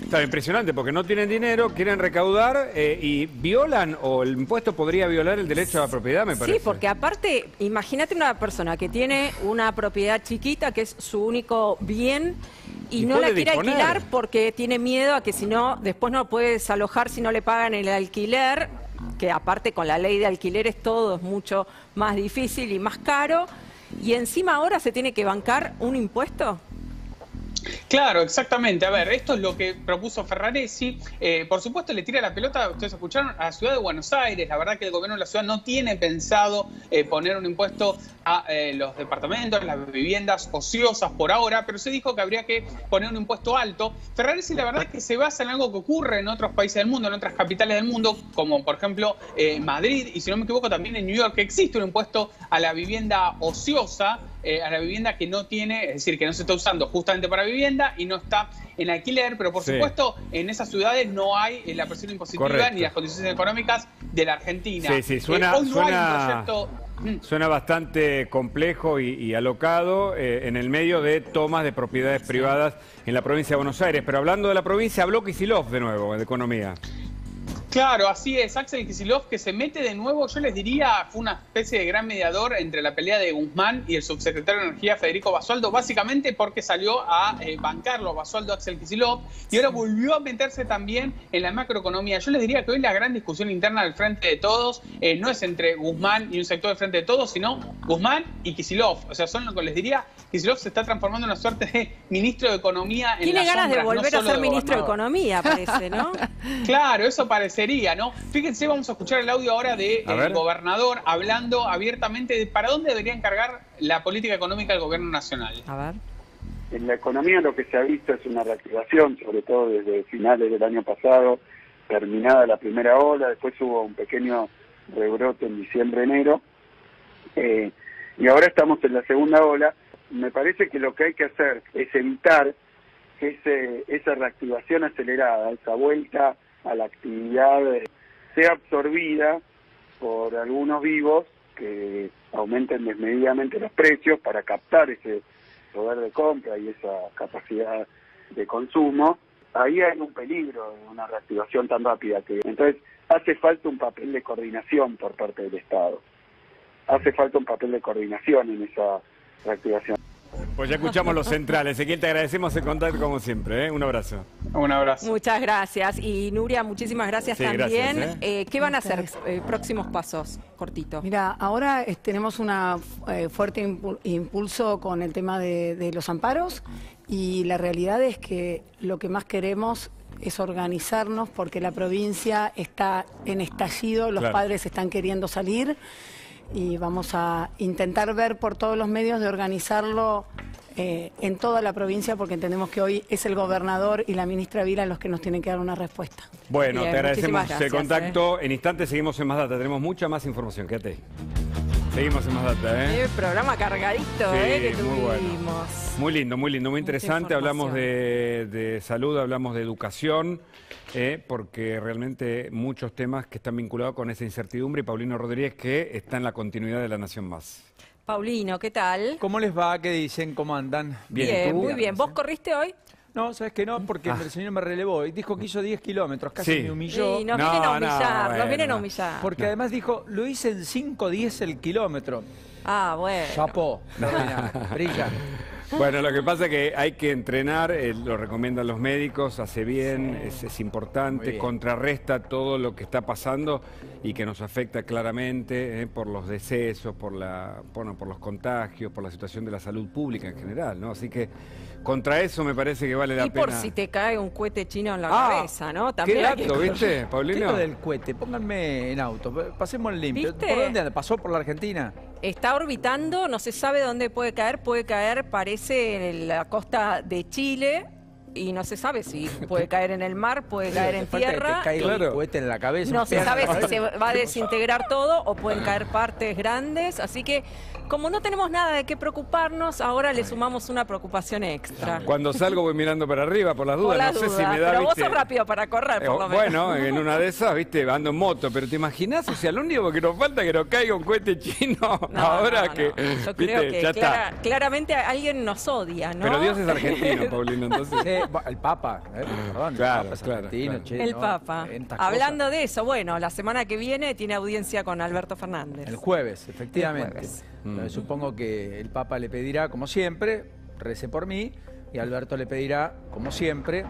Está impresionante porque no tienen dinero, quieren recaudar y violan, o el impuesto podría violar el derecho a la propiedad, me parece. Sí, porque aparte, imagínate una persona que tiene una propiedad chiquita, que es su único bien, y no la quiere alquilar porque tiene miedo a que si no, después no puede desalojar si no le pagan el alquiler, que aparte con la ley de alquileres todo es mucho más difícil y más caro, y encima ahora se tiene que bancar un impuesto. Claro, exactamente. A ver, esto es lo que propuso Ferraresi. Por supuesto, le tira la pelota, ustedes escucharon, a la ciudad de Buenos Aires. La verdad que el gobierno de la ciudad no tiene pensado poner un impuesto a los departamentos, las viviendas ociosas por ahora, pero se dijo que habría que poner un impuesto alto. Ferraresi, la verdad es que se basa en algo que ocurre en otros países del mundo, en otras capitales del mundo, como por ejemplo Madrid, y si no me equivoco también en New York, que existe un impuesto a la vivienda ociosa, a la vivienda que no tiene, es decir, que no se está usando justamente para vivienda y no está en alquiler, pero por supuesto en esas ciudades no hay la presión impositiva ni las condiciones económicas de la Argentina. Sí, suena bastante complejo y alocado en el medio de tomas de propiedades privadas en la provincia de Buenos Aires. Pero hablando de la provincia, habló Kicillof de nuevo, de economía. Claro, así es, Axel Kicillof, que se mete de nuevo, yo les diría, fue una especie de gran mediador entre la pelea de Guzmán y el subsecretario de Energía Federico Basualdo, básicamente porque salió a bancarlo a Basualdo, Axel Kicillof, y ahora volvió a meterse también en la macroeconomía. Yo les diría que hoy la gran discusión interna del Frente de Todos no es entre Guzmán y un sector del Frente de Todos, sino Guzmán y Kicillof. O sea, son lo que les diría, Kicillof se está transformando en una suerte de ministro de Economía en Tiene las ganas sombras, de volver a ser ministro de Economía, parece, ¿no? Claro, eso parecería, ¿no? Fíjense, vamos a escuchar el audio ahora del gobernador hablando abiertamente de para dónde debería encargar la política económica del gobierno nacional. A ver. En la economía lo que se ha visto es una reactivación, sobre todo desde finales del año pasado, terminada la primera ola, después hubo un pequeño rebrote en diciembre-enero, y ahora estamos en la segunda ola. Me parece que lo que hay que hacer es evitar que esa reactivación acelerada, esa vuelta a la actividad sea absorbida por algunos vivos que aumenten desmedidamente los precios para captar ese poder de compra y esa capacidad de consumo. Ahí hay un peligro de una reactivación tan rápida. Entonces hace falta un papel de coordinación por parte del Estado. Hace falta un papel de coordinación en esa reactivación. Pues ya escuchamos los centrales. Ezequiel, te agradecemos el contacto como siempre. Un abrazo. Un abrazo. Muchas gracias. Y Nuria, muchísimas gracias también. Gracias, ¿qué van a hacer? Próximos pasos, cortito. Mira, ahora tenemos una fuerte impulso con el tema de los amparos, y la realidad es que lo que más queremos es organizarnos porque la provincia está en estallido, los padres están queriendo salir. Y vamos a intentar ver por todos los medios de organizarlo en toda la provincia, porque entendemos que hoy es el gobernador y la ministra Vila los que nos tienen que dar una respuesta. Bueno, Bien, te agradecemos muchísimas el gracias, contacto. En instantes seguimos en Más Data. Tenemos mucha más información. Quédate ahí. Seguimos en Más Data, ¿eh? Qué programa cargadito, Sí, que muy tuvimos. bueno. Muy lindo, muy interesante. Hablamos de salud, hablamos de educación, porque realmente muchos temas que están vinculados con esa incertidumbre. Y Paulino Rodríguez, que está en la continuidad de La Nación Más. Paulino, ¿qué tal? ¿Cómo les va? ¿Qué dicen? ¿Cómo andan? Bien, muy bien. ¿Vos corriste hoy? No, ¿sabes qué no? Porque el señor me relevó y dijo que hizo 10 kilómetros, casi me humilló. Sí, nos vienen a humillar, nos vienen a humillar. Porque además dijo, lo hice en 5:10 el kilómetro. Ah, bueno. Chapó, brilla. Bueno, lo que pasa es que hay que entrenar, lo recomiendan los médicos, hace bien, es importante, contrarresta todo lo que está pasando y que nos afecta claramente por los decesos, por los contagios, por la situación de la salud pública en general, ¿no? Así que contra eso me parece que vale la pena. Y por si te cae un cohete chino en la cabeza, ¿no? También qué dato, ¿viste, Paulino? ¿Qué del cohete? Pónganme en auto, pasemos limpio. ¿Viste? ¿Por dónde anda? ¿Pasó por la Argentina? Está orbitando, no se sabe dónde puede caer, parece en la costa de Chile. Y no se sabe si puede caer en el mar, puede caer en tierra. Que te caiga el cohete en la cabeza. No se sabe si se va a desintegrar todo o pueden caer partes grandes. Así que, como no tenemos nada de qué preocuparnos, ahora le sumamos una preocupación extra. Cuando salgo voy mirando para arriba por las dudas. Por las no sé dudas, si me da, pero ¿viste? vos sos rápido para correr, por lo menos. Bueno, en una de esas, viste, ando en moto, pero ¿te imaginas? O sea, lo único que nos falta es que nos caiga un cohete chino que, yo viste, creo que ya está. claramente alguien nos odia, ¿no? Pero Dios es argentino, Paulino, entonces. El Papa. Perdón, claro, el Papa es claro, argentino, claro. che, El ¿no? Papa. Hablando de eso, bueno, la semana que viene tiene audiencia con Alberto Fernández. El jueves, efectivamente. El jueves. Entonces, supongo que el Papa le pedirá, como siempre, rece por mí, y Alberto le pedirá, como siempre,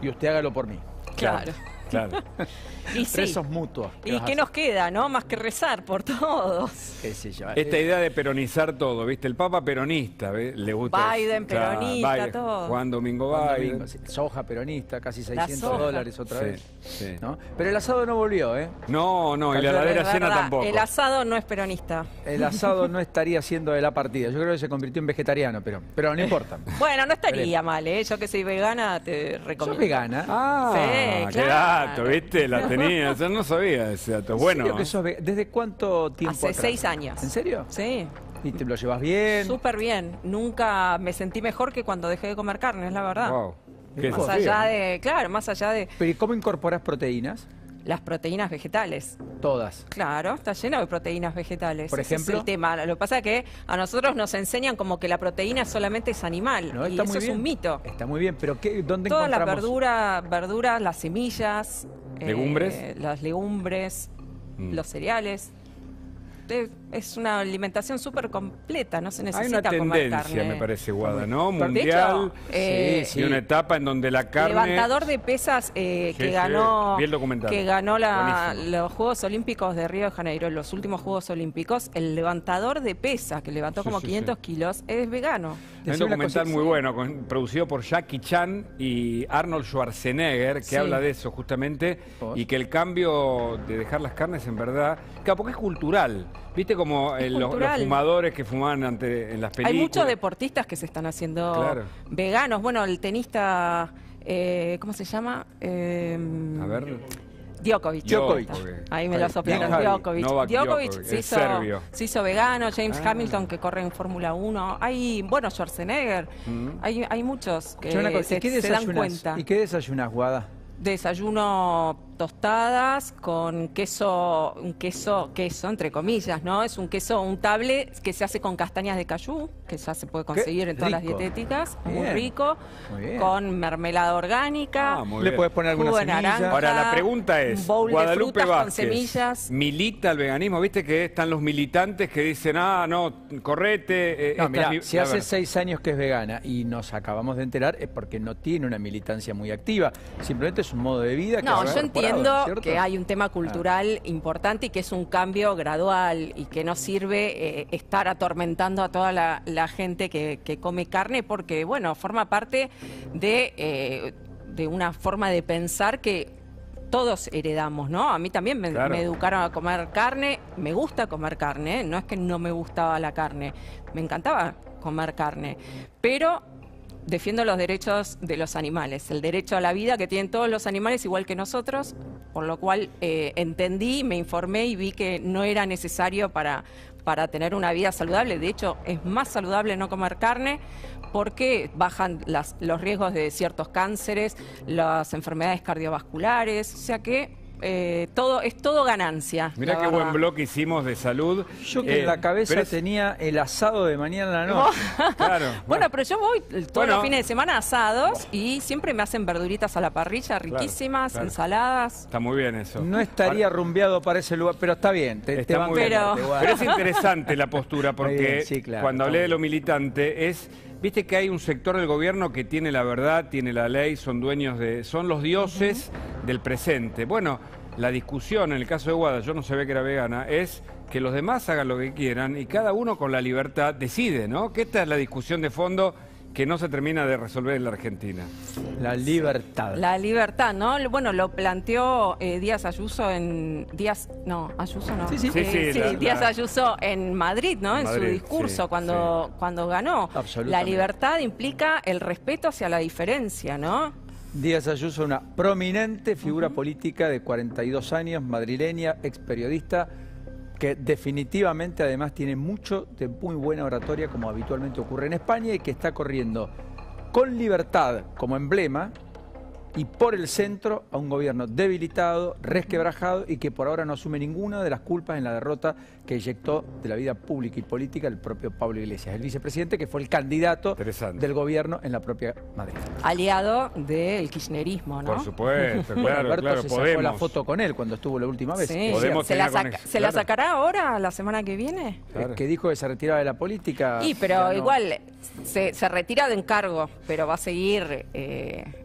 y usted hágalo por mí. Claro. Claro. Y sí. Rezos mutuos. ¿Y qué nos queda, no? Más que rezar por todos. ¿Qué sé yo? Esta idea de peronizar todo, ¿viste? El Papa peronista, ¿ves? Le gusta. Biden, peronista, todo. Juan Domingo Biden. Sí. Soja peronista, casi La $600 soja. otra vez. Sí. ¿No? Pero el asado no volvió, ¿eh? No, y la heladera Es llena verdad, tampoco. el asado no es peronista. El asado no estaría siendo de la partida. Yo creo que se convirtió en vegetariano, pero no importa. Bueno, no estaría mal, ¿eh? Yo que soy vegana te recomiendo. ¿Sos vegana? Sí, qué claro. dato, ¿viste? La tenía. Yo no sabía ese dato. Bueno. ¿En serio que sos ¿Desde cuánto tiempo Hace atrás? 6 años. ¿En serio? Sí. ¿Y te lo llevas bien? Súper bien. Nunca me sentí mejor que cuando dejé de comer carne, es la verdad. Wow. Qué Más desafío. allá de, claro, más allá de ¿Pero y cómo incorporás proteínas? las proteínas vegetales. Todas. Claro, está lleno de proteínas vegetales. Por Ese ejemplo. es el tema. Lo que pasa es que a nosotros nos enseñan como que la proteína solamente es animal. No, y está eso muy es bien. un mito. Está muy bien, pero ¿dónde Todas las encontramos? verduras, las semillas, ¿Legumbres? las legumbres, los cereales. Es una alimentación súper completa, no se Hay necesita una comer tendencia, carne. me parece, Guada, ¿no? De Mundial. hecho, Y una etapa en donde la carne. Levantador de pesas que sí, ganó, bien documentado. que ganó Buenísimo. los Juegos Olímpicos de Río de Janeiro, los últimos Juegos Olímpicos, el levantador de pesas, que levantó como 500 kilos, es vegano. Hay un documental muy bueno, producido por Jackie Chan y Arnold Schwarzenegger, que Sí. habla de eso justamente, y que el cambio de dejar las carnes en verdad, claro, porque es cultural. ¿Viste como los cultural. fumadores que fumaban en las películas? Hay muchos deportistas que se están haciendo Claro. veganos. Bueno, el tenista, ¿cómo se llama? A ver. Djokovic. Djokovic. Ahí me lo soplaron. Djokovic. Novak Djokovic Djokovic, se es serbio. hizo vegano. James Hamilton, que corre en Fórmula 1. Hay, bueno, Schwarzenegger. Hay muchos que se dan cuenta. ¿Y qué desayunás, Guada? Desayuno tostadas con queso, queso entre comillas, ¿no? Es un queso untable que se hace con castañas de cayú, que ya se puede conseguir en todas las rico. dietéticas, muy Bien. rico, Muy bien. con mermelada orgánica, muy Le bien. puedes poner alguna jugo de semilla. naranja, Ahora, la pregunta es, un bowl de Guadalupe frutas con Vázquez, semillas. ¿milita el veganismo? ¿Viste que están los militantes que dicen, no, correte? No, esta mirá, es mi-". si A hace ver. 6 años que es vegana y nos acabamos de enterar es porque no tiene una militancia muy activa. Simplemente es un modo de vida que No, ha yo incorporado, entiendo ¿cierto? que hay un tema cultural importante y que es un cambio gradual y que no sirve estar atormentando a toda la gente que come carne porque, bueno, forma parte de una forma de pensar que todos heredamos, ¿no? A mí también me educaron a comer carne, me gusta comer carne, no es que no me gustaba la carne, me encantaba comer carne, pero defiendo los derechos de los animales, el derecho a la vida que tienen todos los animales igual que nosotros, por lo cual entendí, me informé y vi que no era necesario para tener una vida saludable. De hecho, es más saludable no comer carne porque bajan los riesgos de ciertos cánceres, las enfermedades cardiovasculares, o sea que es todo ganancia. Mirá qué buen bloque hicimos de salud. Yo que en la cabeza tenía el asado de mañana a la noche. Claro. Bueno, pero yo voy todos los fines de semana a asados y siempre me hacen verduritas a la parrilla, riquísimas, ensaladas. Está muy bien eso. No estaría rumbeado para ese lugar, pero está bien. Está muy bien. Pero es interesante la postura porque cuando hablé de lo militante viste que hay un sector del gobierno que tiene la verdad, tiene la ley, son dueños son los dioses del presente. Bueno, la discusión en el caso de Guada, yo no sabía que era vegana, es que los demás hagan lo que quieran y cada uno con la libertad decide, ¿no? Que esta es la discusión de fondo que no se termina de resolver en la Argentina. La libertad. La libertad, ¿no? Bueno, lo planteó Díaz Ayuso en... Ayuso no. Díaz Ayuso en Madrid, ¿no? En su discurso cuando ganó. La libertad implica el respeto hacia la diferencia, ¿no? Díaz Ayuso, una prominente figura política de 42 años, madrileña, ex periodista, que definitivamente además tiene mucho de muy buena oratoria, como habitualmente ocurre en España, y que está corriendo con libertad como emblema y por el centro a un gobierno debilitado, resquebrajado y que por ahora no asume ninguna de las culpas en la derrota que eyectó de la vida pública y política el propio Pablo Iglesias, el vicepresidente que fue el candidato del gobierno en la propia Madrid. Aliado del kirchnerismo, ¿no? Por supuesto, claro, Alberto se sacó la foto con él cundo estuvo la última vez. Sí. ¿Se la sacará ahora, la semana que viene? Que dijo que se retiraba de la política. Pero igual se retira de encargo, pero va a seguir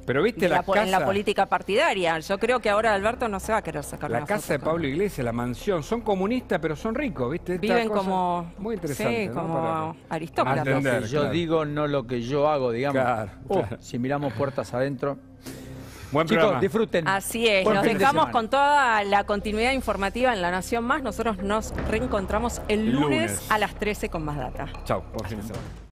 pero viste en la política partidaria. Yo creo que ahora Alberto no se va a querer sacar la casa de Pablo Iglesias, la mansión, son comunistas pero son ricos, ¿viste? Viven como muy interesante, ¿no? Como aristócratas. Lo que yo digo, no lo que yo hago, digamos. Claro. Si miramos puertas adentro. Buen Chicos, programa. Disfruten. Así es, nos dejamos con toda la continuidad informativa en La Nación Más. Nosotros nos reencontramos el lunes a las 13 con más data. Chau, buen fin de semana.